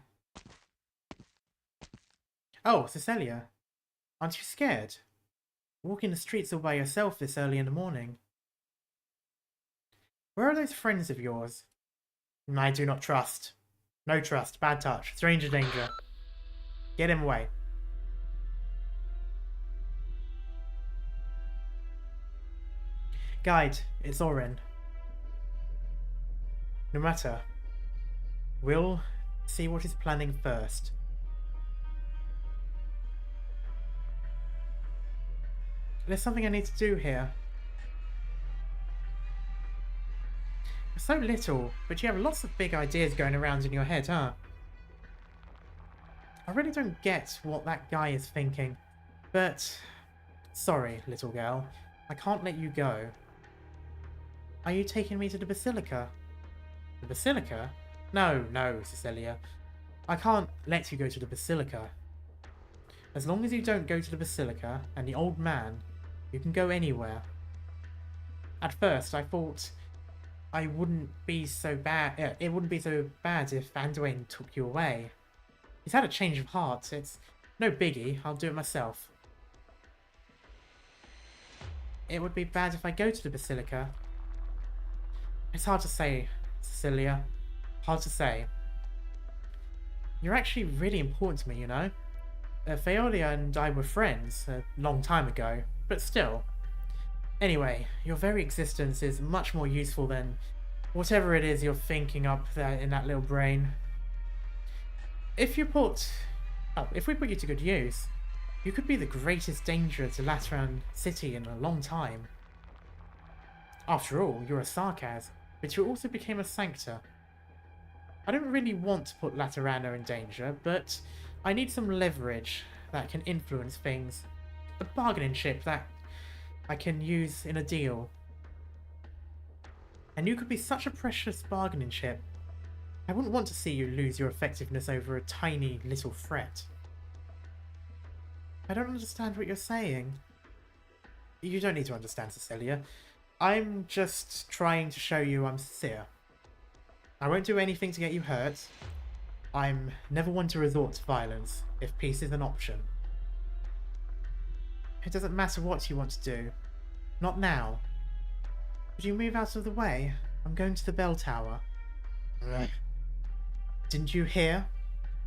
A: Oh, Cecilia. Aren't you scared? Walking the streets all by yourself this early in the morning. Where are those friends of yours? I do not trust. No trust. Bad touch. Stranger danger. Get him away. Guide, it's Orin. No matter. We'll see what he's planning first. There's something I need to do here. You're so little, but you have lots of big ideas going around in your head, huh? I really don't get what that guy is thinking, but sorry, little girl. I can't let you go. Are you taking me to the Basilica? The Basilica? No, Cecilia. I can't let you go to the Basilica. As long as you don't go to the Basilica and the old man, you can go anywhere. At first, I thought I wouldn't be so bad. It wouldn't be so bad if Anduin took you away. He's had a change of heart. It's no biggie. I'll do it myself. It would be bad if I go to the Basilica. It's hard to say, Cecilia. Hard to say. You're actually really important to me, you know? Feolia and I were friends a long time ago, but still. Anyway, your very existence is much more useful than whatever it is you're thinking up there in that little brain. If we put you to good use, you could be the greatest danger to Lateran City in a long time. After all, you're a Sarkaz, but you also became a Sankta. I don't really want to put Laterano in danger, but I need some leverage that can influence things. A bargaining chip that I can use in a deal. And you could be such a precious bargaining chip. I wouldn't want to see you lose your effectiveness over a tiny little threat. I don't understand what you're saying. You don't need to understand, Cecilia. I'm just trying to show you I'm sincere. I won't do anything to get you hurt. I'm never one to resort to violence if peace is an option. It doesn't matter what you want to do. Not now. Would you move out of the way? I'm going to the bell tower. Didn't you hear?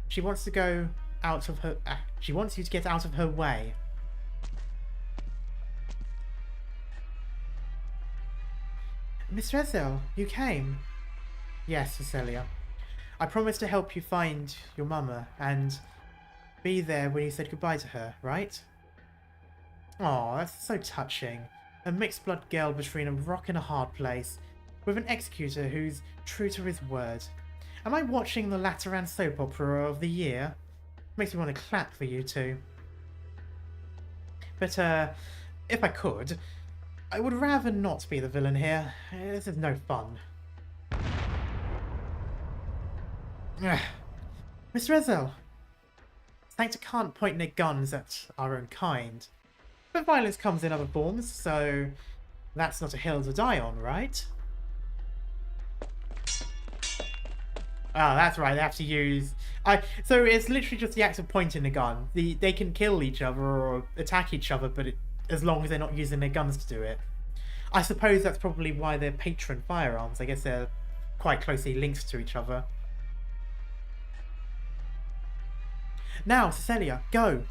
A: She wants to go out of her... she wants you to get out of her way. Mr. Ezel, you came. Yes, Cecilia. I promised to help you find your mama and be there when you said goodbye to her, right? Aw, that's so touching. A mixed-blood girl between a rock and a hard place, with an executor who's true to his word. Am I watching the Lateran soap opera of the year? Makes me want to clap for you two. But, if I could, I would rather not be the villain here. This is no fun. Mr. Ezel, Sankta can't point their guns at our own kind. But violence comes in other forms, so that's not a hill to die on, right? Oh, that's right, they have to use... so it's literally just the act of pointing the gun. They can kill each other or attack each other, but as long as they're not using their guns to do it. I suppose that's probably why they're patron firearms. I guess they're quite closely linked to each other. Now, Cecilia, go!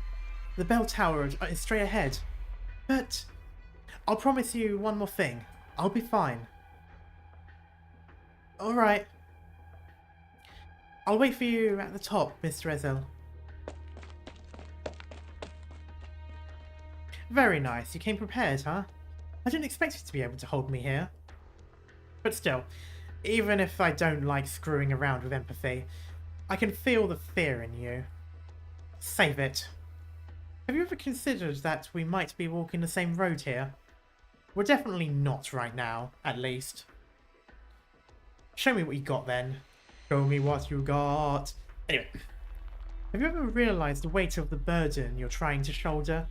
A: The bell tower is straight ahead. But I'll promise you one more thing. I'll be fine. Alright. I'll wait for you at the top, Mr. Ezel. Very nice. You came prepared, huh? I didn't expect you to be able to hold me here. But still, even if I don't like screwing around with empathy, I can feel the fear in you. Save it. Have you ever considered that we might be walking the same road here? We're definitely not right now, at least. Show me what you got then. Show me what you got. Anyway, have you ever realised the weight of the burden you're trying to shoulder?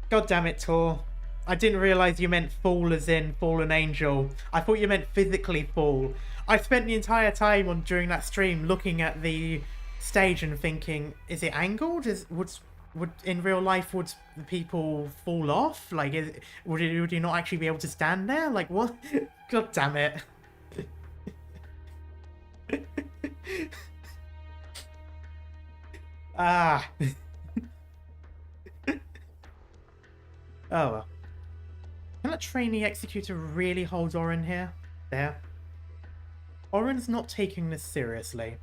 A: God damn it, Tor. I didn't realise you meant fall as in fallen angel. I thought you meant physically fall. I spent the entire time during that stream looking at the stage and thinking, is it angled? Would in real life would the people fall off? Like, would you not actually be able to stand there? Like, what? God damn it. Ah. Oh well. Can that trainee executor really hold Oren here? There. Oren's not taking this seriously,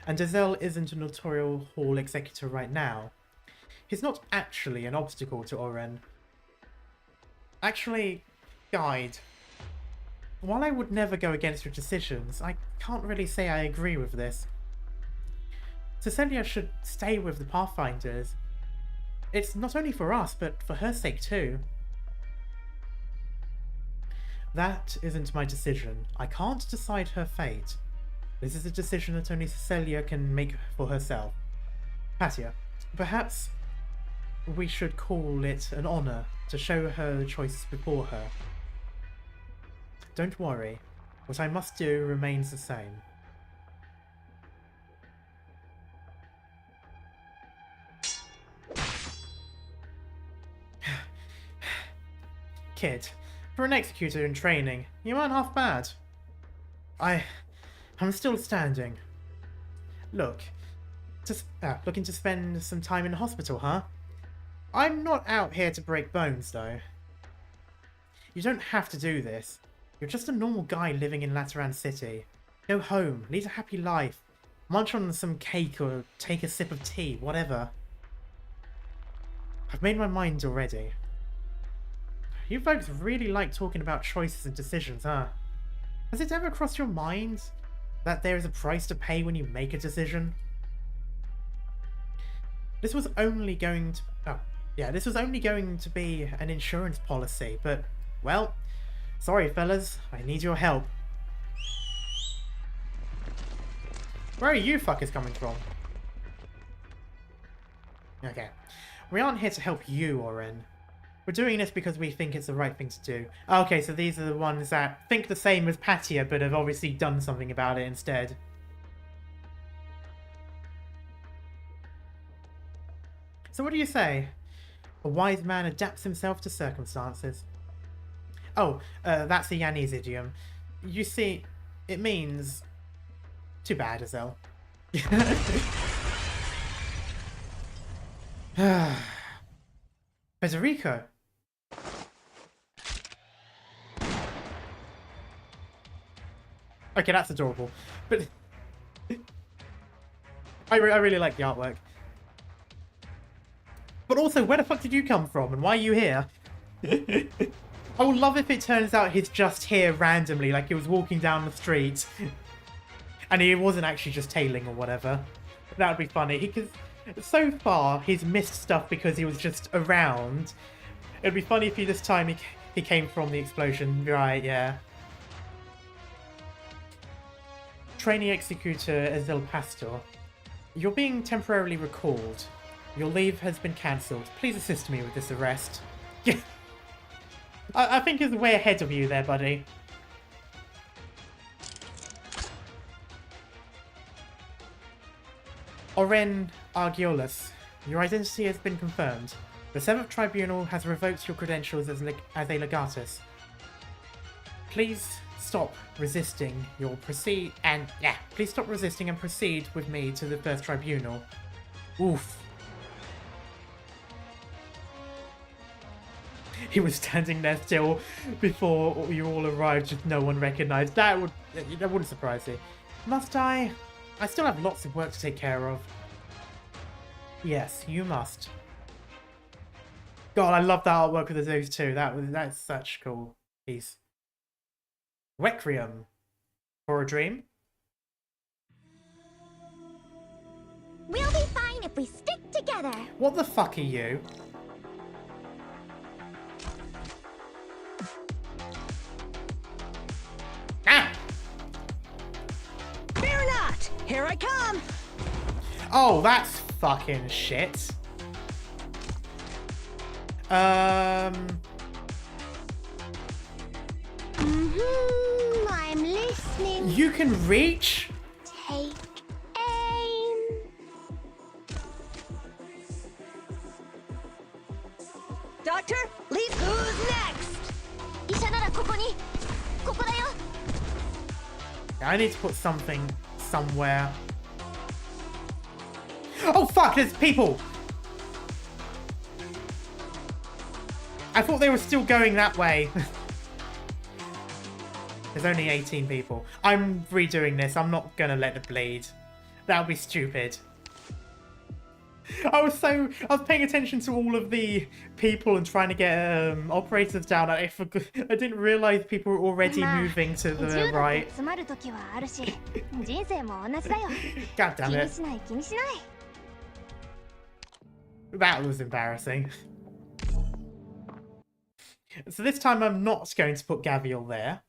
A: and Ezel isn't a notorial hall executor right now. He's not actually an obstacle to Oren. Actually, guide. While I would never go against your decisions, I can't really say I agree with this. Cecilia should stay with the Pathfinders. It's not only for us, but for her sake too. That isn't my decision. I can't decide her fate. This is a decision that only Cecilia can make for herself. Patia, perhaps we should call it an honor to show her the choices before her. Don't worry. What I must do remains the same. Kid, for an executor in training, you aren't half bad. I'm still standing. Look, looking to spend some time in the hospital, huh? I'm not out here to break bones, though. You don't have to do this. You're just a normal guy living in Lateran City. Go home, lead a happy life, munch on some cake or take a sip of tea, whatever. I've made my mind already. You folks really like talking about choices and decisions, huh? Has it ever crossed your mind that there is a price to pay when you make a decision? This was only going to... this was only going to be an insurance policy, but, well, sorry fellas, I need your help. Where are you fuckers coming from? Okay. We aren't here to help you, Oren. We're doing this because we think it's the right thing to do. Okay, so these are the ones that think the same as Patia, but have obviously done something about it instead. So what do you say? A wise man adapts himself to circumstances. Oh, that's a Yanese idiom. You see, it means... Too bad, Ezel. Basilica. Okay, that's adorable. But I really like the artwork. But also, where the fuck did you come from, and why are you here? I would love if it turns out he's just here randomly, like he was walking down the street, and he wasn't actually just tailing or whatever. That would be funny. Because so far he's missed stuff because he was just around. It'd be funny if this time he came from the explosion. Right? Yeah. Trainee Executor Ezel Pastor, you're being temporarily recalled. Your leave has been cancelled. Please assist me with this arrest. I think he's way ahead of you there, buddy. Oren Argiolus, your identity has been confirmed. The 7th Tribunal has revoked your credentials as a legatus. Please stop resisting please stop resisting and proceed with me to the 1st Tribunal. Oof. He was standing there still before you all arrived, just no one recognized. That wouldn't surprise you. Must I? I still have lots of work to take care of. Yes, you must. God, I love that artwork with those two. That's such cool piece. Requiem for a dream.
F: We'll be fine if we stick together.
A: What the fuck are you? Ah!
E: Fear not! Here I come!
A: Oh, that's fucking shit.
F: I'm listening.
A: You can reach?
F: Take aim.
E: Doctor, leave. Who's next?
F: 医者ならここに。ここだよ。
A: I need to put something somewhere. Oh fuck, there's people! I thought they were still going that way. There's only 18 people. I'm redoing this. I'm not gonna let it bleed. That would be stupid. I was paying attention to all of the people and trying to get operators down. I didn't realize people were already moving to the right. God damn it. That was embarrassing. So this time I'm not going to put Gavial there.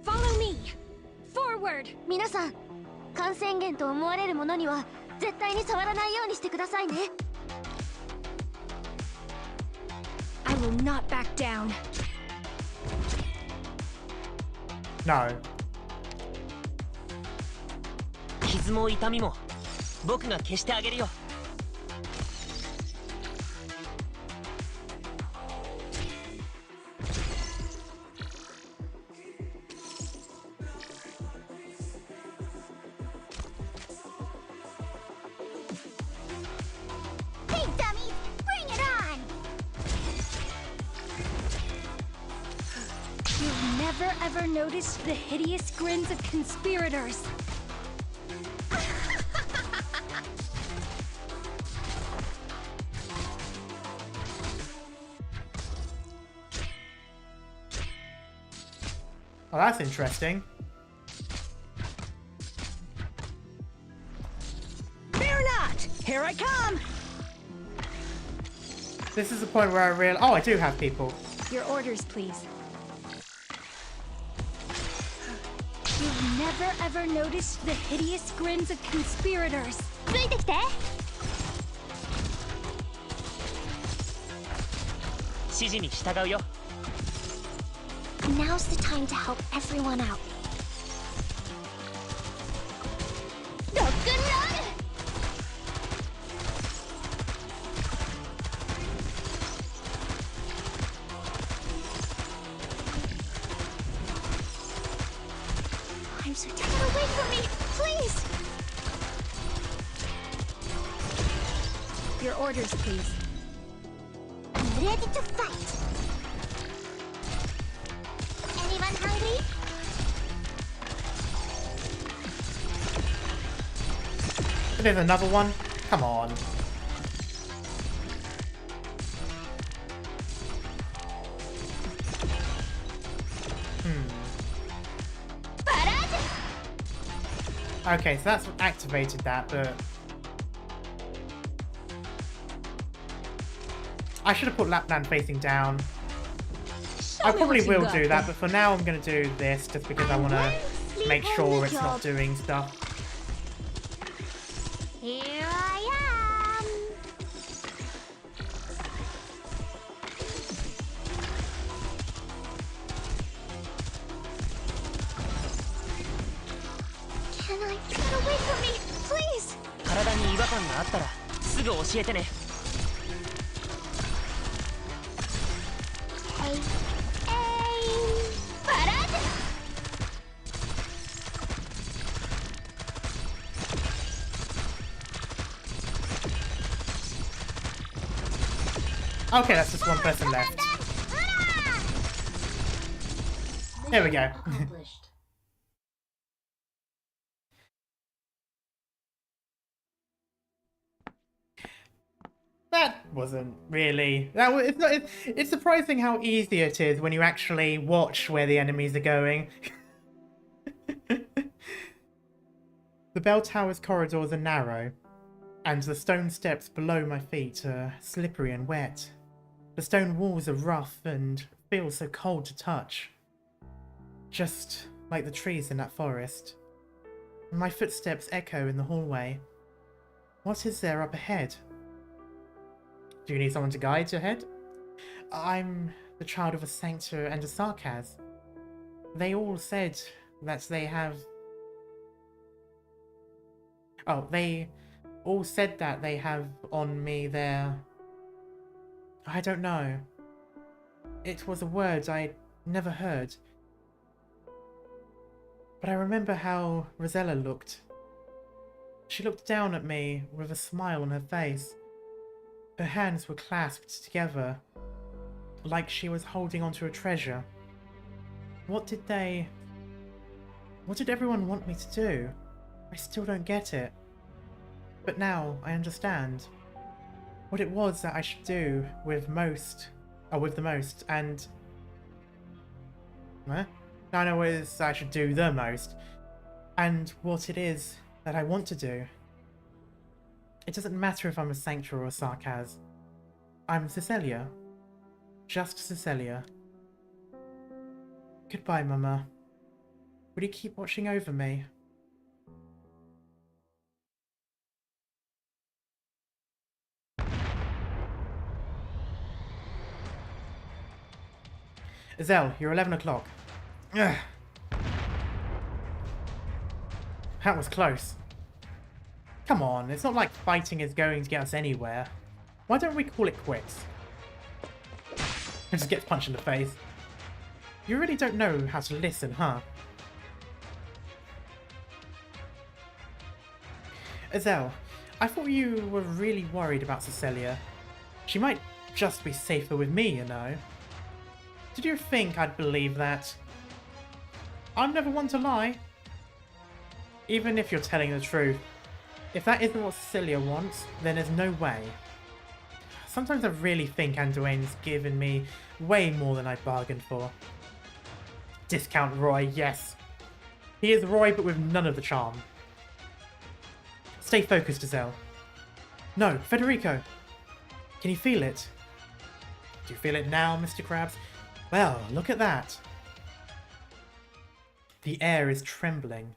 D: Follow me. Forward.
F: 皆さん、感染源と思われるものには絶対に触らないようにしてくださいね。
D: I will not back down.
A: No.
J: 傷も痛みも僕が消してあげるよ。
D: Never ever noticed the hideous grins of conspirators.
A: Oh, that's interesting.
E: Fear not! Here I come!
A: This is the point where I realize... Oh, I do have people.
D: Your orders, please. You've never ever noticed the hideous grins of conspirators.
F: ついてきて。
J: 指示に従うよ。
F: Now's the time to help everyone out. Rock and roll! I'm so tired. Get away from me, please!
D: Your orders, please.
F: I'm ready to fight. Anyone hungry?
A: There's another one. Come on. Okay, so that's activated that, but... I should have put Lapland facing down. I probably will do that, but for now I'm going to do this just because I want to make sure it's not doing stuff.
F: Here I am. Can I get away from me, please?
J: 体体に違和感があったらすぐ教えてね。
F: バラージ
A: Okay, that's just one person left. There we go.
G: Accomplished.
A: That wasn't really. It's not. It's surprising how easy it is when you actually watch where the enemies are going. The bell tower's corridors are narrow, and the stone steps below my feet are slippery and wet. The stone walls are rough and feel so cold to touch. Just like the trees in that forest. My footsteps echo in the hallway. What is there up ahead? Do you need someone to guide your head? I'm the child of a Sankta and a Sarkaz. They all said that they have... Oh, they all said that they have on me their... I don't know. It was a word I'd never heard. But I remember how Rosella looked. She looked down at me with a smile on her face. Her hands were clasped together, like she was holding onto a treasure. What did everyone want me to do? I still don't get it. But now I understand. What it was that I should do with the most, and... Huh? I know what it is I should do the most, and what it is that I want to do. It doesn't matter if I'm a Sankta or a Sarkaz. I'm Cecilia. Just Cecilia. Goodbye, Mama. Will you keep watching over me? Zell, you're 11 o'clock. Ugh. That was close. Come on, it's not like fighting is going to get us anywhere. Why don't we call it quits? And just gets punched in the face. You really don't know how to listen, huh? Zell, I thought you were really worried about Cecilia. She might just be safer with me, you know. Did you think I'd believe that? I'm never one to lie. Even if you're telling the truth. If that isn't what Cecilia wants, then there's no way. Sometimes I really think Anduin's given me way more than I bargained for. Discount Roy, yes. He is Roy, but with none of the charm. Stay focused, Zell. No, Federico. Can you feel it? Do you feel it now, Mr. Krabs? Well, look at that. The air is trembling.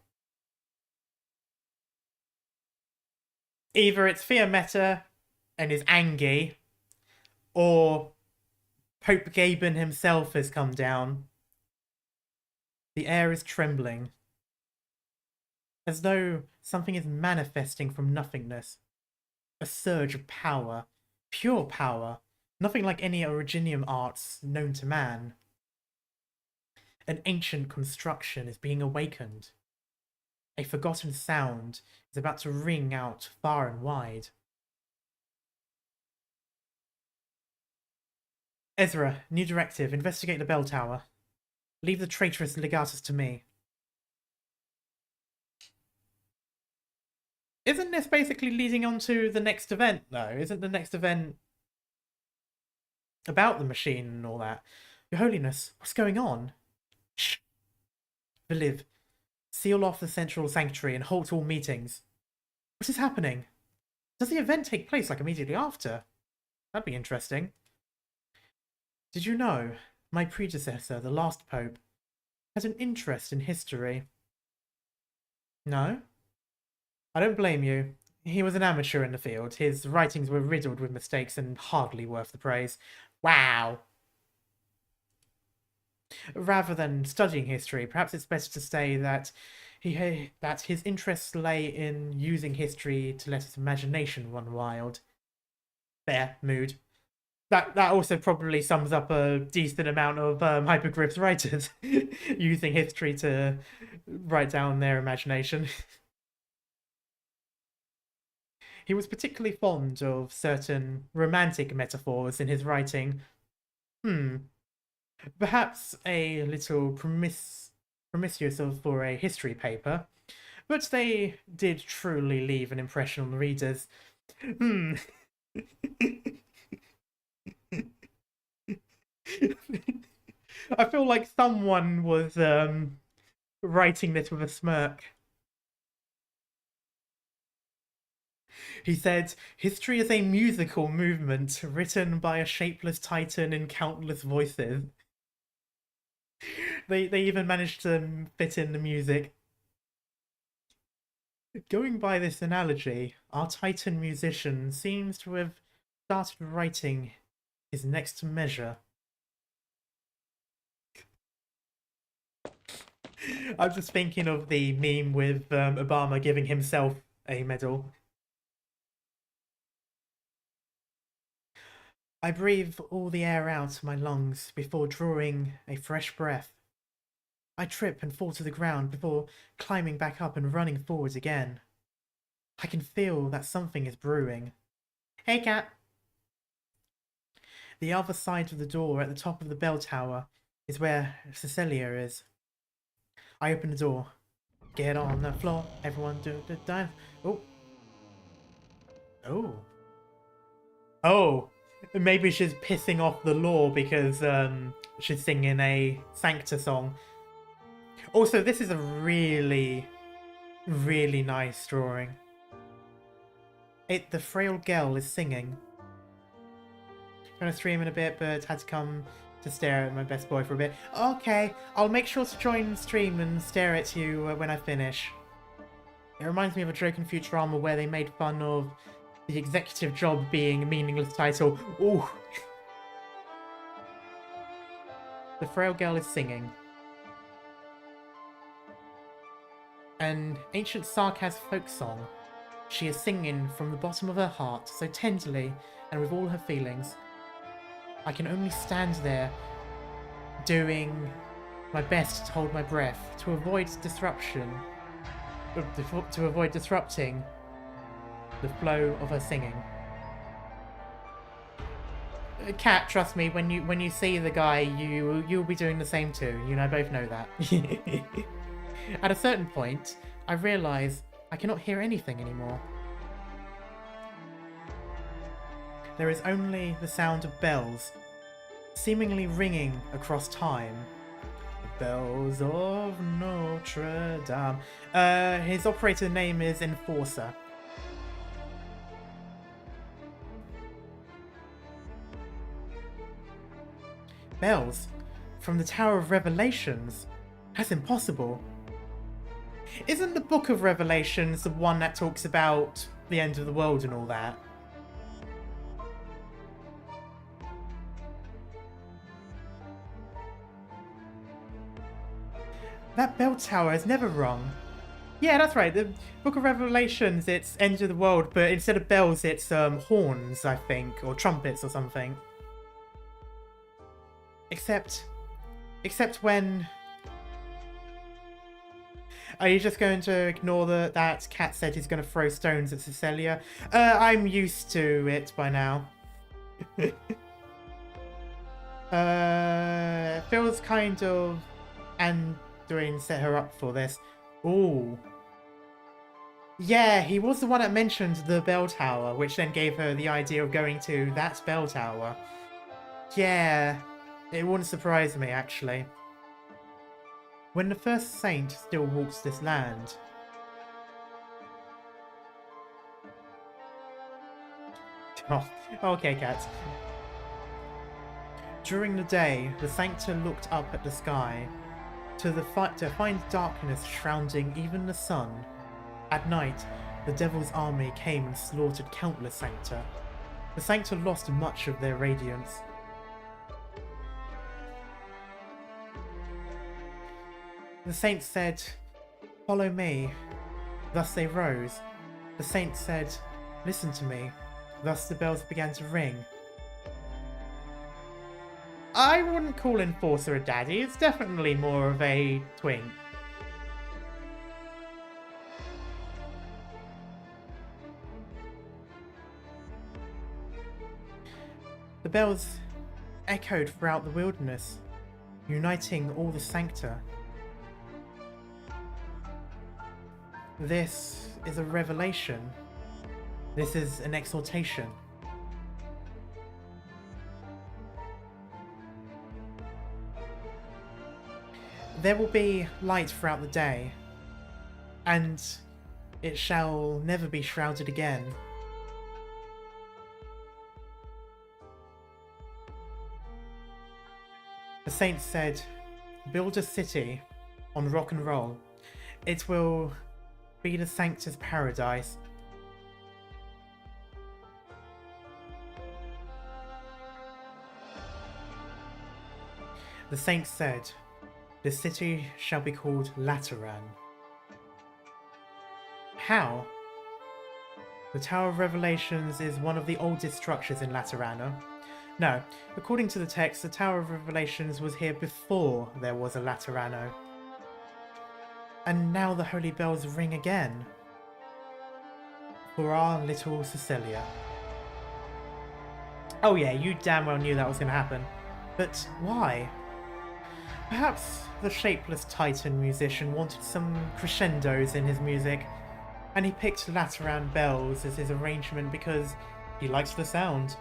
A: Either it's Fiammetta and is angry, or Pope Gaben himself has come down. The air is trembling. As though something is manifesting from nothingness. A surge of power. Pure power. Nothing like any Originium arts known to man. An ancient construction is being awakened. A forgotten sound is about to ring out far and wide. Ezra, new directive. Investigate the bell tower. Leave the traitorous legatus to me. Isn't this basically leading on to the next event, though? Isn't the next event about the machine and all that? Your Holiness, what's going on? Shh. Veliv, seal off the central sanctuary and halt all meetings. What is happening? Does the event take place like immediately after? That'd be interesting. Did you know my predecessor, the last Pope, had an interest in history? No? I don't blame you. He was an amateur in the field. His writings were riddled with mistakes and hardly worth the praise. Wow. Rather than studying history, perhaps it's better to say that that his interests lay in using history to let his imagination run wild. There, mood. That also probably sums up a decent amount of Hypergriff's writers using history to write down their imagination. He was particularly fond of certain romantic metaphors in his writing. Perhaps a little promiscuous for a history paper, but they did truly leave an impression on the readers. I feel like someone was writing this with a smirk. He said, history is a musical movement written by a shapeless titan in countless voices. They even managed to fit in the music. Going by this analogy, our titan musician seems to have started writing his next measure. I'm just thinking of the meme with Obama giving himself a medal. I breathe all the air out of my lungs before drawing a fresh breath. I trip and fall to the ground before climbing back up and running forward again. I can feel that something is brewing. Hey, cat! The other side of the door at the top of the bell tower is where Cecilia is. I open the door. Get on the floor, everyone do the dive. Oh. Oh. Oh. Maybe she's pissing off the law because she's singing a Sankta song. Also, this is a really, really nice drawing. The frail girl is singing. Gonna stream in a bit, but had to come to stare at my best boy for a bit. Okay, I'll make sure to join the stream and stare at you when I finish. It reminds me of a joke in Futurama where they made fun of the executive job being a meaningless title. Ooh. The frail girl is singing. An ancient Sarkaz folk song. She is singing from the bottom of her heart, so tenderly and with all her feelings. I can only stand there, doing my best to hold my breath, to avoid disrupting the flow of her singing. Cat, trust me, when you see the guy, you'll be doing the same too. You and I both know that. At a certain point, I realise I cannot hear anything anymore. There is only the sound of bells, seemingly ringing across time. The bells of Notre Dame. His operator name is Enforcer. Bells? From the Tower of Revelations? That's impossible. Isn't the Book of Revelations the one that talks about the end of the world and all that? That bell tower is never wrong. Yeah, that's right. The Book of Revelations, it's end of the world, but instead of bells, it's horns, I think, or trumpets or something. Except when... Are you just going to ignore that Cat said he's going to throw stones at Cecilia? I'm used to it by now. Feels kind of... Anduin set her up for this. Ooh. Yeah, he was the one that mentioned the bell tower, which then gave her the idea of going to that bell tower. Yeah, it wouldn't surprise me, actually. When the first saint still walks this land. Oh, okay, Cat. During the day, the Sancta looked up at the sky to find darkness shrouding even the sun. At night, the Devil's army came and slaughtered countless Sancta. The Sancta lost much of their radiance. The saint said, "Follow me." Thus they rose. The saint said, "Listen to me." Thus the bells began to ring. I wouldn't call Enforcer a daddy. It's definitely more of a twink. The bells echoed throughout the wilderness, uniting all the Sankta. This is a revelation. This is an exaltation. There will be light throughout the day, and it shall never be shrouded again. The saint said, "Build a city on rock and roll. It will be the Sancta's paradise." The saint said, "The city shall be called Lateran." How? The Tower of Revelations is one of the oldest structures in Laterana. No, according to the text, the Tower of Revelations was here before there was a Laterano. And now the holy bells ring again. For our little Cecilia. Oh yeah, you damn well knew that was going to happen. But why? Perhaps the shapeless Titan musician wanted some crescendos in his music, and he picked Lateran bells as his arrangement because he likes the sound.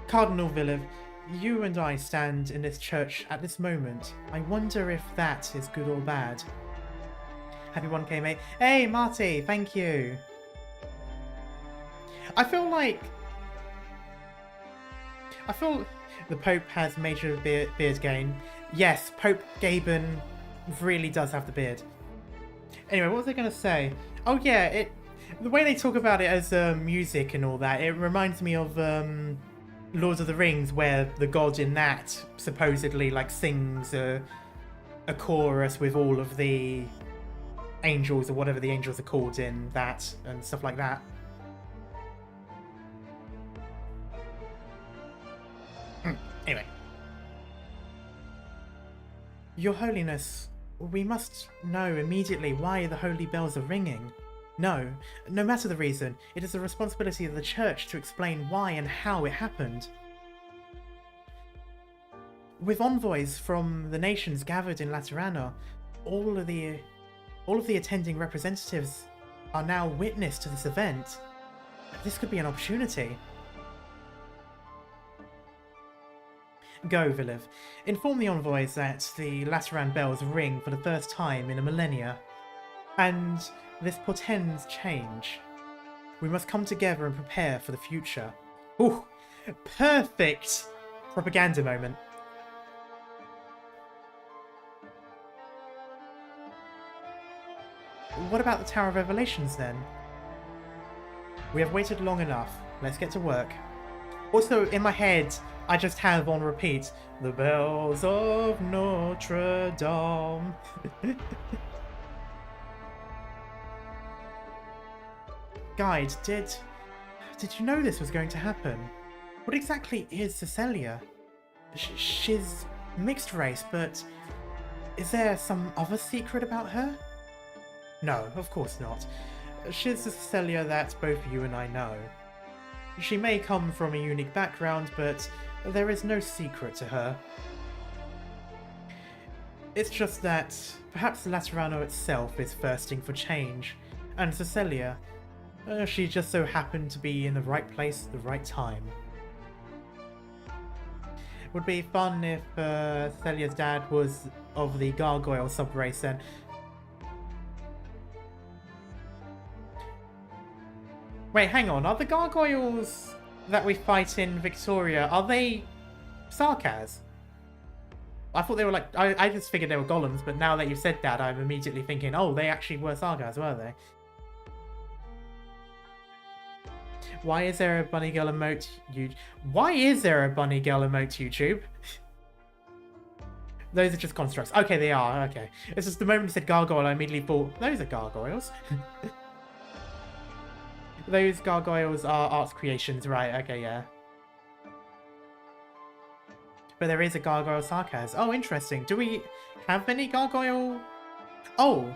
A: Cardinal Villiv, you and I stand in this church at this moment. I wonder if that is good or bad. Happy 1K, mate. Hey, Marty, thank you. I feel the Pope has major beard gain. Yes, Pope Gaben really does have the beard. Anyway, what was I going to say? Oh yeah, the way they talk about it as music and all that, it reminds me of Lord of the Rings, where the god in that supposedly like sings a chorus with all of the angels or whatever the angels are called in that and stuff like that. Anyway. Your Holiness, we must know immediately why the holy bells are ringing. No matter the reason, it is the responsibility of the Church to explain why and how it happened. With envoys from the nations gathered in Laterana, all of the attending representatives are now witness to this event. This could be an opportunity. Go, Villiv. Inform the envoys that the Lateran bells ring for the first time in a millennia, and this portends change. We must come together and prepare for the future. Ooh, perfect propaganda moment. What about the Tower of Revelations then? We have waited long enough. Let's get to work. Also, in my head, I just have on repeat, the bells of Notre Dame. Guide, did you know this was going to happen? What exactly is Cecilia? She's mixed race, but is there some other secret about her? No, of course not. She's the Cecilia that both you and I know. She may come from a unique background, but there is no secret to her. It's just that perhaps Laterano itself is thirsting for change, and Cecilia, she just so happened to be in the right place at the right time. Would be fun if Cecilia's dad was of the gargoyle subrace then. Wait, hang on. Are the gargoyles that we fight in Victoria, are they Sarkaz? I thought they were like... I just figured they were golems, but now that you've said that, I'm immediately thinking, oh, they actually were Sarkaz, were they? Why is there a bunny girl emote? Why is there a bunny girl emote YouTube? Those are just constructs. Okay, they are. Okay. It's just the moment you said gargoyle, I immediately thought, those are gargoyles. Those gargoyles are arts creations, right? Okay, yeah. But there is a gargoyle sarcasm. Oh, interesting. Do we have any gargoyle? Oh!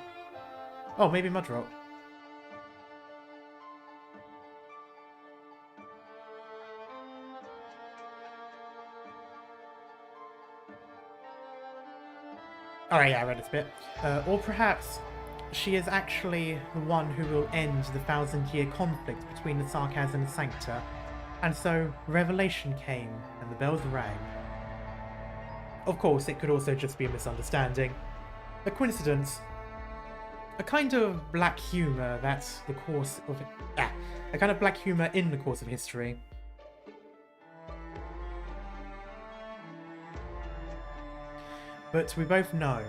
A: Oh, maybe Mudrock. Alright, yeah, I read this bit. Or perhaps she is actually the one who will end the 1,000-year conflict between the sarcasm and Sankta. And so, revelation came, and the bells rang. Of course, it could also just be a misunderstanding. A coincidence. A kind of black humour that's the course of... a kind of black humour in the course of history. But we both know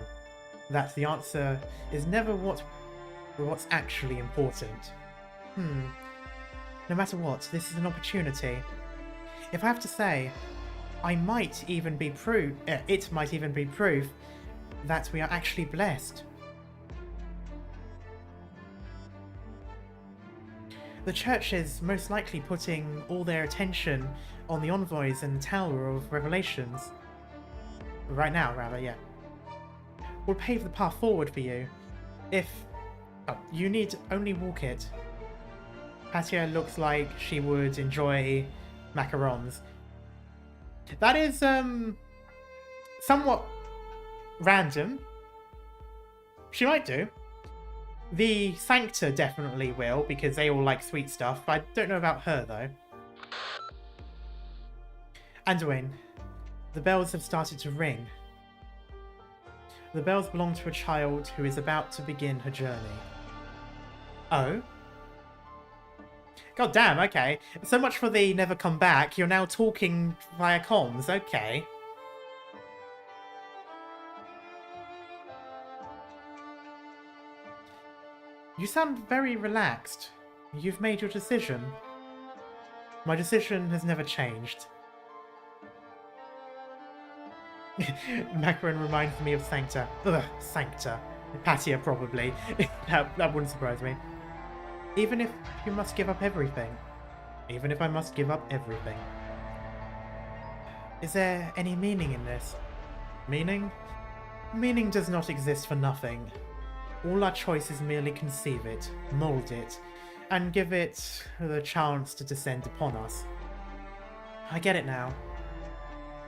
A: that the answer is never what's actually important. No matter what, this is an opportunity. If I have to say, it might even be proof that we are actually blessed. The church is most likely putting all their attention on the envoys and the Tower of Revelations. Right now, rather, yeah. We'll pave the path forward for you. If... Oh, you need only walk it. Patia looks like she would enjoy macarons. That is, somewhat random. She might do. The Sankta definitely will, because they all like sweet stuff. I don't know about her, though. Anduin, the bells have started to ring. The bells belong to a child who is about to begin her journey. Oh? God damn, okay. So much for the never come back. You're now talking via comms, okay. You sound very relaxed. You've made your decision. My decision has never changed. Macaron reminds me of Sankta. Ugh, Sankta. Patia, probably. that wouldn't surprise me. Even if you must give up everything. Even if I must give up everything. Is there any meaning in this? Meaning? Meaning does not exist for nothing. All our choice is merely conceive it, mould it, and give it the chance to descend upon us. I get it now.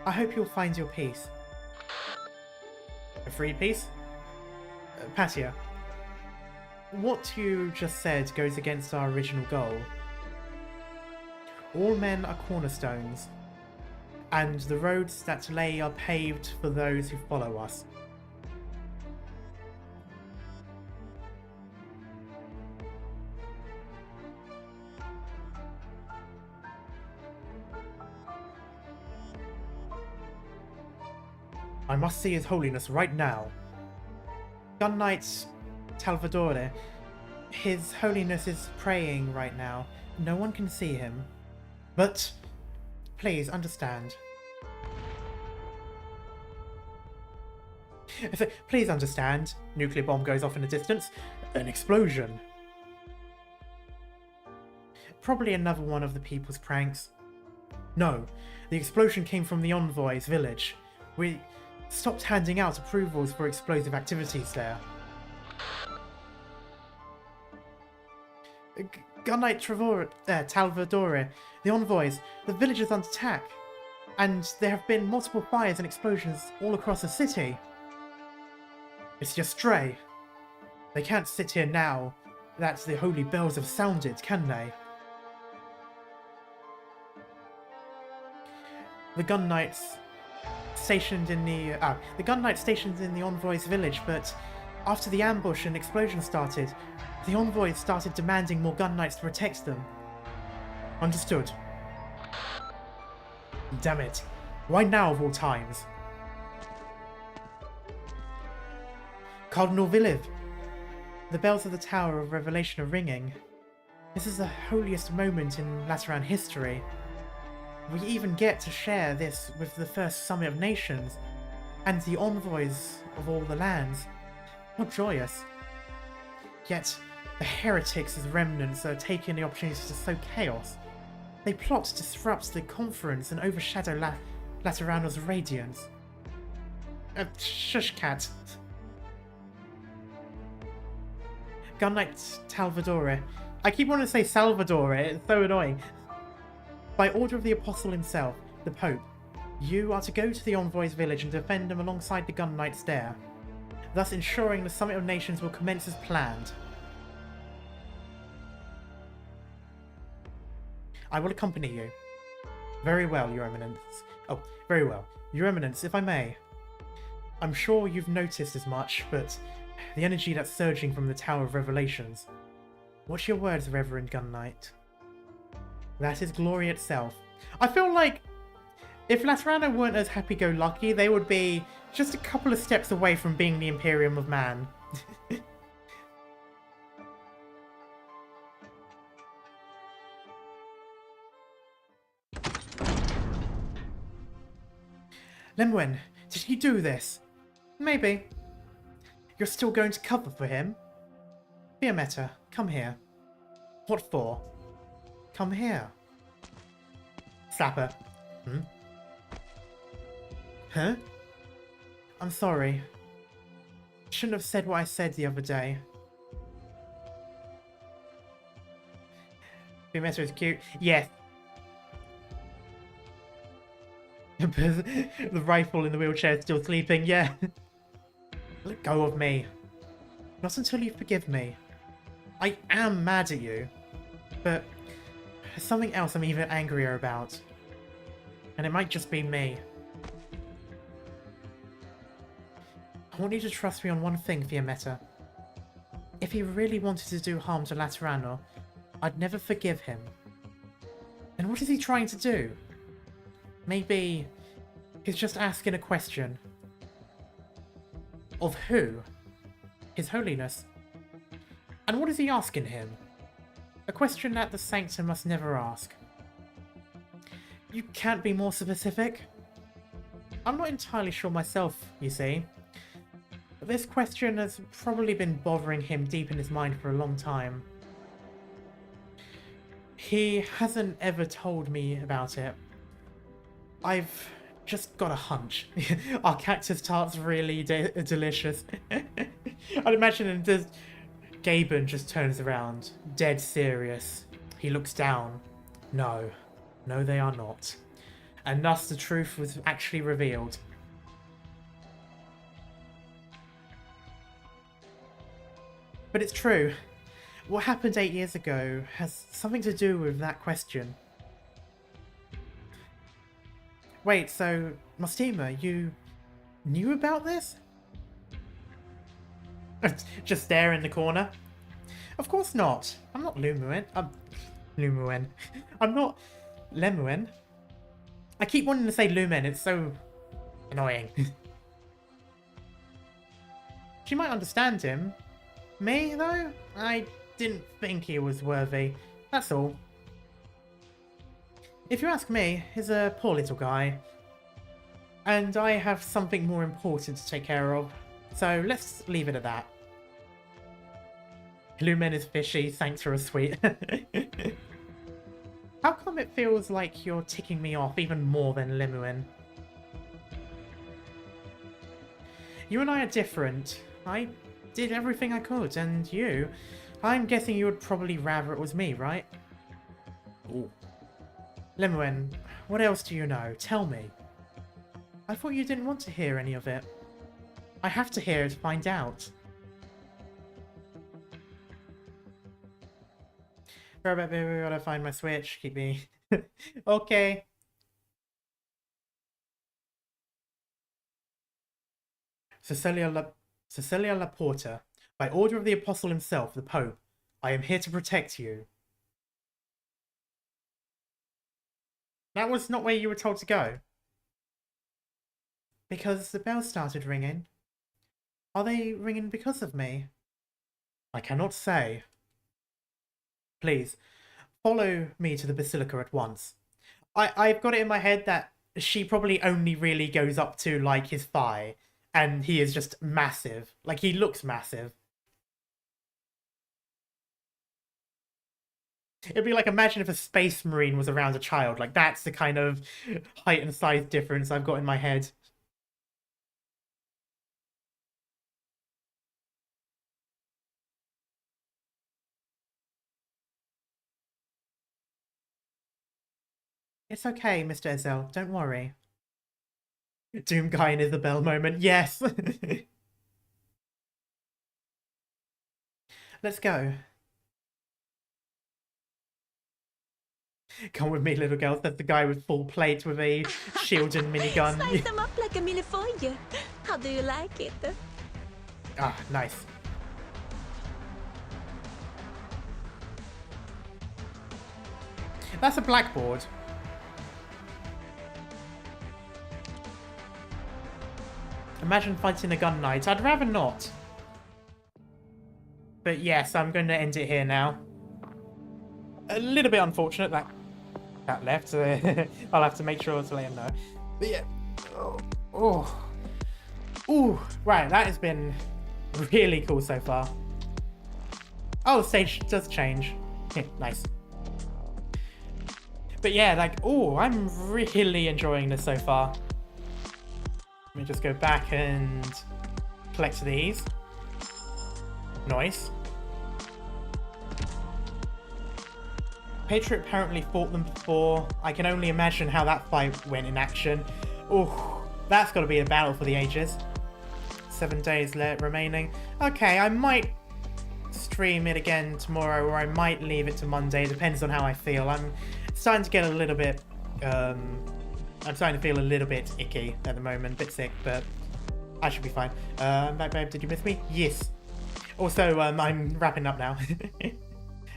A: I hope you'll find your peace. A free peace? Patia, what you just said goes against our original goal. All men are cornerstones, and the roads that lay are paved for those who follow us. I must see His Holiness right now. Gun Knight Talvadore, His Holiness is praying right now. No one can see him. But please understand. Please understand. Nuclear bomb goes off in the distance. An explosion. Probably another one of the people's pranks. No, the explosion came from the Envoy's village. We stopped handing out approvals for explosive activities there. Gun Knight Talvadore, the Envoys, the village is under attack, and there have been multiple fires and explosions all across the city. It's just stray. They can't sit here now that the holy bells have sounded, can they? The gun knights stationed in the Envoy's village, but after the ambush and explosion started, the Envoys started demanding more gun knights to protect them. Understood. Damn it. Why now of all times? Cardinal Villiv, the bells of the Tower of Revelation are ringing. This is the holiest moment in Lateran history. We even get to share this with the first Summit of Nations. and the envoys of all the lands. How joyous. Yet, the heretics as remnants are taking the opportunity to sow chaos. They plot to disrupt the conference and overshadow Laterano's radiance. Shush, cat. Gun-Knight Talvadore. I keep wanting to say Salvador, it's so annoying. By order of the Apostle himself, the Pope, you are to go to the Envoy's village and defend them alongside the Gun Knights there, thus ensuring the Summit of Nations will commence as planned. I will accompany you. Very well, Your Eminence. Oh, very well. Your Eminence, if I may. I'm sure you've noticed as much, but the energy that's surging from the Tower of Revelations. What's your words, Reverend Gun Knight? That is glory itself. I feel like if Laterano weren't as happy-go-lucky, they would be just a couple of steps away from being the Imperium of Man. Lemwen, did he do this? Maybe. You're still going to cover for him? Fiametta, come here. What for? Come here. Slapper. Hmm? Huh? I'm sorry. Shouldn't have said what I said the other day. Fiametta is cute. Yes. The rifle in the wheelchair is still sleeping, yeah. Let go of me. Not until you forgive me. I am mad at you, but there's something else I'm even angrier about. And it might just be me. I want you to trust me on one thing, Fiametta. If he really wanted to do harm to Laterano, I'd never forgive him. And what is he trying to do? Maybe he's just asking a question. Of who? His Holiness. And what is he asking him? A question that the Sankta must never ask. You can't be more specific? I'm not entirely sure myself, you see. But this question has probably been bothering him deep in his mind for a long time. He hasn't ever told me about it. I've just got a hunch. Our cactus tart's really delicious. I'd imagine just Gaben just turns around, dead serious. He looks down. No, they are not. And thus the truth was actually revealed. But it's true. What happened 8 years ago has something to do with that question. Wait, so, Mostima, you knew about this? Just there in the corner? Of course not. I'm not Lumuen. I'm not Lemuen. I keep wanting to say Lumen, it's so annoying. She might understand him. Me, though? I didn't think he was worthy. That's all. If you ask me, he's a poor little guy. And I have something more important to take care of. So let's leave it at that. Lumen is fishy, Sankta are sweet. How come it feels like you're ticking me off even more than Lemuel? You and I are different. I did everything I could, and you? I'm guessing you would probably rather it was me, right? Ooh. Lemuel, what else do you know? Tell me. I thought you didn't want to hear any of it. I have to hear it to find out. Robert, baby, we gotta find my switch. Keep me. Okay. Cecilia Laporta, by order of the Apostle himself, the Pope, I am here to protect you. That was not where you were told to go. Because the bells started ringing. Are they ringing because of me? I cannot say. Please, follow me to the Basilica at once. I've got it in my head that she probably only really goes up to like his thigh, and he is just massive. Like, he looks massive. It'd be like, imagine if a space marine was around a child. Like, that's the kind of height and size difference I've got in my head. It's okay, Mr. Ezel. Don't worry. Doom Guy and Isabel moment. Yes! Let's go. Come with me, little girl, said the guy with full plate with a shield and minigun.
E: Spice them up like a millefolia. How do you like it?
A: Ah, nice. That's a blackboard. Imagine fighting a gun knight. I'd rather not. But yes, I'm going to end it here now. A little bit unfortunate that left. I'll have to make sure to let him know. But yeah. Ooh. Right, that has been really cool so far. Oh, the stage does change. Nice. But yeah, like, I'm really enjoying this so far. Let me just go back and collect these. Nice. Patriot apparently fought them before. I can only imagine how that fight went in action. That's got to be a battle for the ages. 7 days remaining. Okay, I might stream it again tomorrow, or I might leave it to Monday. Depends on how I feel. I'm starting to get a little bit... I'm starting to feel a little bit icky at the moment, a bit sick, but I should be fine. I'm back, babe. Did you miss me? Yes. Also, I'm wrapping up now.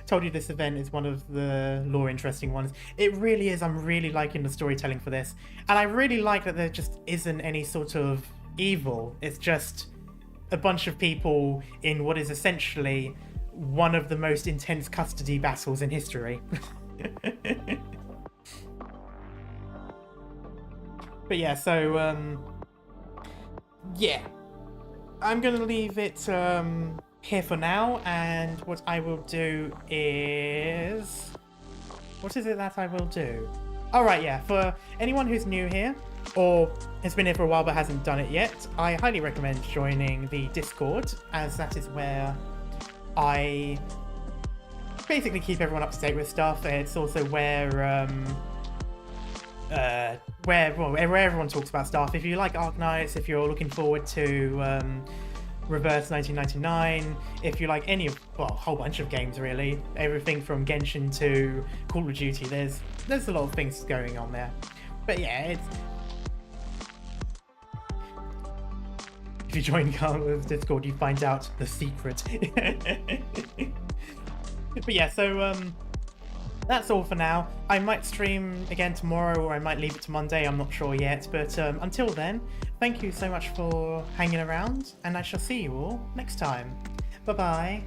A: Told you this event is one of the lore interesting ones. It really is. I'm really liking the storytelling for this. And I really like that there just isn't any sort of evil. It's just a bunch of people in what is essentially one of the most intense custody battles in history. But yeah, so, yeah. I'm going to leave it here for now, and what I will do is... What is it that I will do? Alright, yeah, for anyone who's new here, or has been here for a while but hasn't done it yet, I highly recommend joining the Discord, as that is where I basically keep everyone up to date with stuff. It's also where everyone talks about stuff. If you like Arknights, if you're looking forward to Reverse 1999, if you like any of, well, a whole bunch of games really, everything from Genshin to Call of Duty, there's a lot of things going on there. But yeah, if you join Discord, you find out the secret. But yeah, so that's all for now. I might stream again tomorrow, or I might leave it to Monday, I'm not sure yet. But until then, thank you so much for hanging around, and I shall see you all next time. Bye-bye.